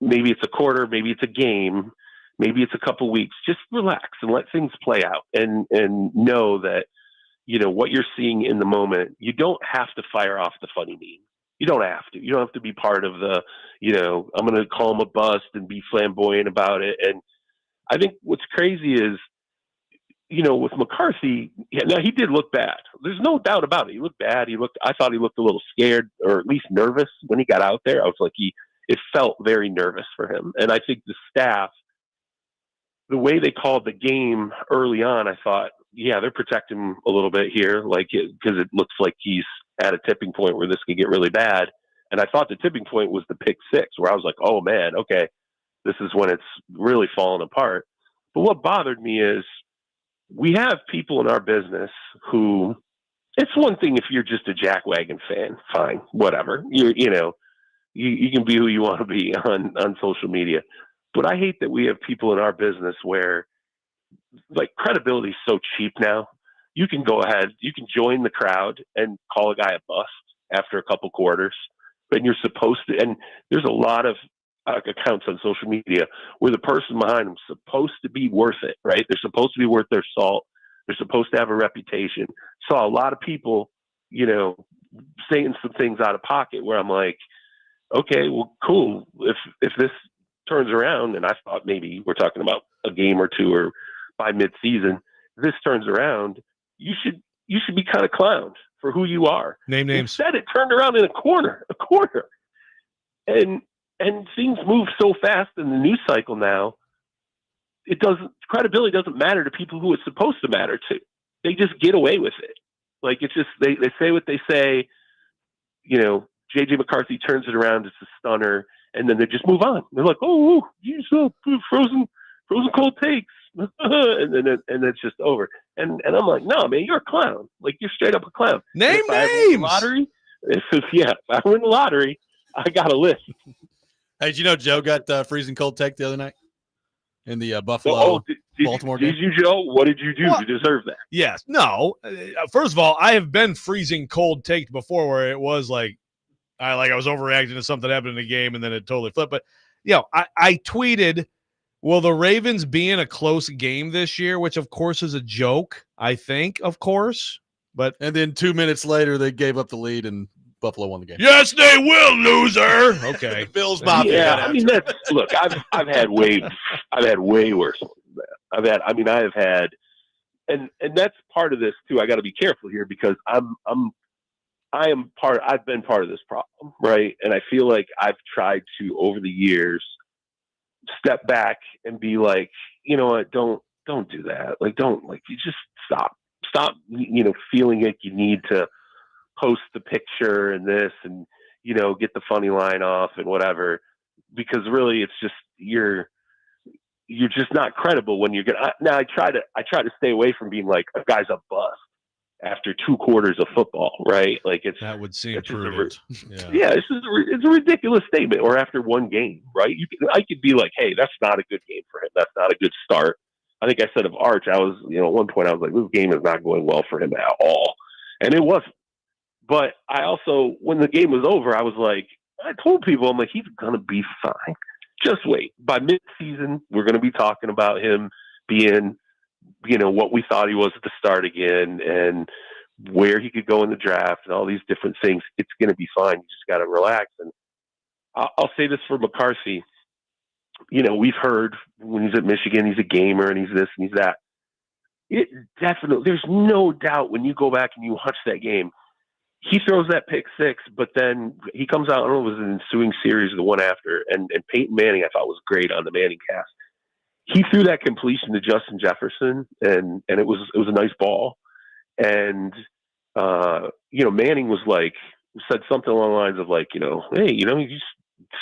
maybe it's a quarter, maybe it's a game, maybe it's a couple weeks. Just relax and let things play out, and know that what you're seeing in the moment. You don't have to fire off the funny meme. You don't have to. You don't have to be part of the I'm going to call him a bust and be flamboyant about it. And I think what's crazy is, with McCarthy, now he did look bad. There's no doubt about it. He looked bad. I thought he looked a little scared, or at least nervous when he got out there. I was like, it felt very nervous for him. And I think the staff, the way they called the game early on, I thought, yeah, they're protecting him a little bit here, because it looks like he's at a tipping point where this could get really bad. And I thought the tipping point was the pick six, where I was like, oh man, okay, this is when it's really falling apart. But what bothered me is, we have people in our business who, it's one thing if you're just a jackwagon fan, fine, whatever. You can be who you want to be on social media. But I hate that we have people in our business where, credibility is so cheap now. You can go ahead, you can join the crowd and call a guy a bust after a couple quarters, but you're supposed to. And there's a lot of accounts on social media where the person behind them is supposed to be worth it, right? They're supposed to be worth their salt. They're supposed to have a reputation. Saw a lot of people, saying some things out of pocket where I'm like, okay, well, cool. If this turns around, and I thought maybe we're talking about a game or two, or by mid-season, if this turns around, you should be kind of clowned for who you are. Name names. Instead, it turned around in a corner. And things move so fast in the news cycle now. Credibility doesn't matter to people who it's supposed to matter to. They just get away with it. It's just, they say what they say. JJ McCarthy turns it around. It's a stunner. And then they just move on. They're like, oh, you saw frozen cold takes. and then it's just over. And I'm like, no, man, you're a clown. You're straight up a clown. Name names. I win the lottery, if I win the lottery, I got a list. Hey, did you know Joe got freezing cold take the other night in the Buffalo Baltimore game? Did you, Joe? What did you do to deserve that? Yes. No. First of all, I have been freezing cold taked before, where it was I was overreacting to something happened in the game, and then it totally flipped. But I tweeted, will the Ravens be in a close game this year? Which of course is a joke, I think, of course. And then 2 minutes later, they gave up the lead and Buffalo won the game. Yes, they will, loser. Okay. Bills Mafia. Yeah, I mean, look, I've had way worse than that. I have had, and that's part of this too. I got to be careful here, because I've been part of this problem, right? And I feel like I've tried to, over the years, step back and be like, you know what, don't do that. You just stop, feeling like you need to post the picture and this, and get the funny line off and whatever, because really it's just you're just not credible when you're gonna. Now I try to stay away from being like a guy's a bust after 2 quarters of football, right? Like that would seem prudent. It's a ridiculous statement. Or after 1 game, right? I could be like, hey, that's not a good game for him. That's not a good start. I think I said of Arch, I was, at one point I was like, this game is not going well for him at all, and it wasn't. But I also, when the game was over, I was like, I told people, I'm like, he's gonna be fine. Just wait. By mid-season, we're gonna be talking about him being, what we thought he was at the start again, and where he could go in the draft, and all these different things. It's gonna be fine. You just gotta relax. And I'll say this for McCarthy. We've heard when he's at Michigan, he's a gamer and he's this and he's that. It definitely, there's no doubt when you go back and you watch that game, he throws that pick 6, but then he comes out, I don't know, it was an ensuing series, the one after, and Peyton Manning I thought was great on the Manning cast. He threw that completion to Justin Jefferson, and it was a nice ball. And, Manning was like, said something along the lines of like, hey, you just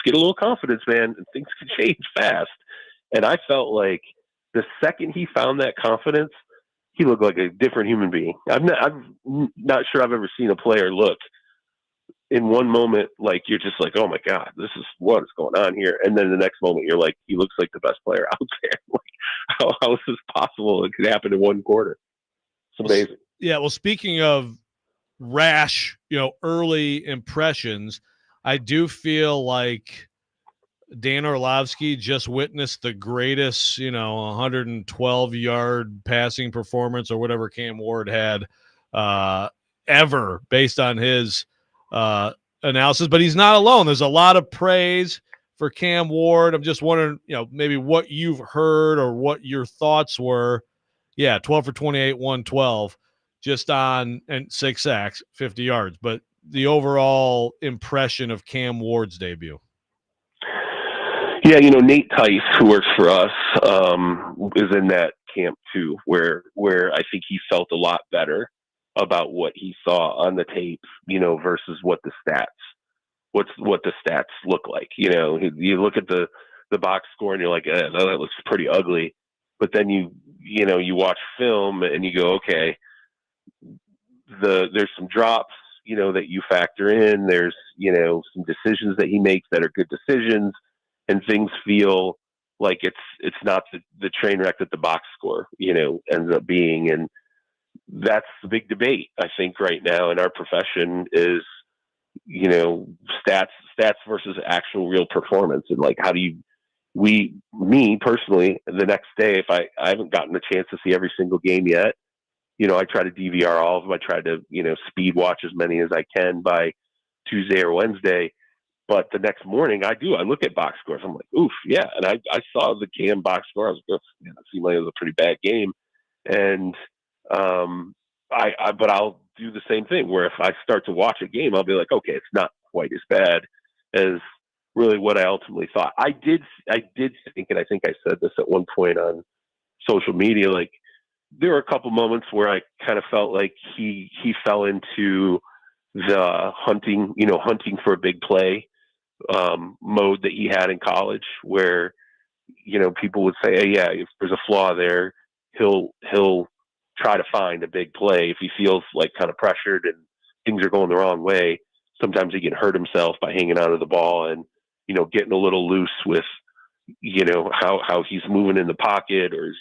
get a little confidence, man, and things can change fast. And I felt like the second he found that confidence, he looked like a different human being. I'm not sure I've ever seen a player look in one moment like you're just like, oh my God, this is what is going on here. And then the next moment you're like, he looks like the best player out there. Like, how is this possible? It could happen in 1 quarter. It's amazing. Well, speaking of rash, early impressions, I do feel like Dan Orlovsky just witnessed the greatest, 112-yard passing performance or whatever Cam Ward had ever based on his analysis. But he's not alone. There's a lot of praise for Cam Ward. I'm just wondering, maybe what you've heard or what your thoughts were. 12 for 28, 112, just on and 6 sacks, 50 yards. But the overall impression of Cam Ward's debut. Yeah, Nate Tice, who works for us, is in that camp too, where I think he felt a lot better about what he saw on the tape, versus what the stats look like. You look at the box score and you're like, that looks pretty ugly. But then you watch film and you go, okay, there's some drops, that you factor in. There's, some decisions that he makes that are good decisions, and things feel like it's not the train wreck that the box score, ends up being. And that's the big debate, I think, right now in our profession is, stats versus actual real performance. And like, how do me personally, the next day, if I haven't gotten a chance to see every single game yet, I try to DVR all of them. I try to, speed watch as many as I can by Tuesday or Wednesday. But the next morning I look at box scores. I'm like, oof, yeah. And I saw the Cam box score. I was like, it seemed like it was a pretty bad game. And but I'll do the same thing where if I start to watch a game, I'll be like, okay, it's not quite as bad as really what I ultimately thought. I did think, and I think I said this at one point on social media, like there were a couple moments where I kind of felt like he fell into the hunting for a big play mode that he had in college, where people would say, hey, yeah, if there's a flaw there, he'll try to find a big play if he feels like kind of pressured and things are going the wrong way. Sometimes he can hurt himself by hanging onto the ball and getting a little loose with how he's moving in the pocket, or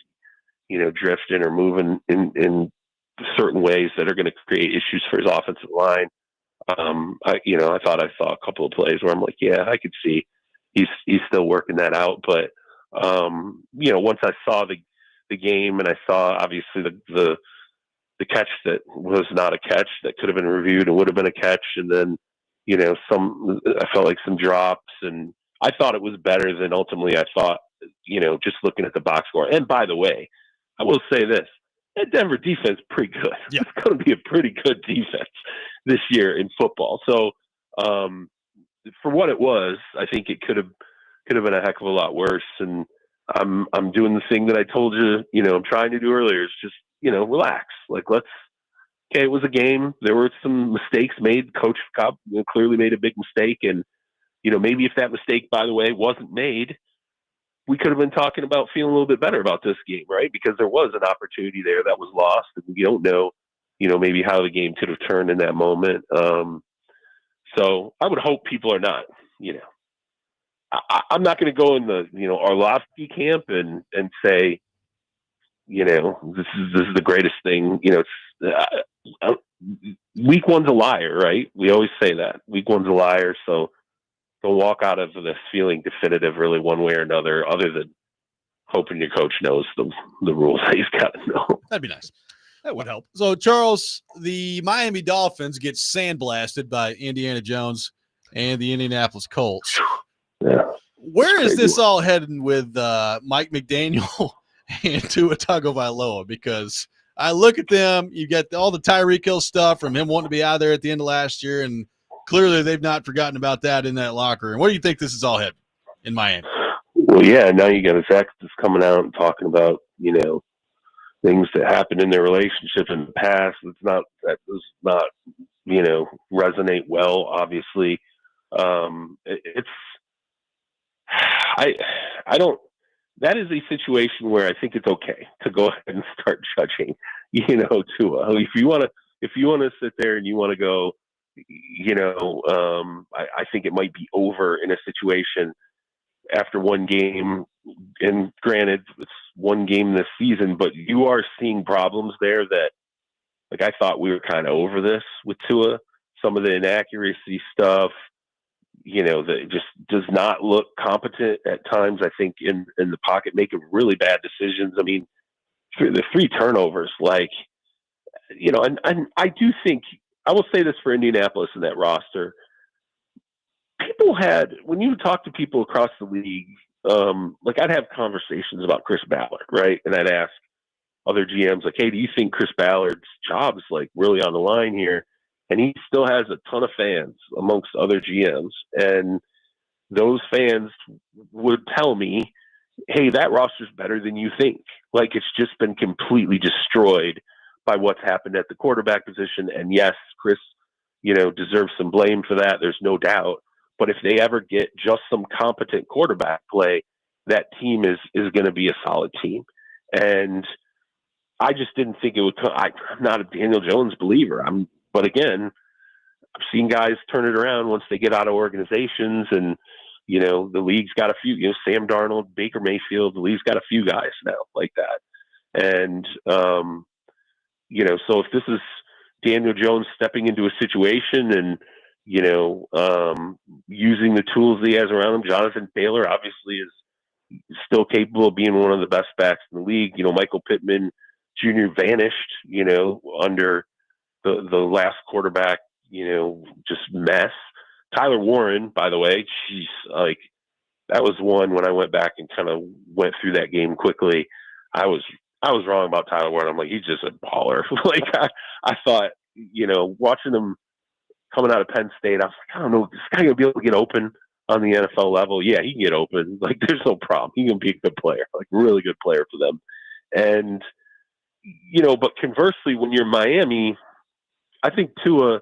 drifting or moving in certain ways that are going to create issues for his offensive line. I thought I saw a couple of plays where I'm like, yeah, I could see he's still working that out. But, once I saw the game and I saw obviously the catch that was not a catch that could have been reviewed and would have been a catch. And then, I felt like some drops, and I thought it was better than ultimately I thought, just looking at the box score. And by the way, I will say this, that Denver defense is pretty good. Yeah. It's going to be a pretty good defense this year in football. So for what it was, I think it could have been a heck of a lot worse. And I'm doing the thing that I told you, I'm trying to do earlier, is just, relax. Like, let's okay, it was a game. There were some mistakes made. Coach Cobb clearly made a big mistake. And, maybe if that mistake, by the way, wasn't made, we could have been talking about feeling a little bit better about this game, right? Because there was an opportunity there that was lost. And we don't know, maybe how the game could have turned in that moment. So I would hope people are not, I'm not going to go in the, Orlovsky camp and say, this is the greatest thing. Week one's a liar, right? We always say that. Week one's a liar. So don't walk out of this feeling definitive really one way or another, other than hoping your coach knows the rules that he's got to know. That'd be nice. That would help. So, Charles, the Miami Dolphins get sandblasted by Indiana Jones and the Indianapolis Colts. Yeah. Where is this all heading with Mike McDaniel and Tua Tagovailoa? Because I look at them, you get all the Tyreek Hill stuff from him wanting to be out there at the end of last year, and clearly they've not forgotten about that in that locker room. Where do you think this is all heading in Miami? Well, yeah, now you got Zach just coming out and talking about, things that happened in their relationship in the past. That does not, resonate well, obviously. That is a situation where I think it's okay to go ahead and start judging, Tua. If you want to sit there and you want to go, I think it might be over in a situation after one game, and granted it's one game this season, but you are seeing problems there that, like, I thought we were kind of over this with Tua. Some of the inaccuracy stuff, that just does not look competent at times, I think, in the pocket, making really bad decisions. I mean, the 3 turnovers, and I do think, I will say this for Indianapolis and that roster, when you talk to people across the league, I'd have conversations about Chris Ballard, right? And I'd ask other GMs, hey, do you think Chris Ballard's job's really on the line here? And he still has a ton of fans amongst other GMs. And those fans would tell me, hey, that roster's better than you think. It's just been completely destroyed by what's happened at the quarterback position. And yes, Chris, deserves some blame for that. There's no doubt. But if they ever get just some competent quarterback play, that team is going to be a solid team. And I just didn't think it would come. I'm not a Daniel Jones believer. But again, I've seen guys turn it around once they get out of organizations, and the league's got a few. Sam Darnold, Baker Mayfield. The league's got a few guys now like that. And so if this is Daniel Jones stepping into a situation and using the tools that he has around him, Jonathan Taylor obviously is still capable of being one of the best backs in the league. Michael Pittman Jr. vanished, under the last quarterback, just mess. Tyler Warren, by the way, that was one when I went back and kind of went through that game quickly. I was wrong about Tyler Warren. I'm he's just a baller. I thought, watching him coming out of Penn State, I was I don't know, this guy gonna be able to get open on the NFL level. Yeah, he can get open. There's no problem. He can be a good player, really good player for them. And, but conversely, when you're Miami, I think Tua,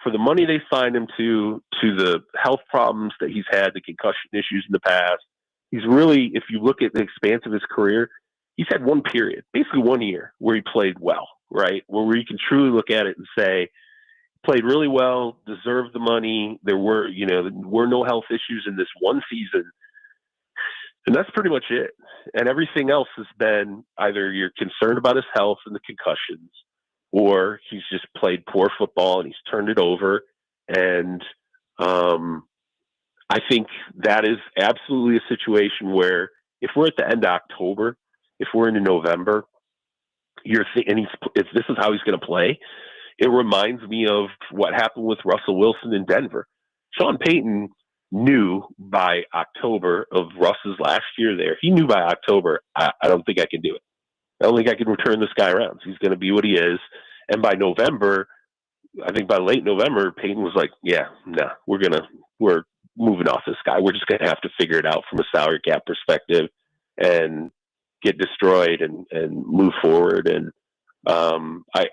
for the money they signed him to the health problems that he's had, the concussion issues in the past, he's really, if you look at the expanse of his career, he's had one period, basically 1 year, where he played well, right? Where you can truly look at it and say, played really well, deserved the money. There were no health issues in this one season. And that's pretty much it. And everything else has been either you're concerned about his health and the concussions, or he's just played poor football and he's turned it over. And I think that is absolutely a situation where if we're at the end of October, if we're into November, if this is how he's going to play, it reminds me of what happened with Russell Wilson in Denver. Sean Payton knew by October of Russ's last year there, he knew by October, I don't think I can do it. I don't think I can return this guy around. He's going to be what he is. And by November, I think by late November, Payton was like, yeah, no, we're moving off this guy. We're just going to have to figure it out from a salary cap perspective and get destroyed and move forward. And I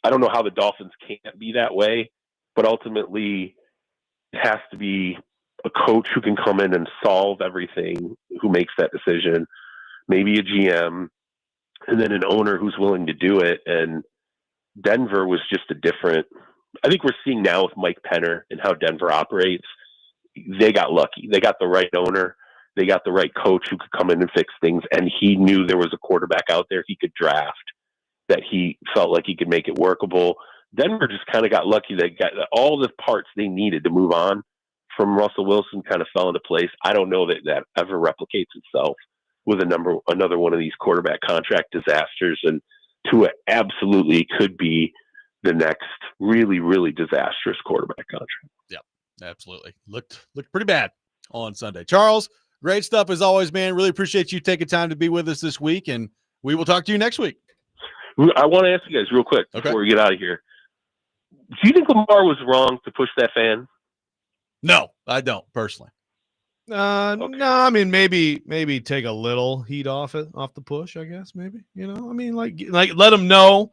don't know how the Dolphins can't be that way, but ultimately it has to be a coach who can come in and solve everything, who makes that decision, maybe a GM, and then an owner who's willing to do it. And Denver was just I think we're seeing now with Mike Penner and how Denver operates. They got lucky. They got the right owner. They got the right coach who could come in and fix things. And he knew there was a quarterback out there he could draft that he felt like he could make it workable. Denver just kind of got lucky. They got all the parts they needed to move on from Russell Wilson kind of fell into place. I don't know that ever replicates itself with another one of these quarterback contract disasters. And Tua absolutely could be the next really, really disastrous quarterback contract. Yep, absolutely. Looked pretty bad on Sunday. Charles, great stuff as always, man. Really appreciate you taking time to be with us this week, and we will talk to you next week. I want to ask you guys real quick before we get out of here. Do you think Lamar was wrong to push that fan? No, I don't personally. No, I mean maybe take a little heat off the push, I guess, maybe. You know, I mean like let him know.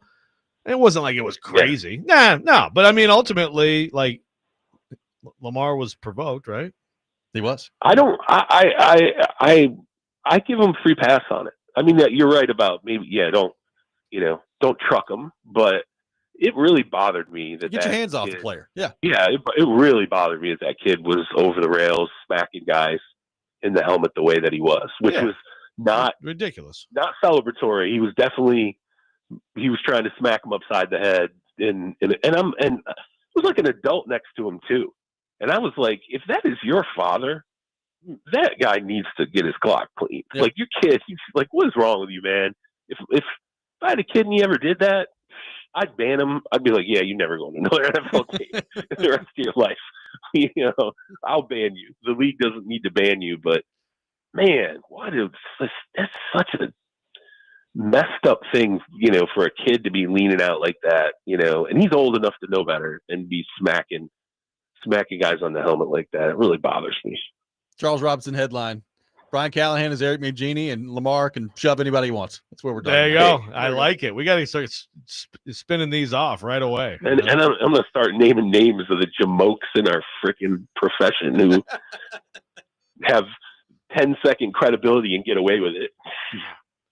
It wasn't like it was crazy. Yeah. No, but I mean ultimately like Lamar was provoked, right? He was. I give him free pass on it. I mean you're right about maybe don't truck him, but it really bothered me that get your hands off the player. Yeah. Yeah, it really bothered me that kid was over the rails smacking guys in the helmet the way that he was, which was not ridiculous, not celebratory. He was trying to smack him upside the head, and it was like an adult next to him too. And I was like, if that is your father, that guy needs to get his clock cleaned. Yep. Like your kid, he's like, what is wrong with you, man? If I had a kid and he ever did that, I'd ban him. I'd be like, yeah, you're never going to another NFL game the rest of your life. I'll ban you. The league doesn't need to ban you, but man, that's such a messed up thing, for a kid to be leaning out like that, and he's old enough to know better and be smacking guys on the helmet like that. It really bothers me. Charles Robinson headline. Brian Callahan is Eric Mangini, and Lamar can shove anybody he wants. That's where we're done. There you go. I like it. We got to start spinning these off right away. And I'm going to start naming names of the jamokes in our freaking profession who have 10-second credibility and get away with it.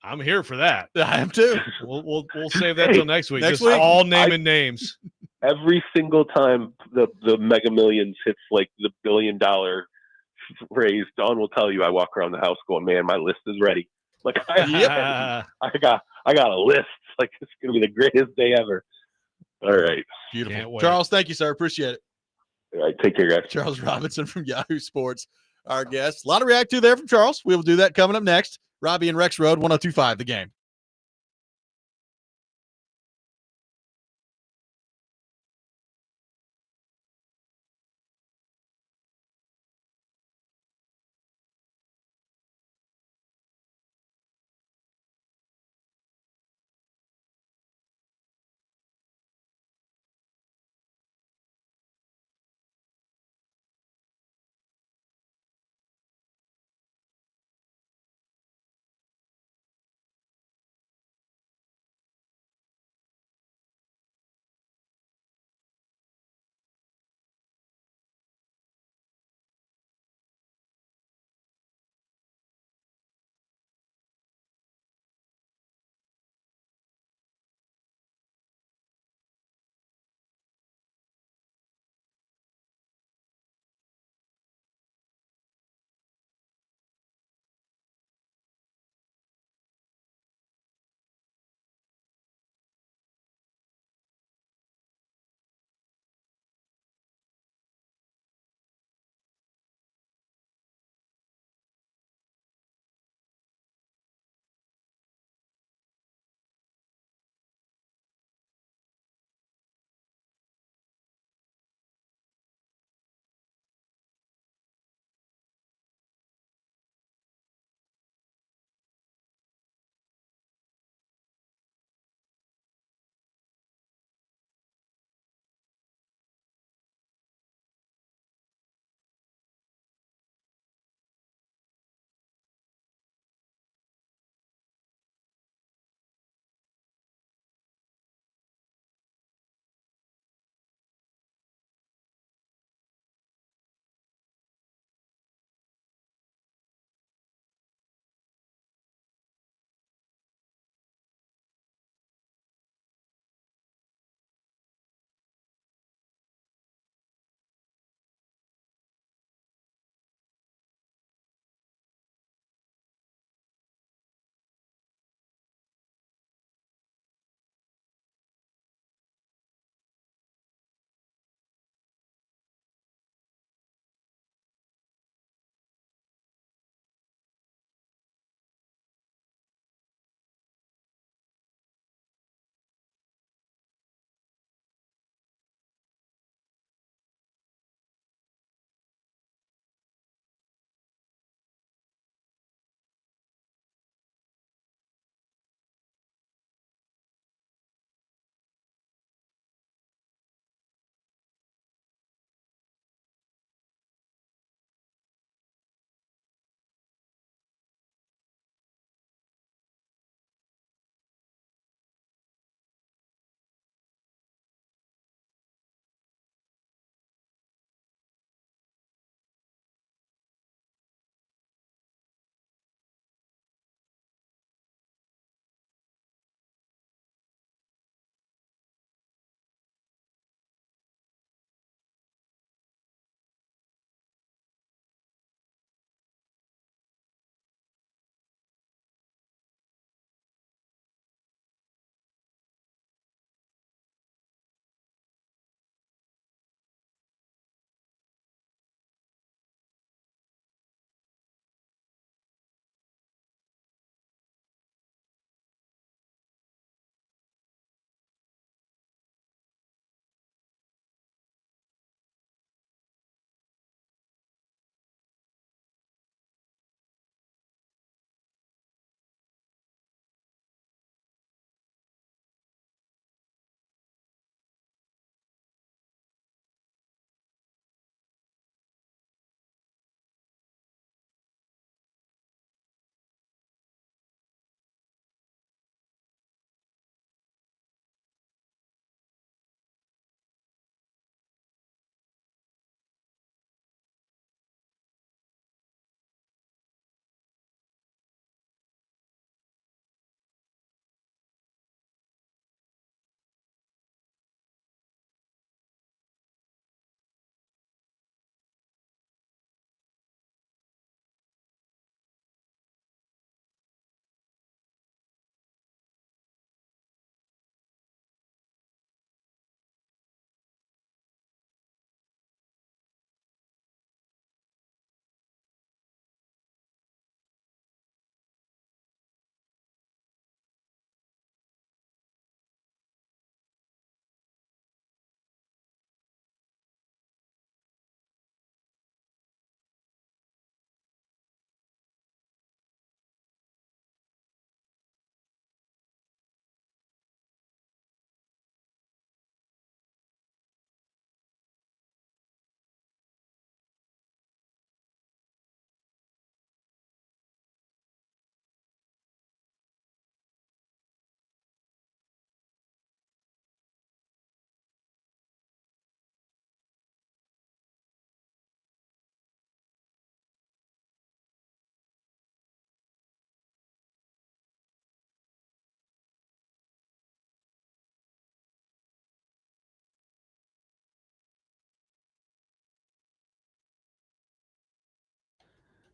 I'm here for that. I am too. We'll save that till next week. Next week, all naming names. Every single time the Mega Millions hits like the $1 billion raise, Dawn will tell you I walk around the house going, man, my list is ready. Like I got a list. Like it's gonna be the greatest day ever. All right. Beautiful. Charles, thank you, sir. Appreciate it. All right, take care, guys. Charles Robinson from Yahoo Sports, our guest. A lot to react to there from Charles. We will do that coming up next. Robby and Rexrode, 102.5 The Game.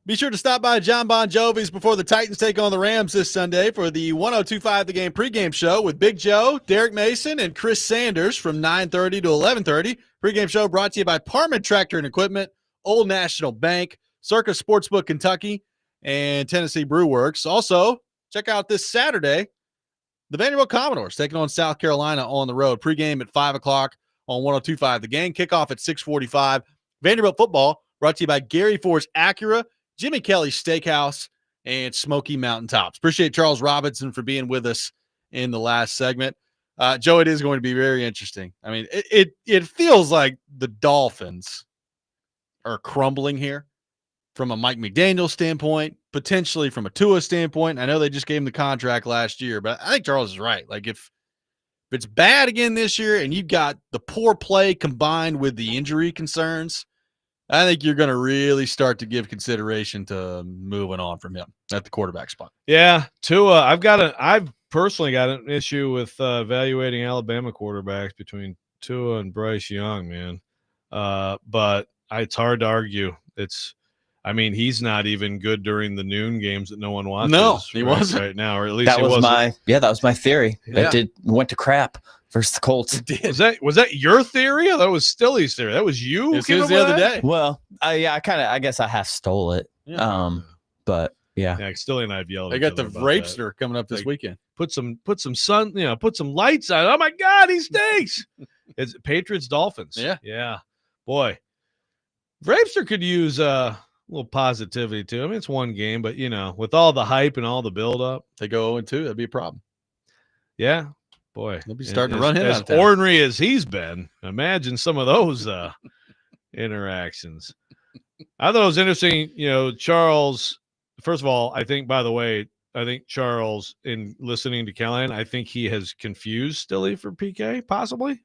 Be sure to stop by John Bon Jovi's before the Titans take on the Rams this Sunday for the 102.5 The Game pregame show with Big Joe, Derek Mason, and Chris Sanders from 9:30 to 11:30. Pregame show brought to you by Parman Tractor and Equipment, Old National Bank, Circus Sportsbook Kentucky, and Tennessee Brew Works. Also, check out this Saturday, the Vanderbilt Commodores taking on South Carolina on the road. Pregame at 5 o'clock on 102.5 The Game. Kickoff at 6:45. Vanderbilt football brought to you by Gary Ford's Acura, Jimmy Kelly's Steakhouse, and Smoky Mountain Tops. Appreciate Charles Robinson for being with us in the last segment. Joe, it is going to be very interesting. I mean, it feels like the Dolphins are crumbling here from a Mike McDaniel standpoint, potentially from a Tua standpoint. I know they just gave him the contract last year, but I think Charles is right. Like if it's bad again this year and you've got the poor play combined with the injury concerns, I think you're going to really start to give consideration to moving on from him at the quarterback spot. Yeah, Tua. I've personally got an issue with evaluating Alabama quarterbacks between Tua and Bryce Young, man. But it's hard to argue. He's not even good during the noon games that no one watches. No, he wasn't right now, or at least that was my theory. Yeah. It went to crap versus the Colts. Was that your theory? I thought it was Stilly's theory. That was you. It was the other day. Well, I guess I half stole it. Yeah. But yeah. Yeah, Stilly and I have yelled. They got the Rapester coming up this weekend. Put some sun, put some lights on. Oh my God, he stinks. It's Patriots Dolphins. Yeah. Boy, Rapester could use a little positivity too. I mean, it's one game, but with all the hype and all the buildup, they go 0-2. That'd be a problem. Yeah, boy, they'll be starting to run him as out of town. ornery as he's been. Imagine some of those interactions. I thought it was interesting. Charles. First of all, I think Charles, in listening to Callahan, I think he has confused Stilly for PK, possibly.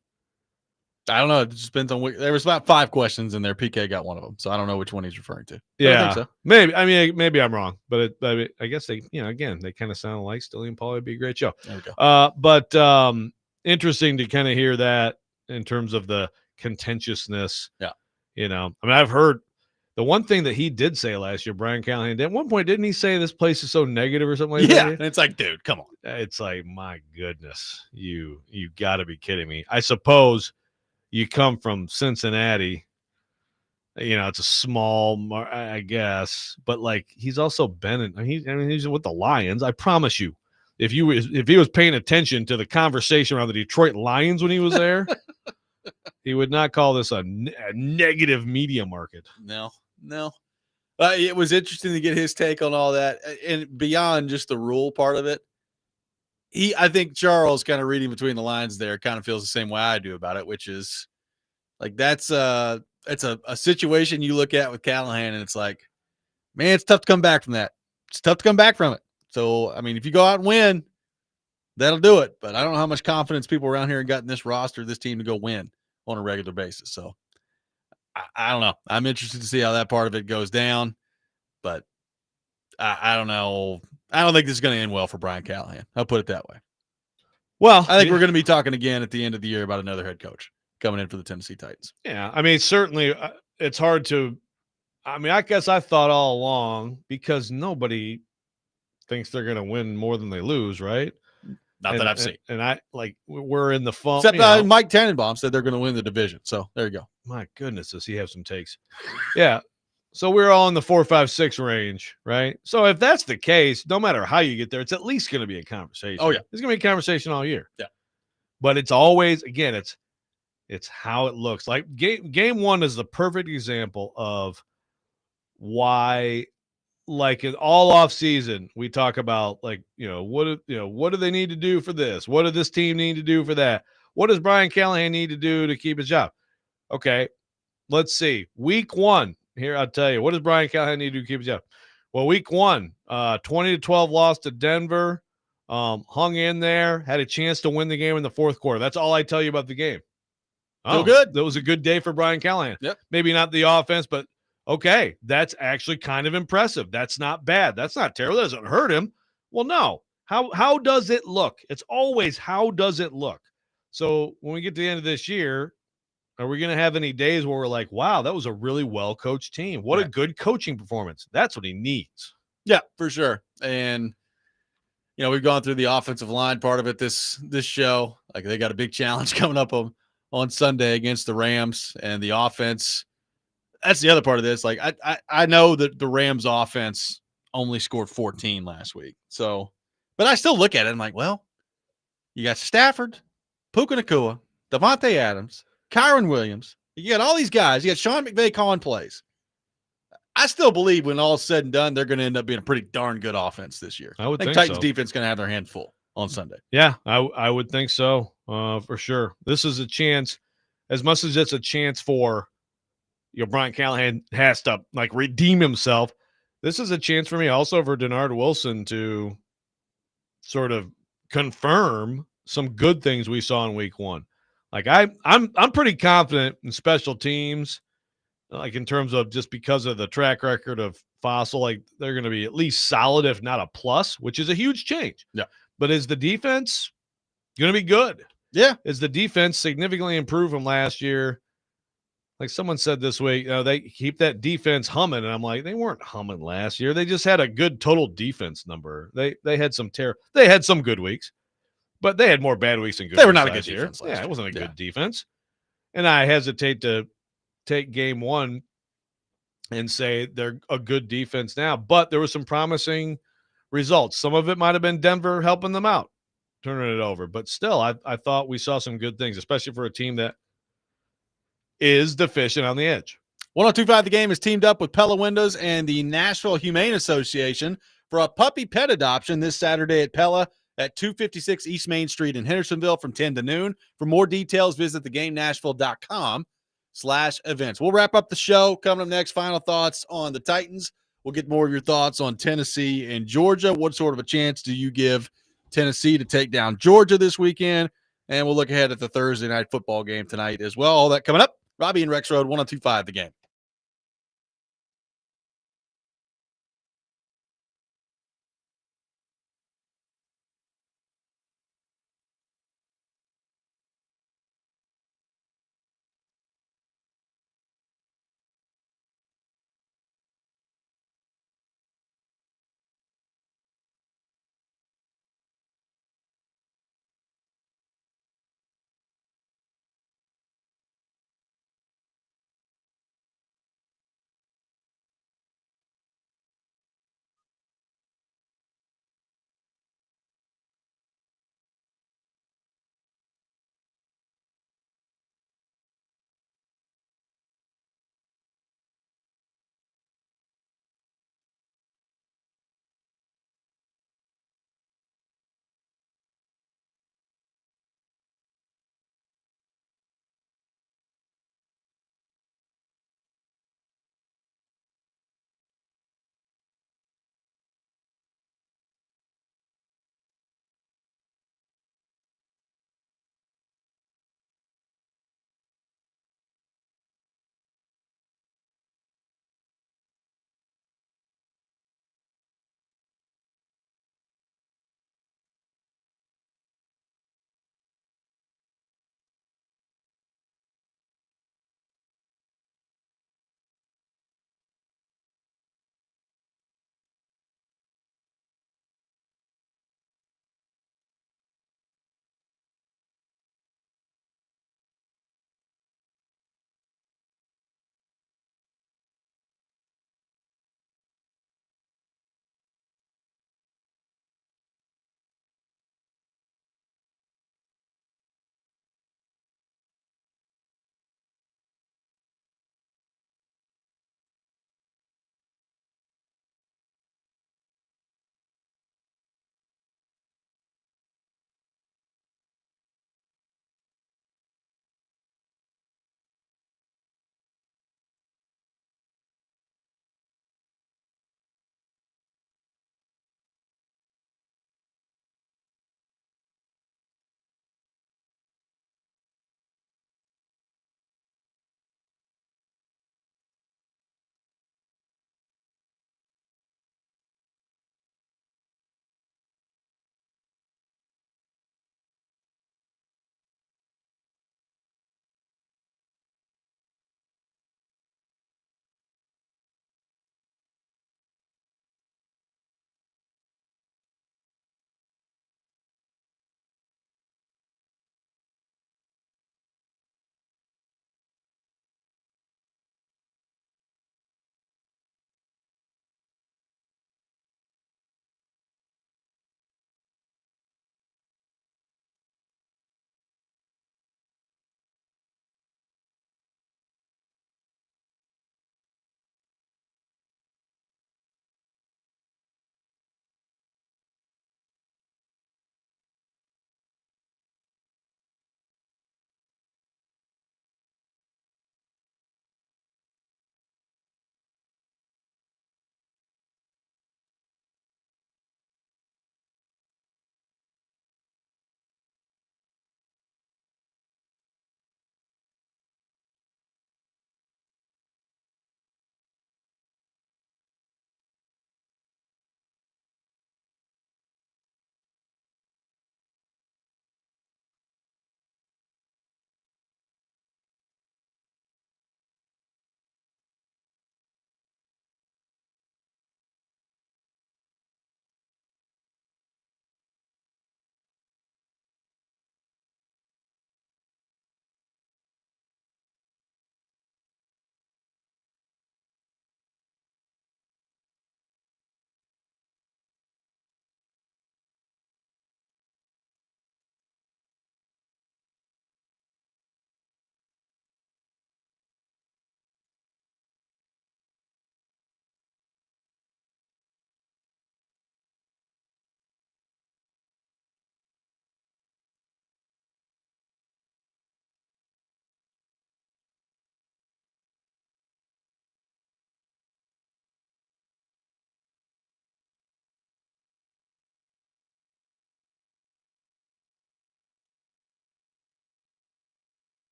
I don't know. It just depends on there was about 5 questions in there. PK got one of them, so I don't know which one he's referring to. Yeah, I think so. Maybe. I mean, maybe I'm wrong, but I guess they, again, they kind of sound like Stilly and Paulie would be a great show. There we go. But interesting to kind of hear that in terms of the contentiousness. Yeah. I've heard the one thing that he did say last year, Brian Callahan, at one point, didn't he say this place is so negative or something like that? Yeah, and it's like, dude, come on. It's like, my goodness, you got to be kidding me. I suppose you come from Cincinnati, it's a small, I guess, but like he's also been he's with the Lions. I promise you, if he was paying attention to the conversation around the Detroit Lions when he was there, he would not call this a negative media market. No. It was interesting to get his take on all that, and beyond just the rule part of it. I think Charles, kind of reading between the lines there, kind of feels the same way I do about it, which is like it's a situation you look at with Callahan, and it's like, man, it's tough to come back from that. It's tough to come back from it. So, I mean, if you go out and win, that'll do it. But I don't know how much confidence people around here have got in this roster, this team to go win on a regular basis. So, I don't know. I'm interested to see how that part of it goes down, but I don't know. I don't think this is going to end well for Brian Callahan. I'll put it that way. Well, I think we're going to be talking again at the end of the year about another head coach coming in for the Tennessee Titans. Yeah, I mean, certainly it's hard to – I guess I thought all along, because nobody thinks they're going to win more than they lose, right? Not that I've seen. And we're in the phone. Except Mike Tannenbaum said they're going to win the division. So there you go. My goodness, does he have some takes? Yeah. So we're all in the 4, 5, 6 range, right? So if that's the case, no matter how you get there, it's at least going to be a conversation. Oh, yeah. It's going to be a conversation all year. Yeah. But it's always, again, it's how it looks. Like game 1 is the perfect example of why, like in all off season, we talk about like, what do they need to do for this? What does this team need to do for that? What does Brian Callahan need to do to keep his job? Okay, let's see. Week 1. Here, I'll tell you. What does Brian Callahan need to do to keep his job? Well, week 1, 20-12 loss to Denver, hung in there, had a chance to win the game in the fourth quarter. That's all I tell you about the game. Oh, good. That was a good day for Brian Callahan. Yep. Maybe not the offense, but okay, that's actually kind of impressive. That's not bad. That's not terrible. That doesn't hurt him. Well, no. How does it look? It's always how does it look? So when we get to the end of this year, Are we going to have any days where we're like, wow, that was a really well-coached team? What a good coaching performance. That's what he needs. Yeah, for sure. And, we've gone through the offensive line part of it this show. Like, they got a big challenge coming up on Sunday against the Rams, and the offense. That's the other part of this. Like, I know that the Rams offense only scored 14 last week. So, but I still look at it. I'm like, well, you got Stafford, Puka Nacua, Devontae Adams, Kyron Williams. You got all these guys. You got Sean McVay calling plays. I still believe when all's said and done, they're going to end up being a pretty darn good offense this year. I would think Titans so. defense going to have their hand full on Sunday. Yeah, I would think so, for sure. This is a chance, as much as it's a chance for, Brian Callahan has to redeem himself. This is a chance for me also for Denard Wilson to sort of confirm some good things we saw in week 1. Like I'm pretty confident in special teams, like in terms of just because of the track record of Fossil, like they're going to be at least solid, if not a plus, which is a huge change. Yeah. But is the defense going to be good? Yeah. Is the defense significantly improved from last year? Like someone said this week, they keep that defense humming. And I'm like, they weren't humming last year. They just had a good total defense number. They had some they had some good weeks, but they had more bad weeks than good weeks. They were not a good year. defense last year. It wasn't a good defense. And I hesitate to take game 1 and say they're a good defense now, but there were some promising results. Some of it might have been Denver helping them out, turning it over. But still, I thought we saw some good things, especially for a team that is deficient on the edge. 102.5 The Game is teamed up with Pella Windows and the Nashville Humane Association for a puppy pet adoption this Saturday at Pella at 256 East Main Street in Hendersonville from 10 to noon. For more details, visit thegamenashville.com/events. We'll wrap up the show. Coming up next, final thoughts on the Titans. We'll get more of your thoughts on Tennessee and Georgia. What sort of a chance do you give Tennessee to take down Georgia this weekend? And we'll look ahead at the Thursday night football game tonight as well. All that coming up. Robby and Rexrode, 102.5 The Game.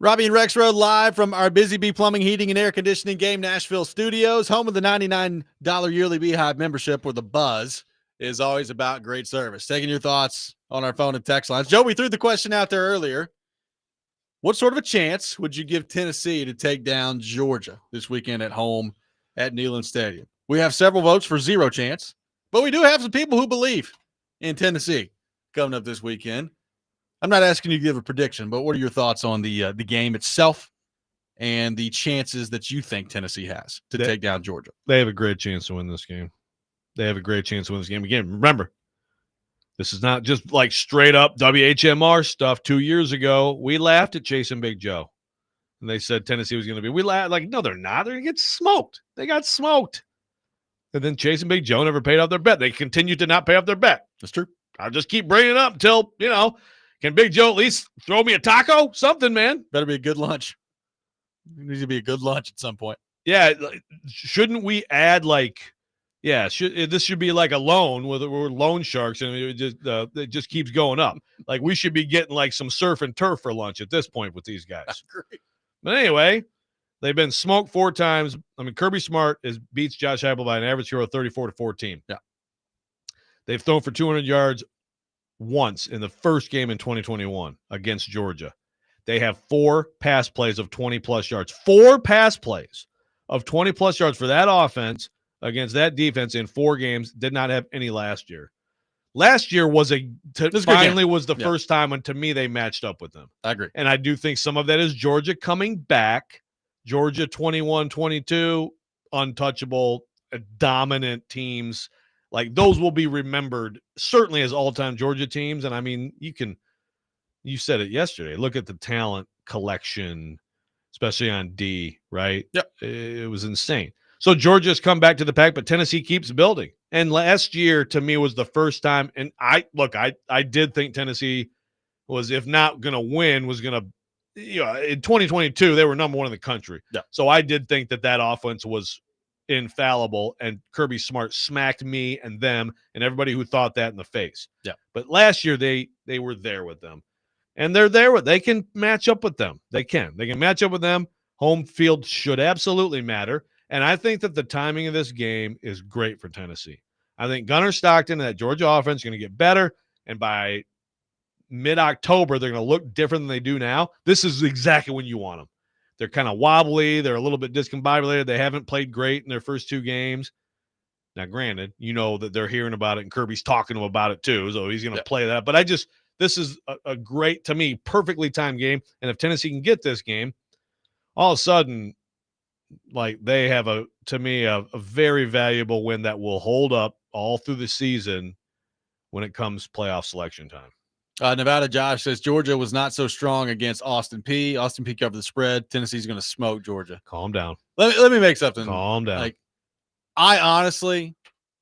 Robby and Rexrode live from our Busy Bee Plumbing, Heating, and Air Conditioning Game Nashville studios, home of the $99 yearly Beehive membership, where the buzz is always about great service. Taking your thoughts on our phone and text lines. Joe, we threw the question out there earlier. What sort of a chance would you give Tennessee to take down Georgia this weekend at home at Neyland Stadium? We have several votes for 0 chance, but we do have some people who believe in Tennessee coming up this weekend. I'm not asking you to give a prediction, but what are your thoughts on the game itself and the chances that you think Tennessee has to take down Georgia? They have a great chance to win this game. Again, remember, this is not just like straight up WHMR stuff. 2 years ago, we laughed at Chase and Big Joe. And they said Tennessee was going to be. We laughed like, no, they're not. They're going to get smoked. They got smoked. And then Chase and Big Joe never paid off their bet. They continued to not pay off their bet. That's true. I'll just keep bringing it up until, can Big Joe at least throw me a taco? Something, man. Better be a good lunch. It needs to be a good lunch at some point. Yeah. Shouldn't we add this should be like a loan where we're loan sharks and it just keeps going up. Like we should be getting like some surf and turf for lunch at this point with these guys. Great. But anyway, they've been smoked 4 times. I mean, Kirby Smart beats Josh Heupel by an average score of 34-14. Yeah. They've thrown for 200 yards once in the first game in 2021 against Georgia. They have 4 pass plays of 20-plus yards. 4 pass plays of 20-plus yards for that offense against that defense in 4 games. Did not have any last year. Last year was the first time when, to me, they matched up with them. I agree. And I do think some of that is Georgia coming back. Georgia 21-22, untouchable, dominant teams. Like those will be remembered certainly as all-time Georgia teams. And I mean, you said it yesterday. Look at the talent collection, especially on D, right? Yep. It was insane. So Georgia's come back to the pack, but Tennessee keeps building. And last year, to me, was the first time. And I did think Tennessee was, if not going to win, was going to, in 2022, they were number 1 in the country. Yeah. So I did think that offense was infallible, and Kirby Smart smacked me and them and everybody who thought that in the face. Yeah. But last year, they were there with them. And they can match up with them. They can match up with them. Home field should absolutely matter. And I think that the timing of this game is great for Tennessee. I think Gunnar Stockton and that Georgia offense is going to get better. And by mid-October, they're going to look different than they do now. This is exactly when you want them. They're kind of wobbly. They're a little bit discombobulated. They haven't played great in their first 2 games. Now, granted, that they're hearing about it and Kirby's talking to them about it too. So he's going to play that. But this is a great, to me, perfectly timed game. And if Tennessee can get this game, all of a sudden, like they have a very valuable win that will hold up all through the season when it comes playoff selection time. Nevada Josh says Georgia was not so strong against Austin Peay. Austin Peay covered the spread. Tennessee's going to smoke Georgia. Calm down. Let me make something. Calm down. Like I honestly,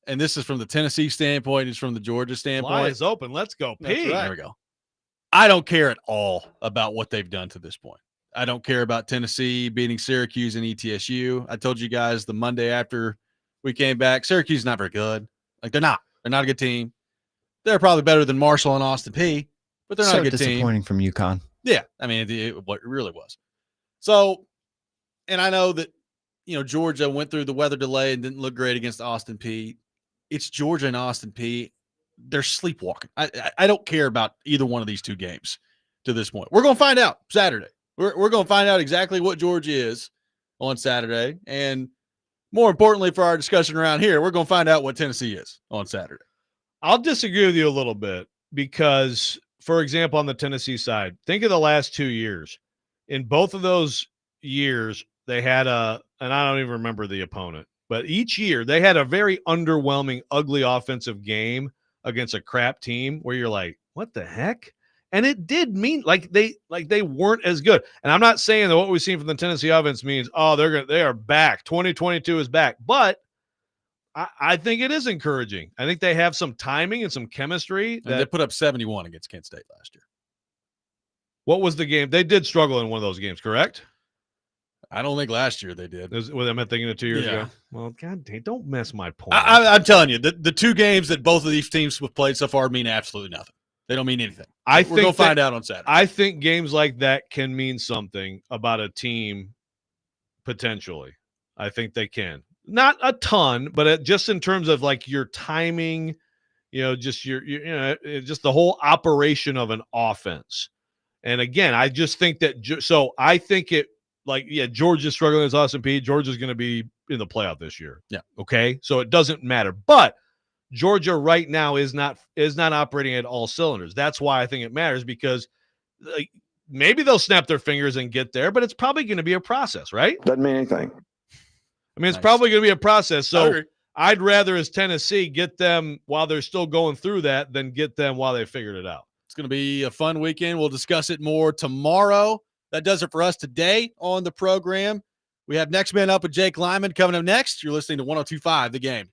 and this is from the Tennessee standpoint, it's from the Georgia standpoint. Line is open. Let's go. Peay. Right. There we go. I don't care at all about what they've done to this point. I don't care about Tennessee beating Syracuse and ETSU. I told you guys the Monday after we came back, Syracuse is not very good. Like they're not a good team. They're probably better than Marshall and Austin Peay, but they're not a good team. Disappointing from UConn. Yeah, I mean, it really was. So, and I know that Georgia went through the weather delay and didn't look great against Austin Peay. It's Georgia and Austin Peay. They're sleepwalking. I don't care about either one of these 2 games to this point. We're going to find out Saturday. We're going to find out exactly what Georgia is on Saturday. And more importantly for our discussion around here, we're going to find out what Tennessee is on Saturday. I'll disagree with you a little bit because, for example, on the Tennessee side, think of the last 2 years. In both of those years, they had and I don't even remember the opponent, but each year they had a very underwhelming, ugly offensive game against a crap team where you're like, what the heck? And it did mean like they weren't as good. And I'm not saying that what we've seen from the Tennessee offense means, they are back. 2022 is back. But I think it is encouraging. I think they have some timing and some chemistry. They put up 71 against Kent State last year. What was the game? They did struggle in one of those games, correct? I don't think last year they did. Am I thinking of 2 years ago? Well, God dang, don't mess my point. I'm telling you, the 2 games that both of these teams have played so far mean absolutely nothing. They don't mean anything. We're going to find out on Saturday. I think games like that can mean something about a team potentially. I think they can. Not a ton, but just in terms of like your timing, just just the whole operation of an offense. And again, I just think that I think it Georgia's struggling as Austin Peay. Georgia's going to be in the playoff this year. Yeah. Okay. So it doesn't matter. But Georgia right now is not operating at all cylinders. That's why I think it matters, because maybe they'll snap their fingers and get there, but it's probably going to be a process, right? Doesn't mean anything. I mean, it's probably going to be a process. So I'd rather, as Tennessee, get them while they're still going through that than get them while they figured it out. It's going to be a fun weekend. We'll discuss it more tomorrow. That does it for us today on the program. We have Next Man Up with Jake Lyman coming up next. You're listening to 102.5 The Game.